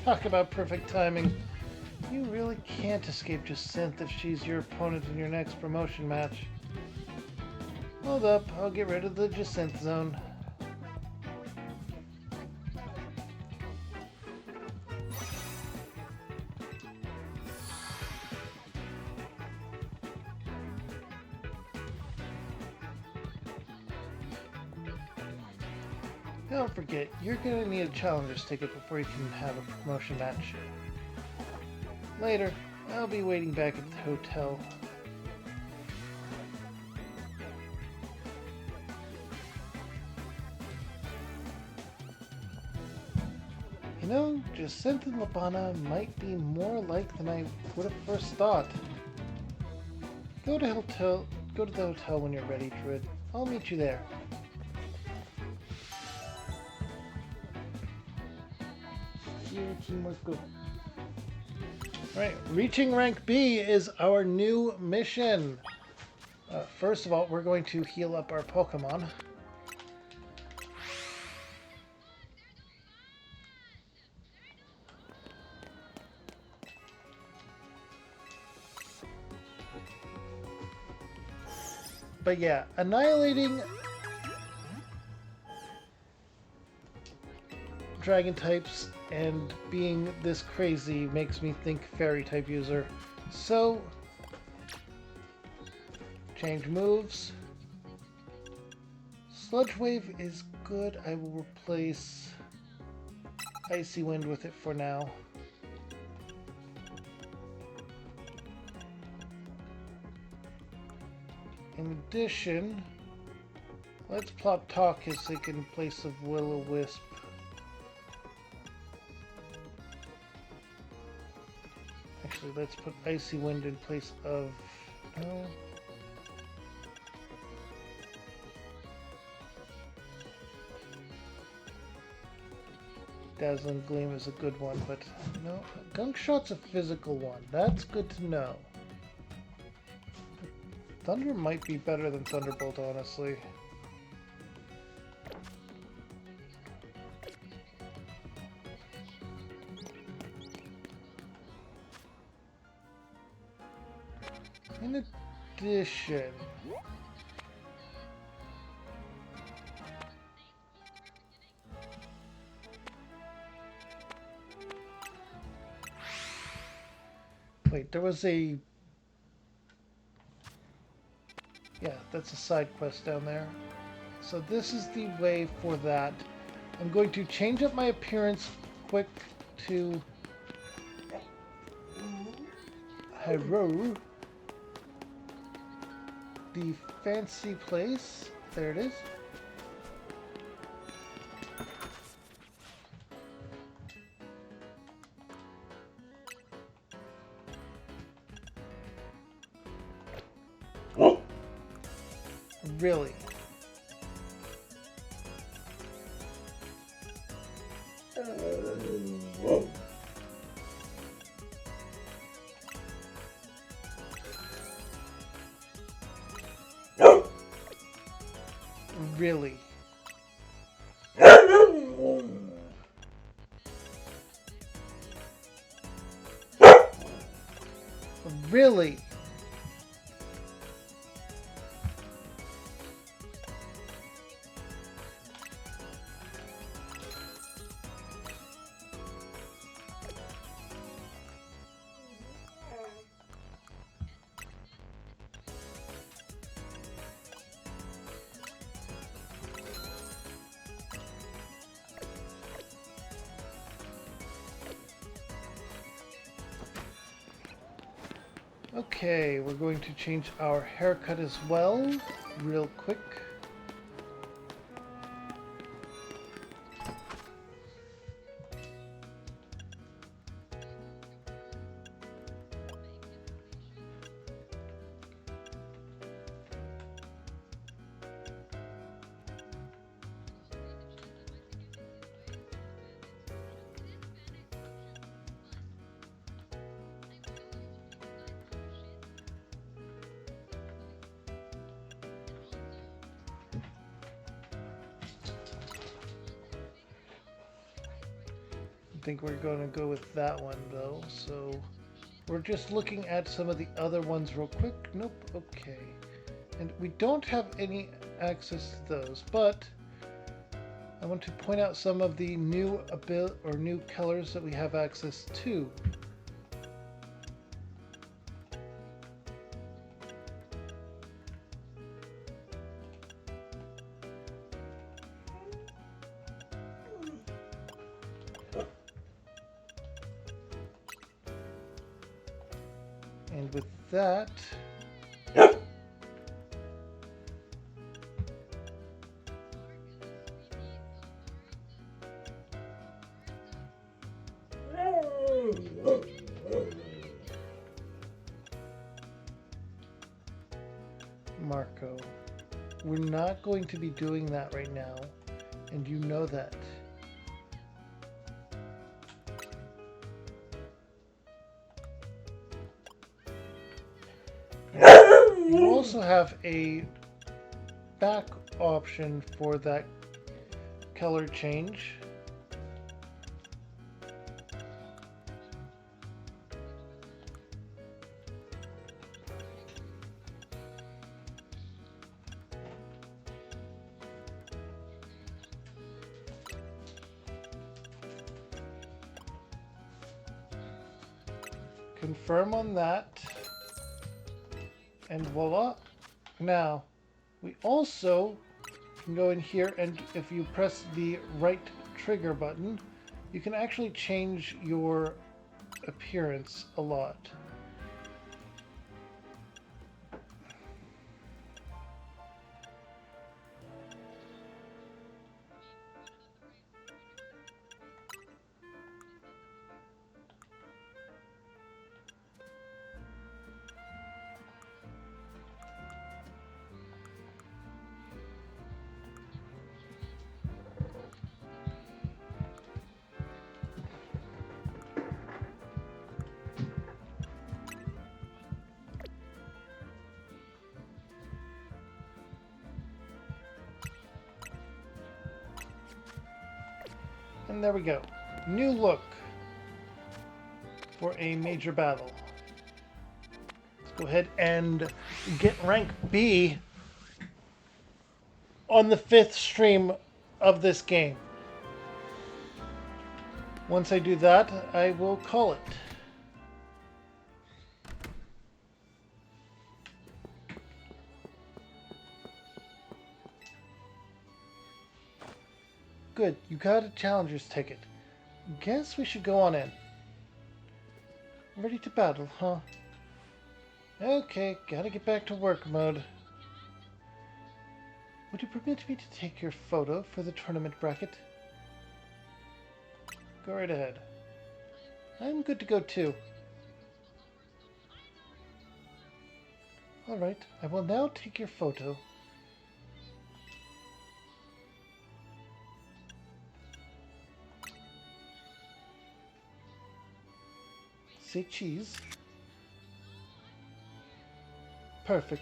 Talk about perfect timing. You really can't escape Jacinth if she's your opponent in your next promotion match. Hold up, I'll get rid of the Jacinth zone. Don't forget, you're gonna need a challenger's ticket before you can have a promotion match. Later, I'll be waiting back at the hotel. You know, Jacinth and Labana might be more alike than I would have first thought. Go to the hotel when you're ready, Druid. I'll meet you there. Teamwork, go. Alright, reaching rank B is our new mission. First of all, we're going to heal up our Pokemon. But yeah, annihilating dragon types and being this crazy makes me think fairy type user. So, change moves. Sludge Wave is good. I will replace Icy Wind with it for now. In addition, let's plop Toxic in place of Will-O-Wisp. Actually, let's put Icy Wind in place of... no. Dazzling Gleam is a good one, but no. Gunk Shot's a physical one. That's good to know. Thunder might be better than Thunderbolt, honestly. In addition... wait, there was a... yeah, that's a side quest down there. So this is the way for that. I'm going to change up my appearance quick to Hyrule, the fancy place. There it is. Really? Really? Really? Okay, we're going to change our haircut as well, real quick. I think we're going to go with that one though, so we're just looking at some of the other ones real quick. Nope, okay. And we don't have any access to those, but I want to point out some of the new new colors that we have access to. And with that, Marco, we're not going to be doing that right now, and you know that. You also have a back option for that color change. Confirm on that. And voila. Now, we also can go in here, and if you press the right trigger button, you can actually change your appearance a lot. And there we go. New look for a major battle. Let's go ahead and get rank B on the 5th stream of this game. Once I do that, I will call it. Good, you got a challenger's ticket. Guess we should go on in. Ready to battle, huh? Okay, gotta get back to work mode. Would you permit me to take your photo for the tournament bracket? Go right ahead. I'm good to go too. Alright, I will now take your photo. Say cheese. Perfect.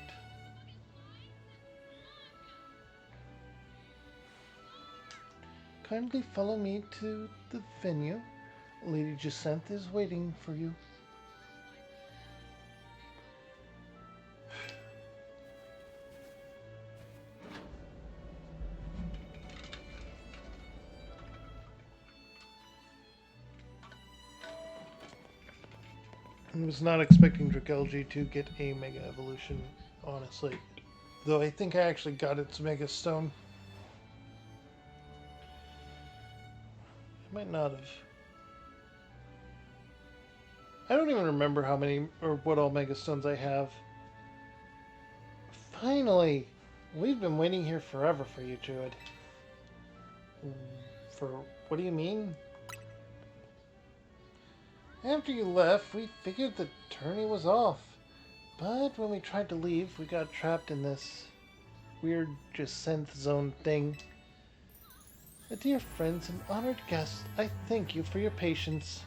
Kindly follow me to the venue. Lady Jacinth is waiting for you. I was not expecting Drakelgi to get a Mega Evolution, honestly. Though I think I actually got its Mega Stone. I might not have. I don't even remember how many or what all Mega Stones I have. Finally! We've been waiting here forever for you, Druid. For what do you mean? After you left, we figured the tourney was off. But when we tried to leave, we got trapped in this weird Jacinth zone thing. Dear friends and honored guests, I thank you for your patience.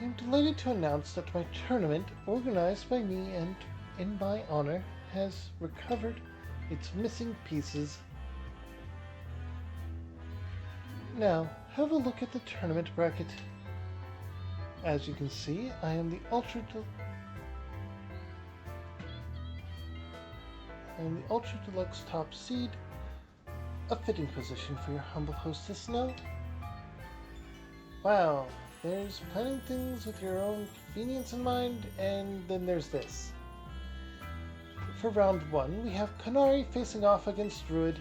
I am delighted to announce that my tournament, organized by me and in my honor, has recovered its missing pieces. Now, have a look at the tournament bracket. As you can see, I am the Ultra Deluxe top seed, a fitting position for your humble hostess now. Wow, there's planning things with your own convenience in mind, and then there's this. For round 1, we have Qunari facing off against Druid.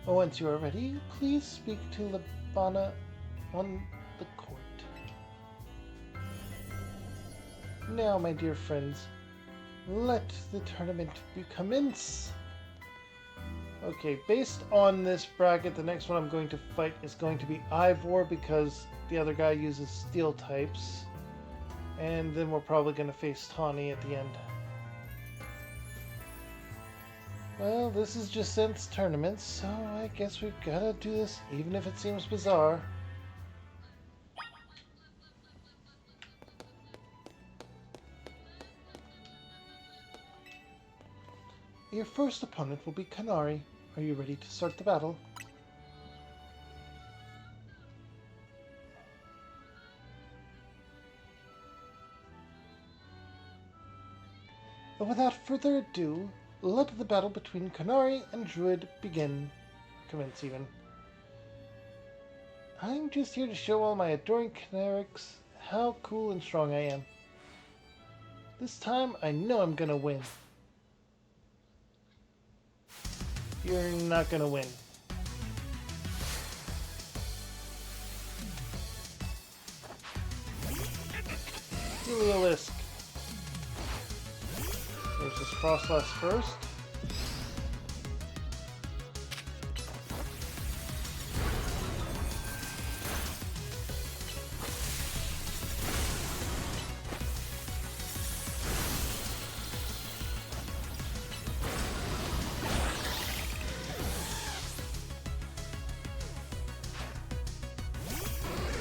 Once you are ready, please speak to Labana on the court. Now, my dear friends, let the tournament commence. Okay, based on this bracket, the next one I'm going to fight is going to be Ivor because the other guy uses steel types. And then we're probably going to face Tawny at the end. Well, this is Jacinth's tournament, so I guess we've got to do this even if it seems bizarre. Your first opponent will be Qunari. Are you ready to start the battle? But without further ado, let the battle between Qunari and Druid commence even. I'm just here to show all my adoring Qunarics how cool and strong I am. This time, I know I'm gonna win. You're not gonna win. Heliolisk. There's this Frostlass first.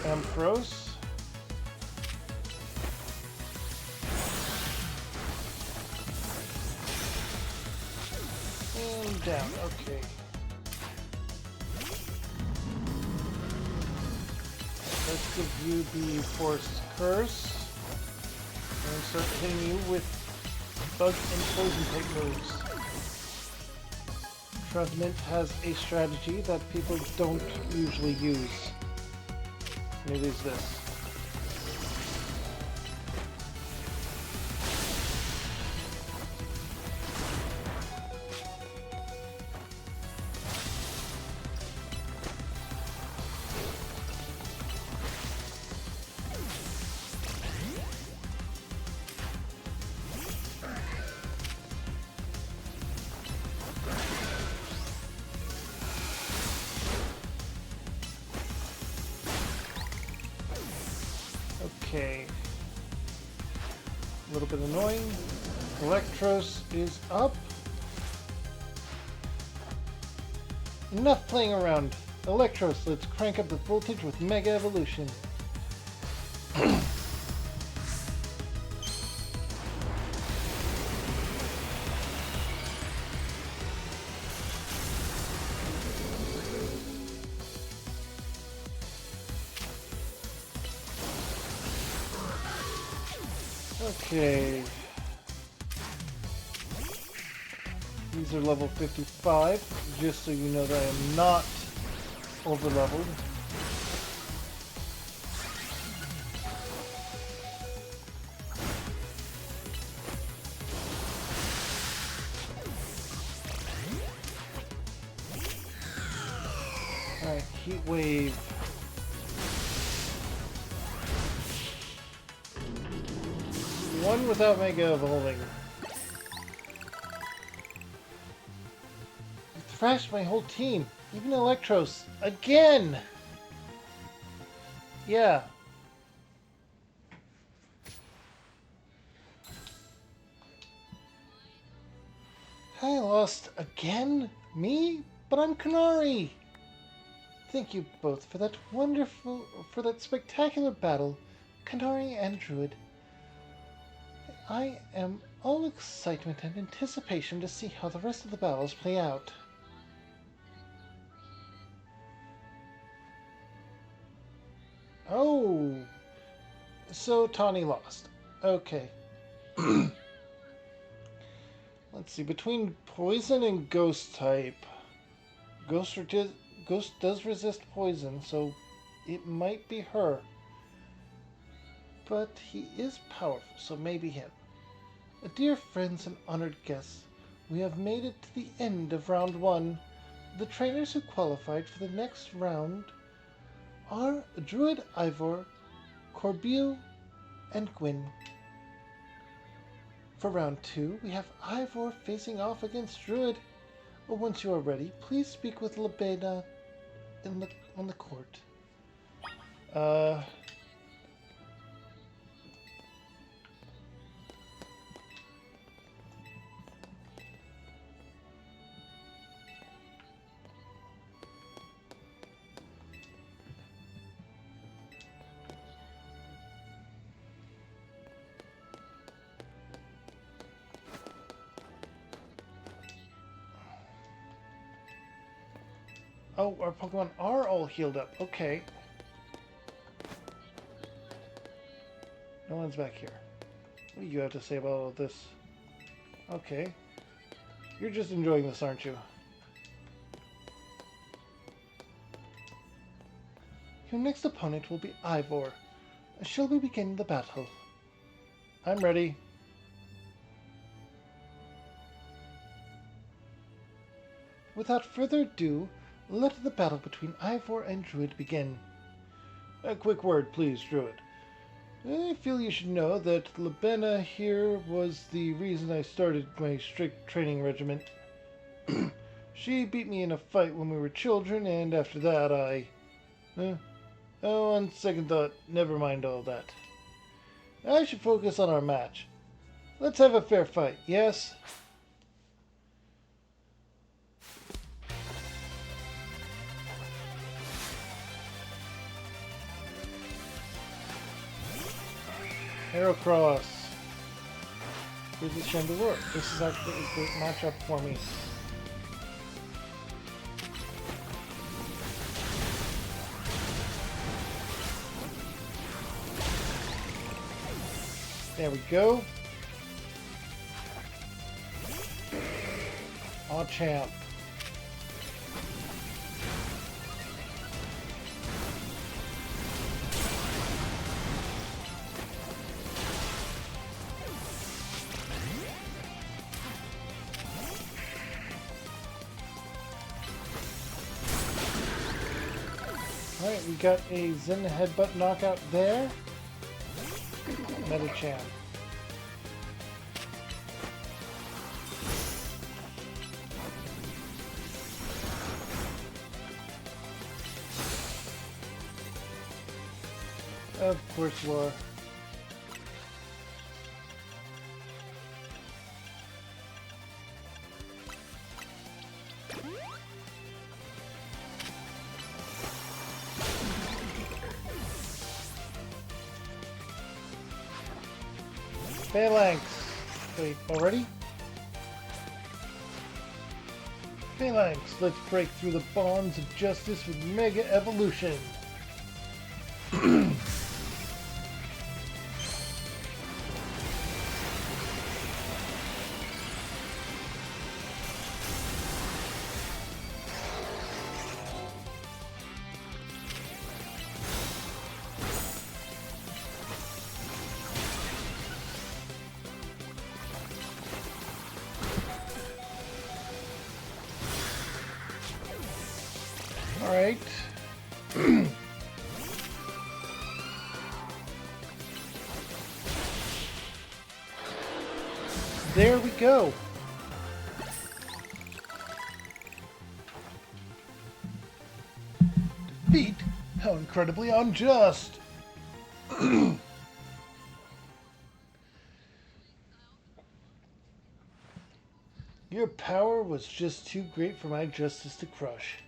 Ampharos. And down, okay. Let's give you the Force Curse. And start hitting you with Bug and Poison type moves. Trevenant has a strategy that people don't usually use. And it is this. Okay. A little bit annoying. Electros is up. Enough playing around. Electros, let's crank up the voltage with Mega Evolution. Okay. These are level 55, just so you know that I am not over-leveled. Alright, Heat Wave. One without Mega Evolving. You thrashed my whole team, even Electros. Again! Yeah. I lost again? Me? But I'm Kanari! Thank you both for that spectacular battle, Kanari and Druid. I am all excitement and anticipation to see how the rest of the battles play out. Oh! So Tawny lost. Okay. Let's see, between poison and ghost type, Ghost does resist poison, so it might be her. But he is powerful, so maybe him. Dear friends and honored guests, we have made it to the end of round 1. The trainers who qualified for the next round are Druid Ivor, Corbeau, and Gwyn. For round 2, we have Ivor facing off against Druid. Once you are ready, please speak with Lebena on the court. Oh, our Pokemon are all healed up. Okay. No one's back here. What do you have to say about all this? Okay. You're just enjoying this, aren't you? Your next opponent will be Ivor. Shall we begin the battle? I'm ready. Without further ado, let the battle between Ivor and Druid begin. A quick word, please, Druid. I feel you should know that Lebena here was the reason I started my strict training regimen. She beat me in a fight when we were children, and after that on second thought, never mind all that. I should focus on our match. Let's have a fair fight, yes? Heracross. Here's the Chandelure. This is actually a great matchup for me. There we go. Champ. Alright, we got a Zen Headbutt knockout there. Medicham. Of course you are. Phalanx. Wait, already? Phalanx, let's break through the bonds of justice with Mega Evolution. Alright. There we go. Defeat? How incredibly unjust. Your power was just too great for my justice to crush.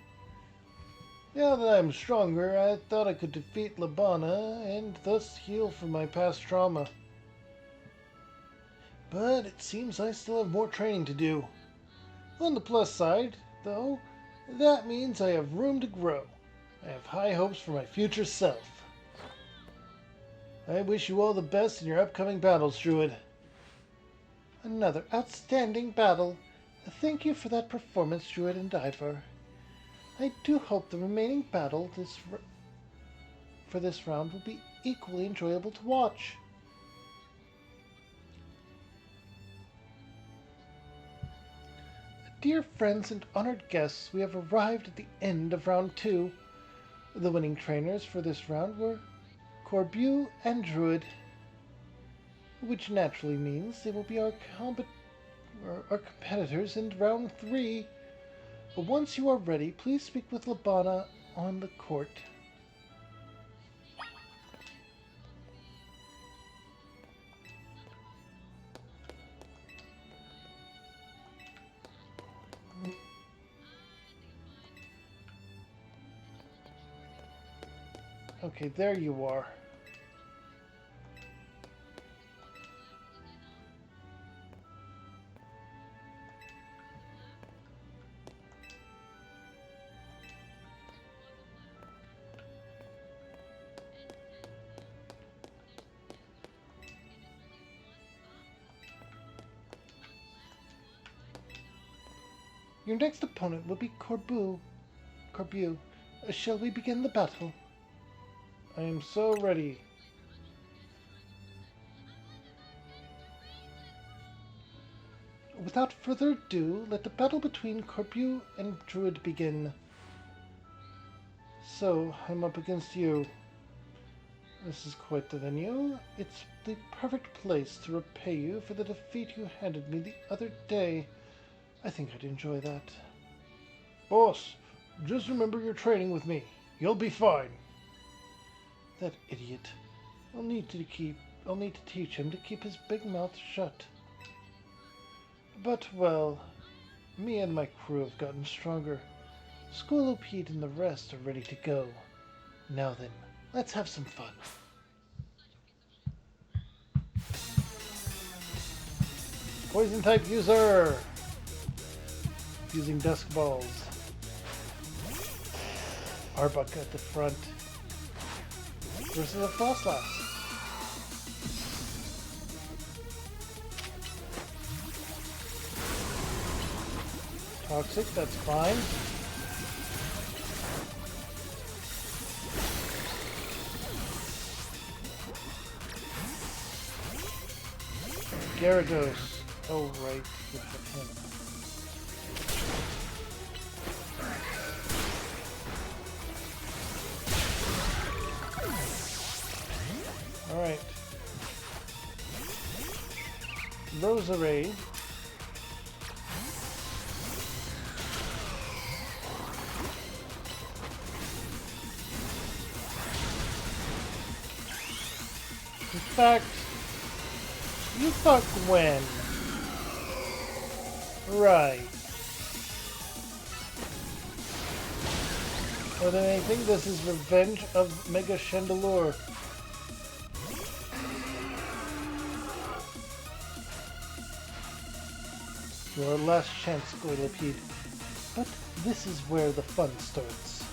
Now that I'm stronger, I thought I could defeat Labana and thus heal from my past trauma. But it seems I still have more training to do. On the plus side, though, that means I have room to grow. I have high hopes for my future self. I wish you all the best in your upcoming battles, Druid. Another outstanding battle. Thank you for that performance, Druid and Ivar. I do hope the remaining battle for this round will be equally enjoyable to watch. Dear friends and honored guests, we have arrived at the end of round 2. The winning trainers for this round were Corbu and Druid, which naturally means they will be our competitors in round 3. But once you are ready, please speak with Labana on the court. Okay, there you are. Your next opponent will be Corbu. Shall we begin the battle? I am so ready. Without further ado, let the battle between Corbu and Druid begin. So, I'm up against you. This is quite the venue. It's the perfect place to repay you for the defeat you handed me the other day. I think I'd enjoy that. Boss, just remember your training with me. You'll be fine. That idiot. I'll need to teach him to keep his big mouth shut. But, well, me and my crew have gotten stronger. Scolopede and the rest are ready to go. Now then, let's have some fun. Poison type user! Using Dusk Balls. Arbok at the front. Versus a Frostlass. Toxic, that's fine. Gyarados. Oh, right. We have him. Alright. Roserade. In fact, you thought Gwen. Right. More than anything, this is Revenge of Mega Chandelure. Your last chance, Goylopede. But this is where the fun starts.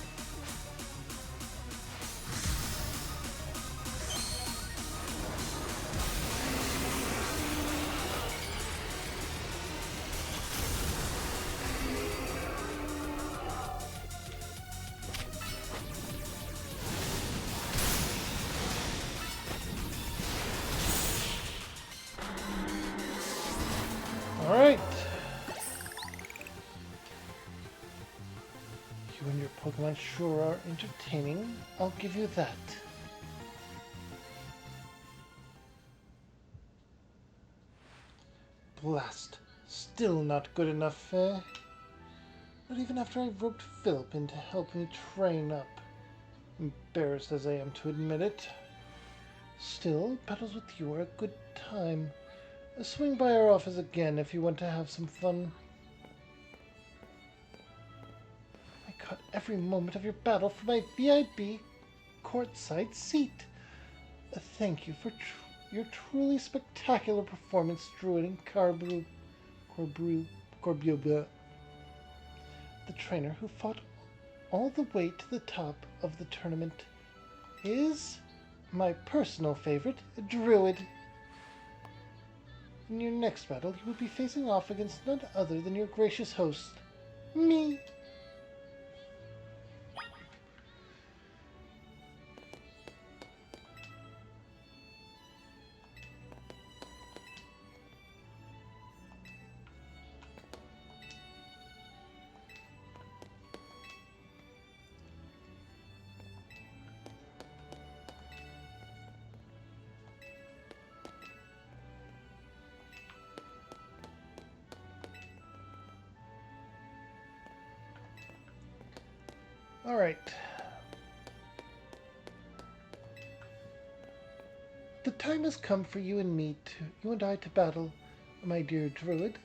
Alright. You and your Pokemon sure are entertaining. I'll give you that. Blast. Still not good enough, eh? Not even after I roped Philip in to help me train up. Embarrassed as I am to admit it. Still, battles with you are a good time. Swing by our office again if you want to have some fun. I caught every moment of your battle from my VIP courtside seat. Thank you for your truly spectacular performance, Druid and Corbuba. The trainer who fought all the way to the top of the tournament is my personal favorite, Druid. In your next battle, you will be facing off against none other than your gracious host, me. All right. The time has come for you and I to battle, my dear Druid.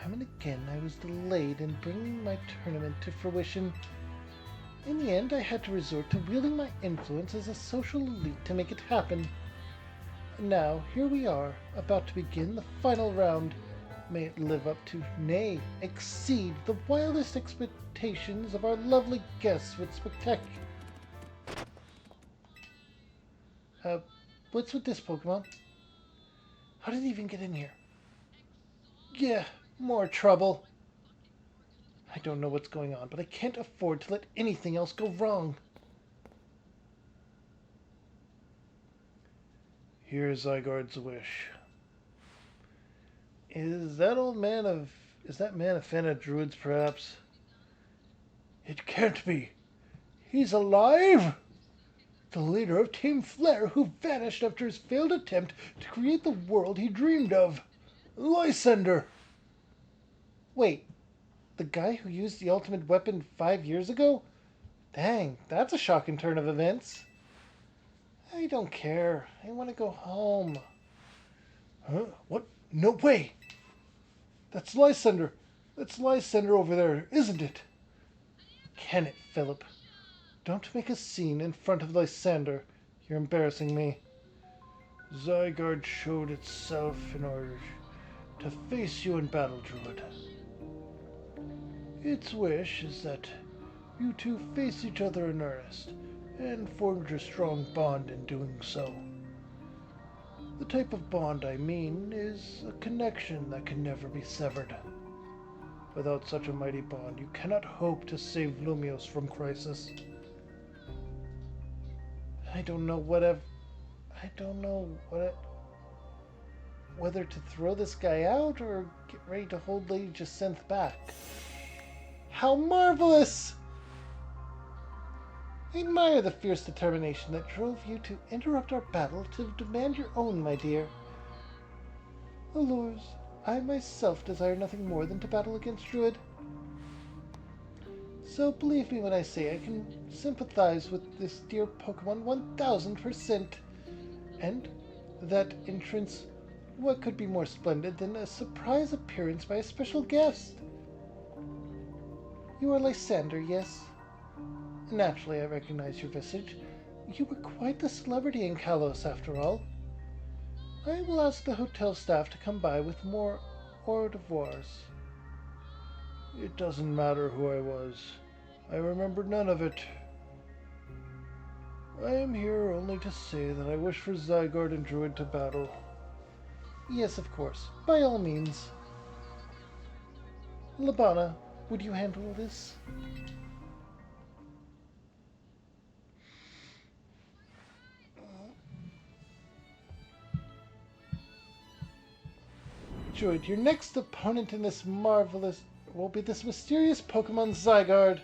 Time and again I was delayed in bringing my tournament to fruition. In the end, I had to resort to wielding my influence as a social elite to make it happen. Now, here we are, about to begin the final round. May it live up to, nay, exceed the wildest expectations of our lovely guests with spectacular... what's with this Pokemon? How did it even get in here? Yeah, more trouble. I don't know what's going on, but I can't afford to let anything else go wrong. Here's Zygarde's wish. Is that man a fan of druids, perhaps? It can't be. He's alive? The leader of Team Flare, who vanished after his failed attempt to create the world he dreamed of. Lysander! Wait, the guy who used the ultimate weapon 5 years ago? Dang, that's a shocking turn of events. I don't care. I want to go home. Huh? What? No way! That's Lysander! That's Lysander over there, isn't it? Can it, Philip? Don't make a scene in front of Lysander. You're embarrassing me. Zygarde showed itself in order to face you in battle, Druid. Its wish is that you two face each other in earnest, and formed your strong bond in doing so. The type of bond I mean is a connection that can never be severed. Without such a mighty bond, you cannot hope to save Lumiose from crisis. I don't know whether to throw this guy out or get ready to hold Lady Jacinth back. How marvelous! I admire the fierce determination that drove you to interrupt our battle to demand your own, my dear. Allures, I myself desire nothing more than to battle against Druid. So believe me when I say I can sympathize with this dear Pokemon 1000%. And that entrance, what could be more splendid than a surprise appearance by a special guest? You are Lysander, yes? Naturally, I recognize your visage. You were quite the celebrity in Kalos, after all. I will ask the hotel staff to come by with more hors d'oeuvres. It doesn't matter who I was. I remember none of it. I am here only to say that I wish for Zygarde and Druid to battle. Yes, of course. By all means. Labana, would you handle this? Druid, your next opponent in this marvelous will be this mysterious Pokemon Zygarde.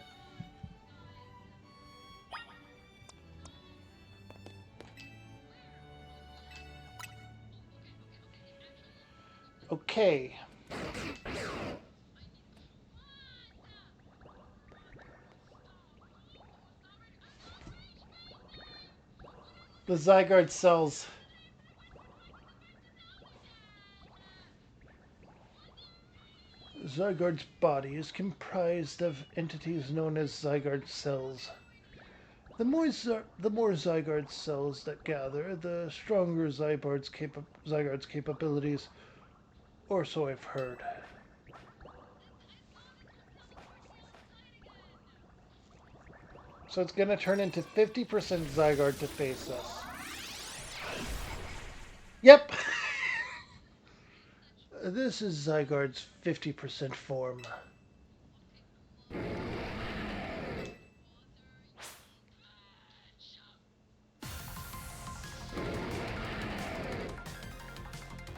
Okay. The Zygarde cells. Zygarde's body is comprised of entities known as Zygarde cells. The more Zygarde cells that gather, the stronger Zygarde's capabilities, or so I've heard. So it's gonna turn into 50% Zygarde to face us. Yep! This is Zygarde's 50% form.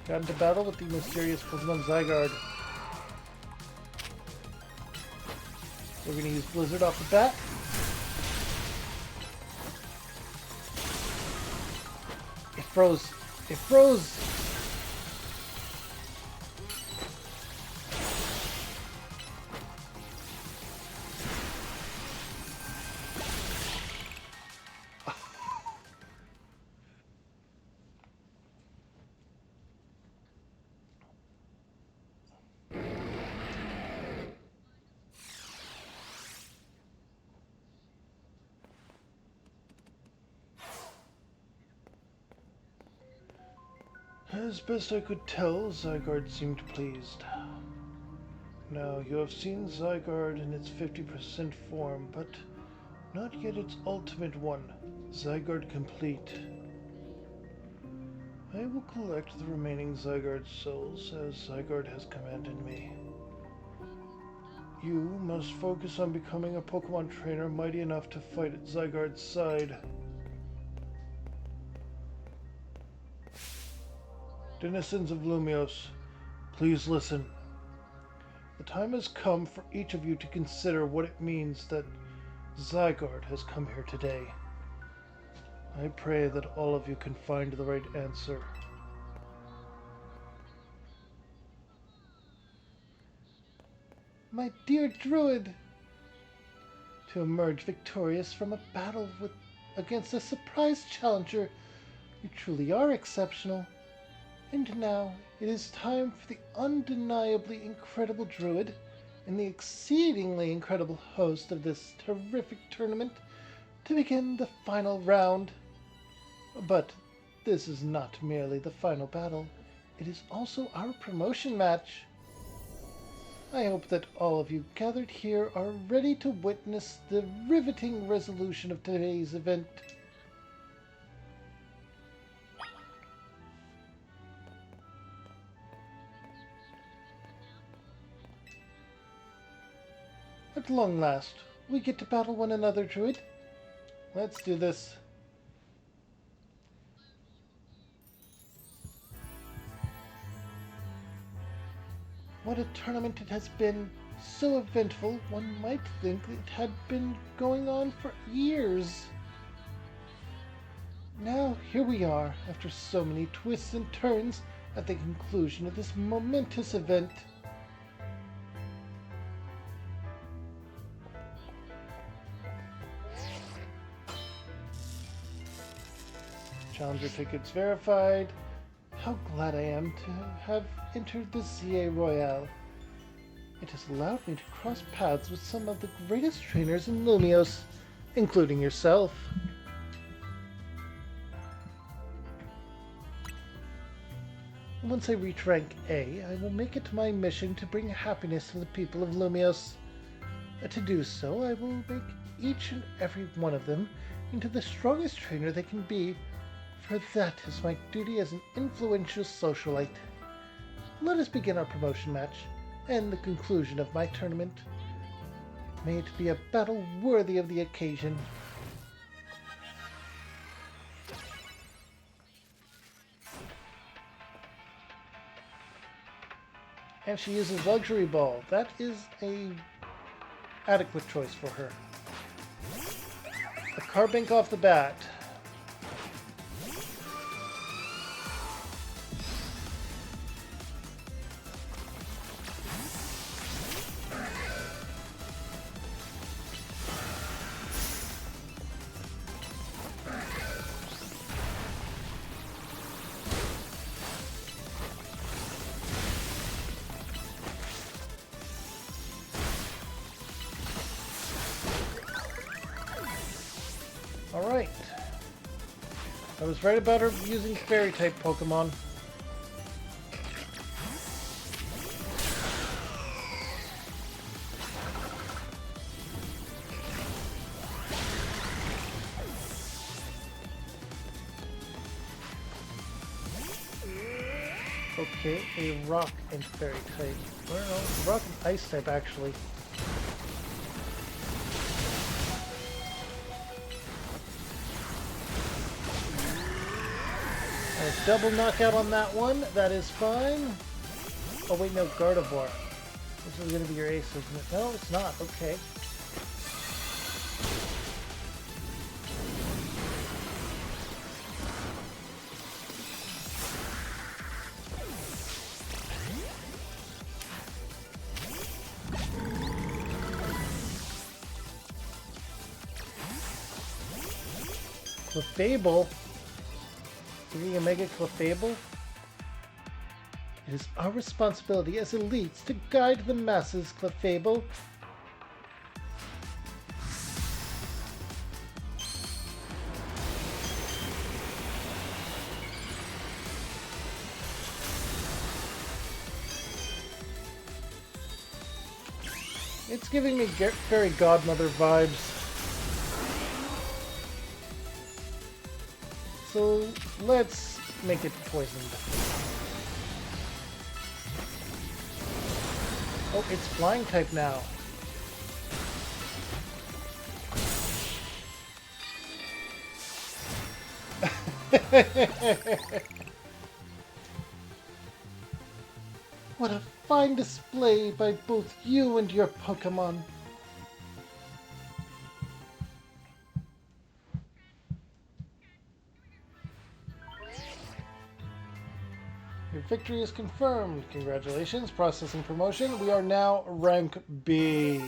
Got into battle with the mysterious Pokemon Zygarde. We're gonna use Blizzard off the bat. It froze. It froze! As best I could tell, Zygarde seemed pleased. Now, you have seen Zygarde in its 50% form, but not yet its ultimate one, Zygarde Complete. I will collect the remaining Zygarde souls as Zygarde has commanded me. You must focus on becoming a Pokemon trainer mighty enough to fight at Zygarde's side. Denizens of Lumiose, please listen. The time has come for each of you to consider what it means that Zygarde has come here today. I pray that all of you can find the right answer. My dear Druid! To emerge victorious from a battle against a surprise challenger, you truly are exceptional. And now, it is time for the undeniably incredible Druid and the exceedingly incredible host of this terrific tournament to begin the final round. But this is not merely the final battle, it is also our promotion match. I hope that all of you gathered here are ready to witness the riveting resolution of today's event. At long last, we get to battle one another, Druid. Let's do this. What a tournament it has been. So eventful, one might think it had been going on for years. Now, here we are, after so many twists and turns, at the conclusion of this momentous event. Challenger tickets verified. How glad I am to have entered the ZA Royale. It has allowed me to cross paths with some of the greatest trainers in Lumiose, including yourself. once I reach rank A, I will make it my mission to bring happiness to the people of Lumios. To do so, I will make each and every one of them into the strongest trainer they can be, for that is my duty as an influential socialite. Let us begin our promotion match, and the conclusion of my tournament. May it be a battle worthy of the occasion. And she uses Luxury Ball. That is a adequate choice for her. A Carbink off the bat. Alright. I was right about her using Fairy-type Pokemon. Okay, a Rock and Fairy-type. I don't know, Rock and Ice-type actually. A double knockout on that one, that is fine. Oh wait, no, Gardevoir. This is going to be your ace, isn't it? No, it's not, okay. Clefable? Giving a Mega Clefable? It is our responsibility as elites to guide the masses, Clefable. It's giving me Fairy Godmother vibes. So let's make it poisoned. Oh, it's flying type now. What a fine display by both you and your Pokemon. Your victory is confirmed. Congratulations. Processing promotion. We are now rank B.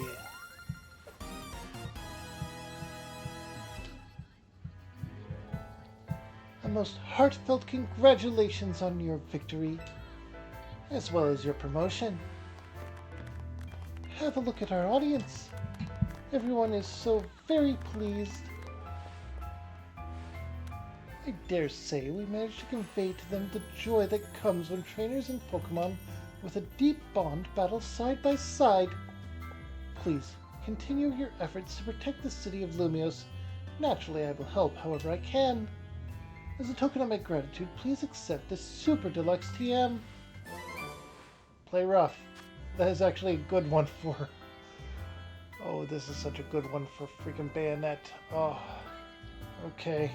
A most heartfelt congratulations on your victory, as well as your promotion. Have a look at our audience. Everyone is so very pleased. I dare say we managed to convey to them the joy that comes when trainers and Pokemon with a deep bond battle side by side. Please, continue your efforts to protect the city of Lumios. Naturally, I will help however I can. As a token of my gratitude, please accept this Super Deluxe TM. Play rough. That is actually a good one for... Oh, this is such a good one for freaking Bayonet. Oh, okay.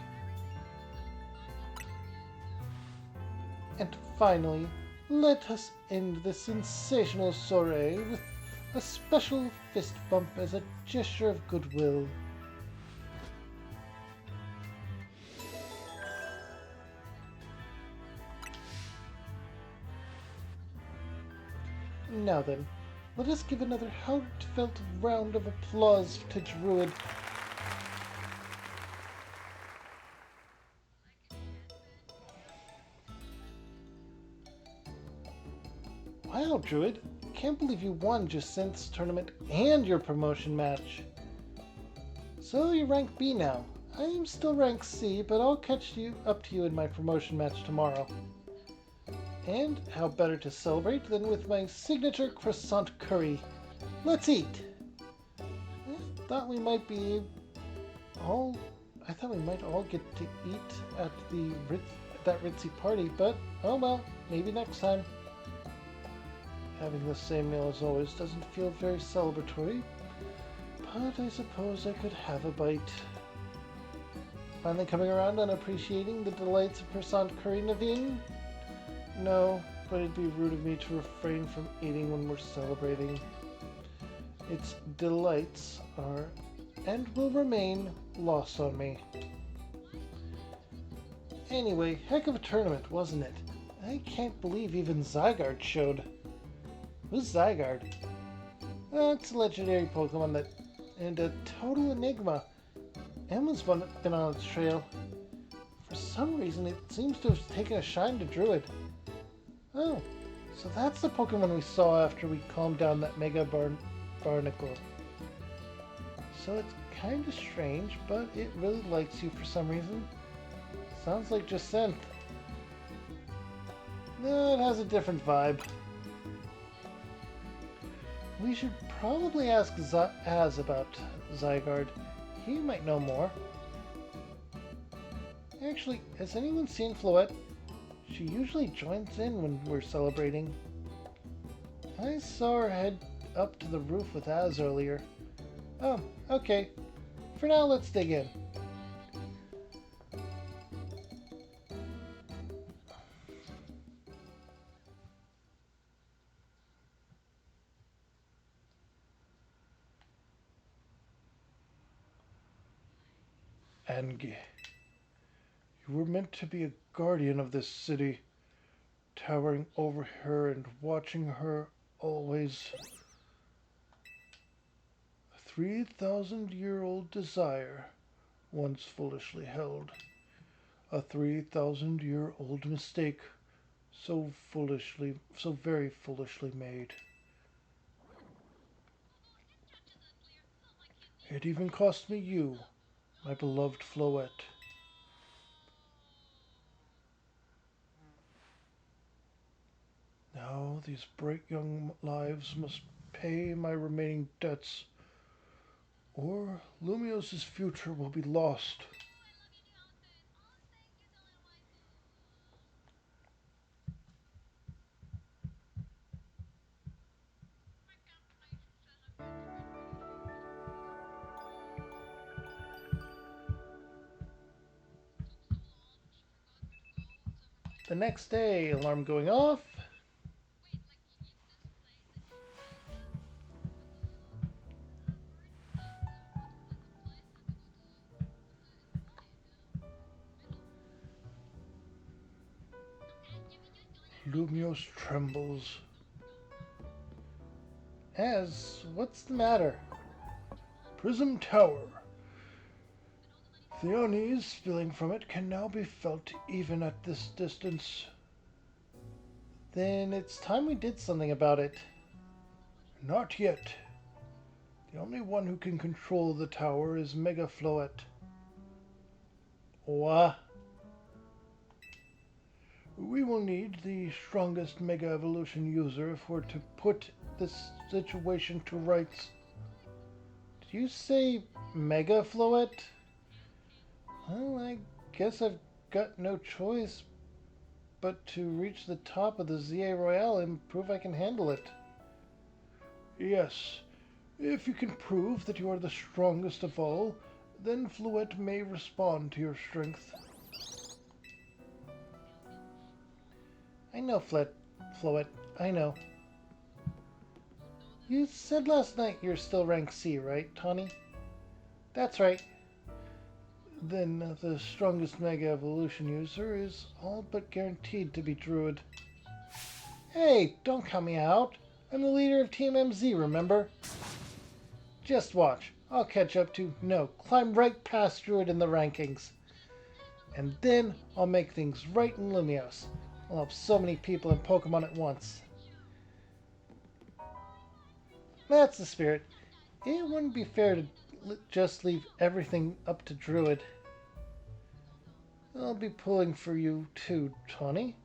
And finally, let us end this sensational soiree with a special fist bump as a gesture of goodwill. Now then, let us give another heartfelt round of applause to Druid. Wow, Druid, can't believe you won Jacynth's tournament and your promotion match. So you're rank B now. I am still rank C, but I'll catch you up to you in my promotion match tomorrow. And how better to celebrate than with my signature croissant curry. Let's eat! I thought we might be all... I thought we might all get to eat at that ritzy party, but oh well, maybe next time. Having the same meal as always doesn't feel very celebratory, but I suppose I could have a bite. Finally coming around on appreciating the delights of croissant curry, Naveen? No, but it'd be rude of me to refrain from eating when we're celebrating. Its delights are, and will remain, lost on me. Anyway, heck of a tournament, wasn't it? I can't believe even Zygarde showed. Who's Zygarde? Oh, it's a legendary Pokemon and a total enigma. Emma's been on its trail. For some reason, it seems to have taken a shine to Druid. Oh, so that's the Pokemon we saw after we calmed down that Mega Barnacle. So it's kind of strange, but it really likes you for some reason. Sounds like Jacinthe. No, it has a different vibe. We should probably ask Az about Zygarde. He might know more. Actually, has anyone seen Floette? She usually joins in when we're celebrating. I saw her head up to the roof with Az earlier. Oh, okay. For now, let's dig in. Angie, you were meant to be a guardian of this city, towering over her and watching her always. A 3,000-year-old desire, once foolishly held. A 3,000-year-old mistake, so very foolishly made. It even cost me you, my beloved Floette. Now these bright young lives must pay my remaining debts, or Lumios's future will be lost. The next day, alarm going off. Lumios trembles. Az, what's the matter? Prism Tower. The unease spilling from it can now be felt even at this distance. Then it's time we did something about it. Not yet. The only one who can control the tower is Mega Floette. What? We will need the strongest Mega Evolution user if we're to put this situation to rights. Did you say Mega Floette? Well, I guess I've got no choice but to reach the top of the ZA Royale and prove I can handle it. Yes, if you can prove that you are the strongest of all, then Floette may respond to your strength. I know, Floette, I know. You said last night you're still rank C, right, Tawny? That's right. Then the strongest Mega Evolution user is all but guaranteed to be Druid. Hey, don't count me out. I'm the leader of Team MZ, remember? Just watch. I'll catch up to, no, climb right past Druid in the rankings. And then I'll make things right in Lumios. I'll help so many people and Pokemon at once. That's the spirit. It wouldn't be fair to just leave everything up to Druid. I'll be pulling for you too, Tawny.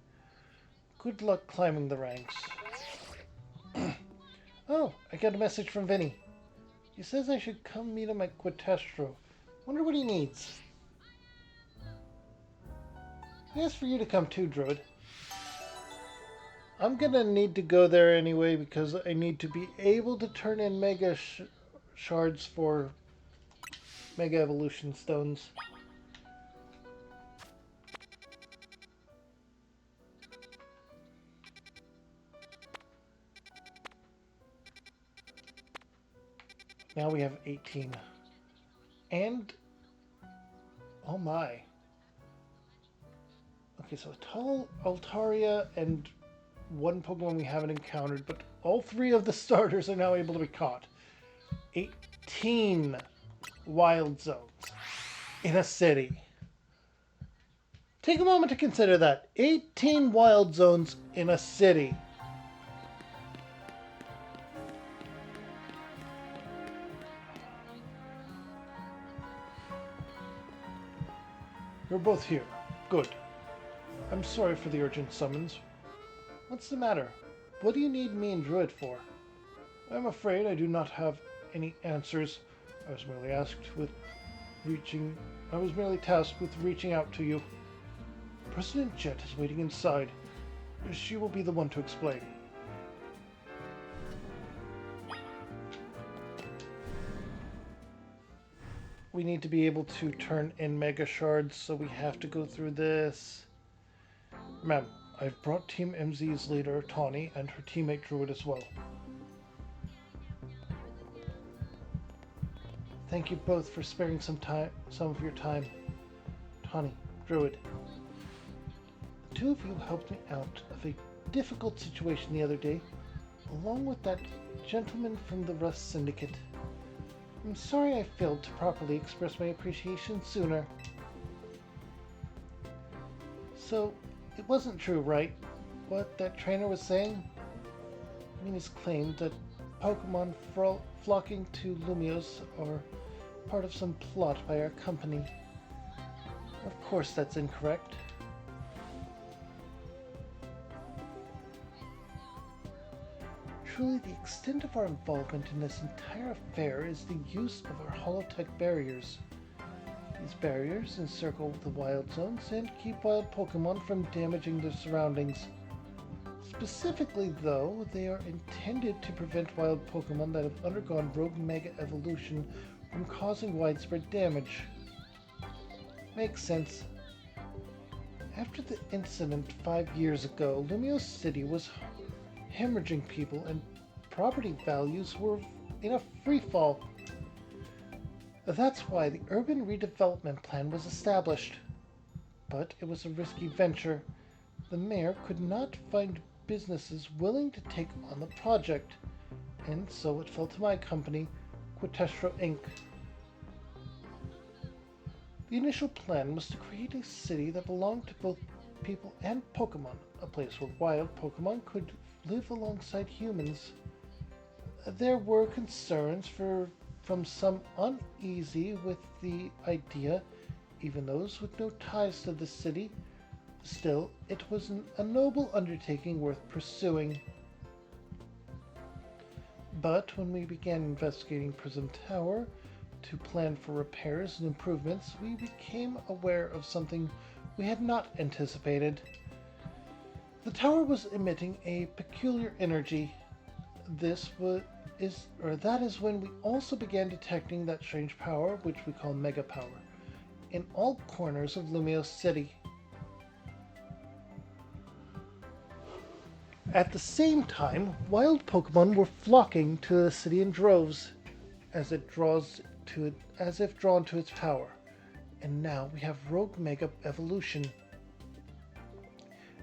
Good luck climbing the ranks. Oh, I got a message from Vinny. He says I should come meet him at Quitestro. Wonder what he needs. He asked for you to come too, Druid. I'm gonna need to go there anyway because I need to be able to turn in Mega Shards for Mega Evolution Stones. Now we have 18. And... oh my. Okay, so Altaria and one Pokemon we haven't encountered, but all three of the starters are now able to be caught. 18 wild zones in a city. Take a moment to consider that. 18 wild zones in a city. You're both here. Good. I'm sorry for the urgent summons. What's the matter? What do you need me and Druid for? I'm afraid I do not have any answers. I was merely tasked with reaching out to you. President Jet is waiting inside. She will be the one to explain. We need to be able to turn in Mega Shards, so we have to go through this. Ma'am, I've brought Team MZ's leader, Tawny, and her teammate Druid as well. Thank you both for sparing some of your time. Tawny, Druid. The two of you helped me out of a difficult situation the other day, along with that gentleman from the Rust Syndicate. I'm sorry I failed to properly express my appreciation sooner. So, it wasn't true, right? What that trainer was saying? I mean, his claim that Pokemon flocking to Lumiose are part of some plot by our company. Of course that's incorrect. Truly, the extent of our involvement in this entire affair is the use of our holotech barriers. These barriers encircle the wild zones and keep wild Pokemon from damaging their surroundings. Specifically, though, they are intended to prevent wild Pokemon that have undergone Rogue Mega Evolution from causing widespread damage. Makes sense. After the incident 5 years ago, Lumiose City was hemorrhaging people and property values were in a freefall. That's why the Urban Redevelopment Plan was established. But it was a risky venture. The mayor could not find businesses willing to take on the project, and so it fell to my company, Quitestro Inc. The initial plan was to create a city that belonged to both people and Pokemon, a place where wild Pokemon could live alongside humans. There were concerns from some uneasy with the idea, even those with no ties to the city. Still, it was a noble undertaking worth pursuing. But when we began investigating Prism Tower to plan for repairs and improvements, we became aware of something we had not anticipated. The tower was emitting a peculiar energy. That is when we also began detecting that strange power, which we call Mega Power, in all corners of Lumiose City. At the same time, wild Pokemon were flocking to the city in droves, as if drawn to its power. And now we have Rogue Mega Evolution.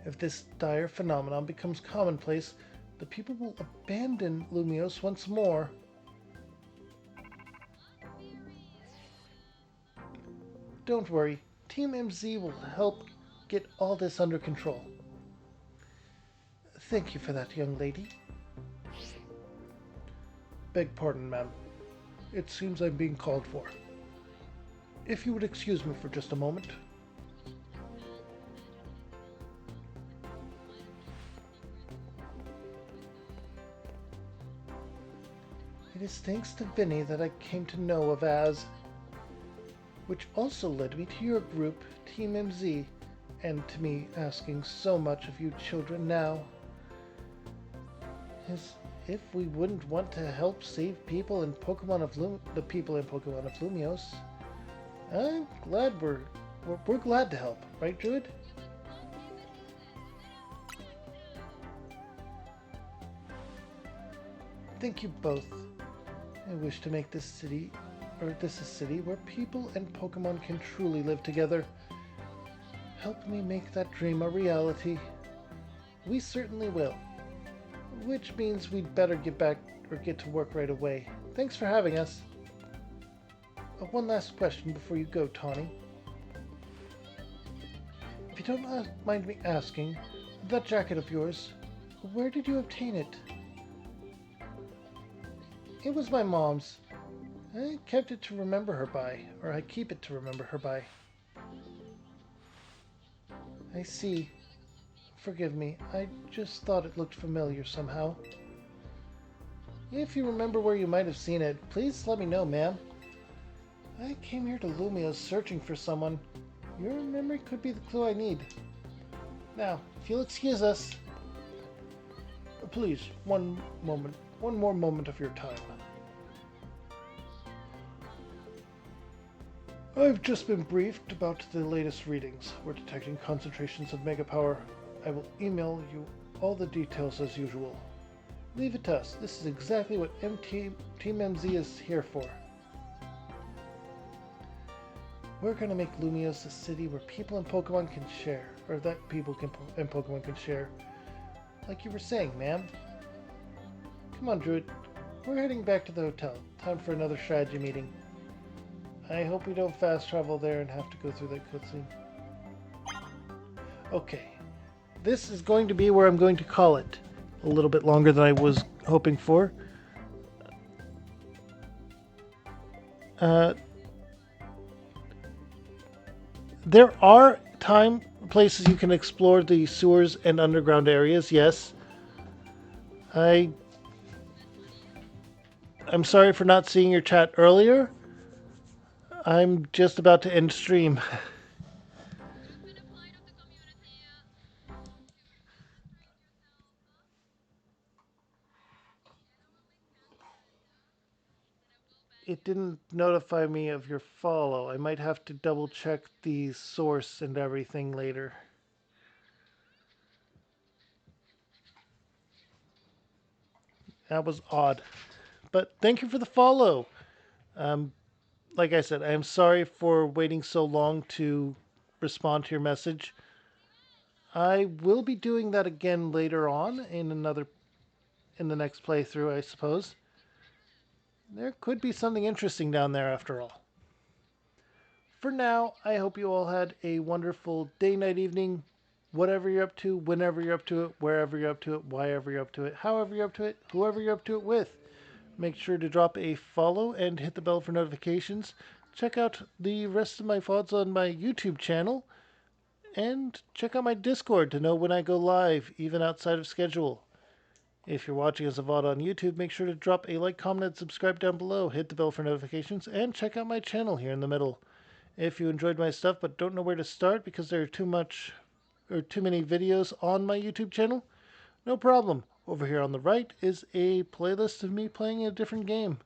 If this dire phenomenon becomes commonplace, the people will abandon Lumiose once more. Don't worry, Team MZ will help get all this under control. Thank you for that, young lady. Beg pardon, ma'am. It seems I'm being called for. If you would excuse me for just a moment. It is thanks to Vinny that I came to know of Az, which also led me to your group, Team MZ, and to me asking so much of you children now. As if we wouldn't want to help save people in Pokemon of the people in Pokemon of Lumios. I'm glad we're glad to help, right, Druid? Thank you both. I wish to make this a city where people and Pokemon can truly live together. Help me make that dream a reality. We certainly will. Which means we'd better get to work right away. Thanks for having us. One last question before you go, Tawny. If you don't mind me asking, that jacket of yours, where did you obtain it? It was my mom's. I kept it to remember her by, or I keep it to remember her by. I see. Forgive me, I just thought it looked familiar somehow. If you remember where you might have seen it, please let me know, ma'am. I came here to Lumios searching for someone. Your memory could be the clue I need. Now, if you'll excuse us. Please, one more moment of your time. I've just been briefed about the latest readings. We're detecting concentrations of Mega Power. I will email you all the details as usual. Leave it to us. This is exactly what Team MZ is here for. We're going to make Lumios a city where people and Pokemon can share, or that people and Pokemon can share. Like you were saying, ma'am. Come on, Druid. We're heading back to the hotel. Time for another strategy meeting. I hope we don't fast travel there and have to go through that cutscene. Okay. This is going to be where I'm going to call it. A little bit longer than I was hoping for. There are places you can explore the sewers and underground areas, yes. I'm sorry for not seeing your chat earlier. I'm just about to end stream. It didn't notify me of your follow. I might have to double check the source and everything later. That was odd. But thank you for the follow. Like I said, I am sorry for waiting so long to respond to your message. I will be doing that again later on in the next playthrough, I suppose. There could be something interesting down there after all. For now, I hope you all had a wonderful day, night, evening, whatever you're up to, whenever you're up to it, wherever you're up to it, whyever you're up to it, however you're up to it, whoever you're up to it with. Make sure to drop a follow and hit the bell for notifications. Check out the rest of my VODs on my YouTube channel. And check out my Discord to know when I go live, even outside of schedule. If you're watching as a VOD on YouTube, make sure to drop a like, comment, and subscribe down below. Hit the bell for notifications, and check out my channel here in the middle. If you enjoyed my stuff but don't know where to start because there are too many videos on my YouTube channel, no problem. Over here on the right is a playlist of me playing a different game.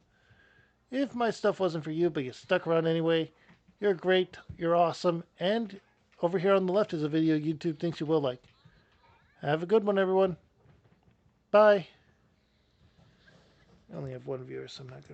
If my stuff wasn't for you, but you stuck around anyway, you're great, you're awesome, and over here on the left is a video YouTube thinks you will like. Have a good one, everyone. Bye. I only have one viewer, so I'm not going to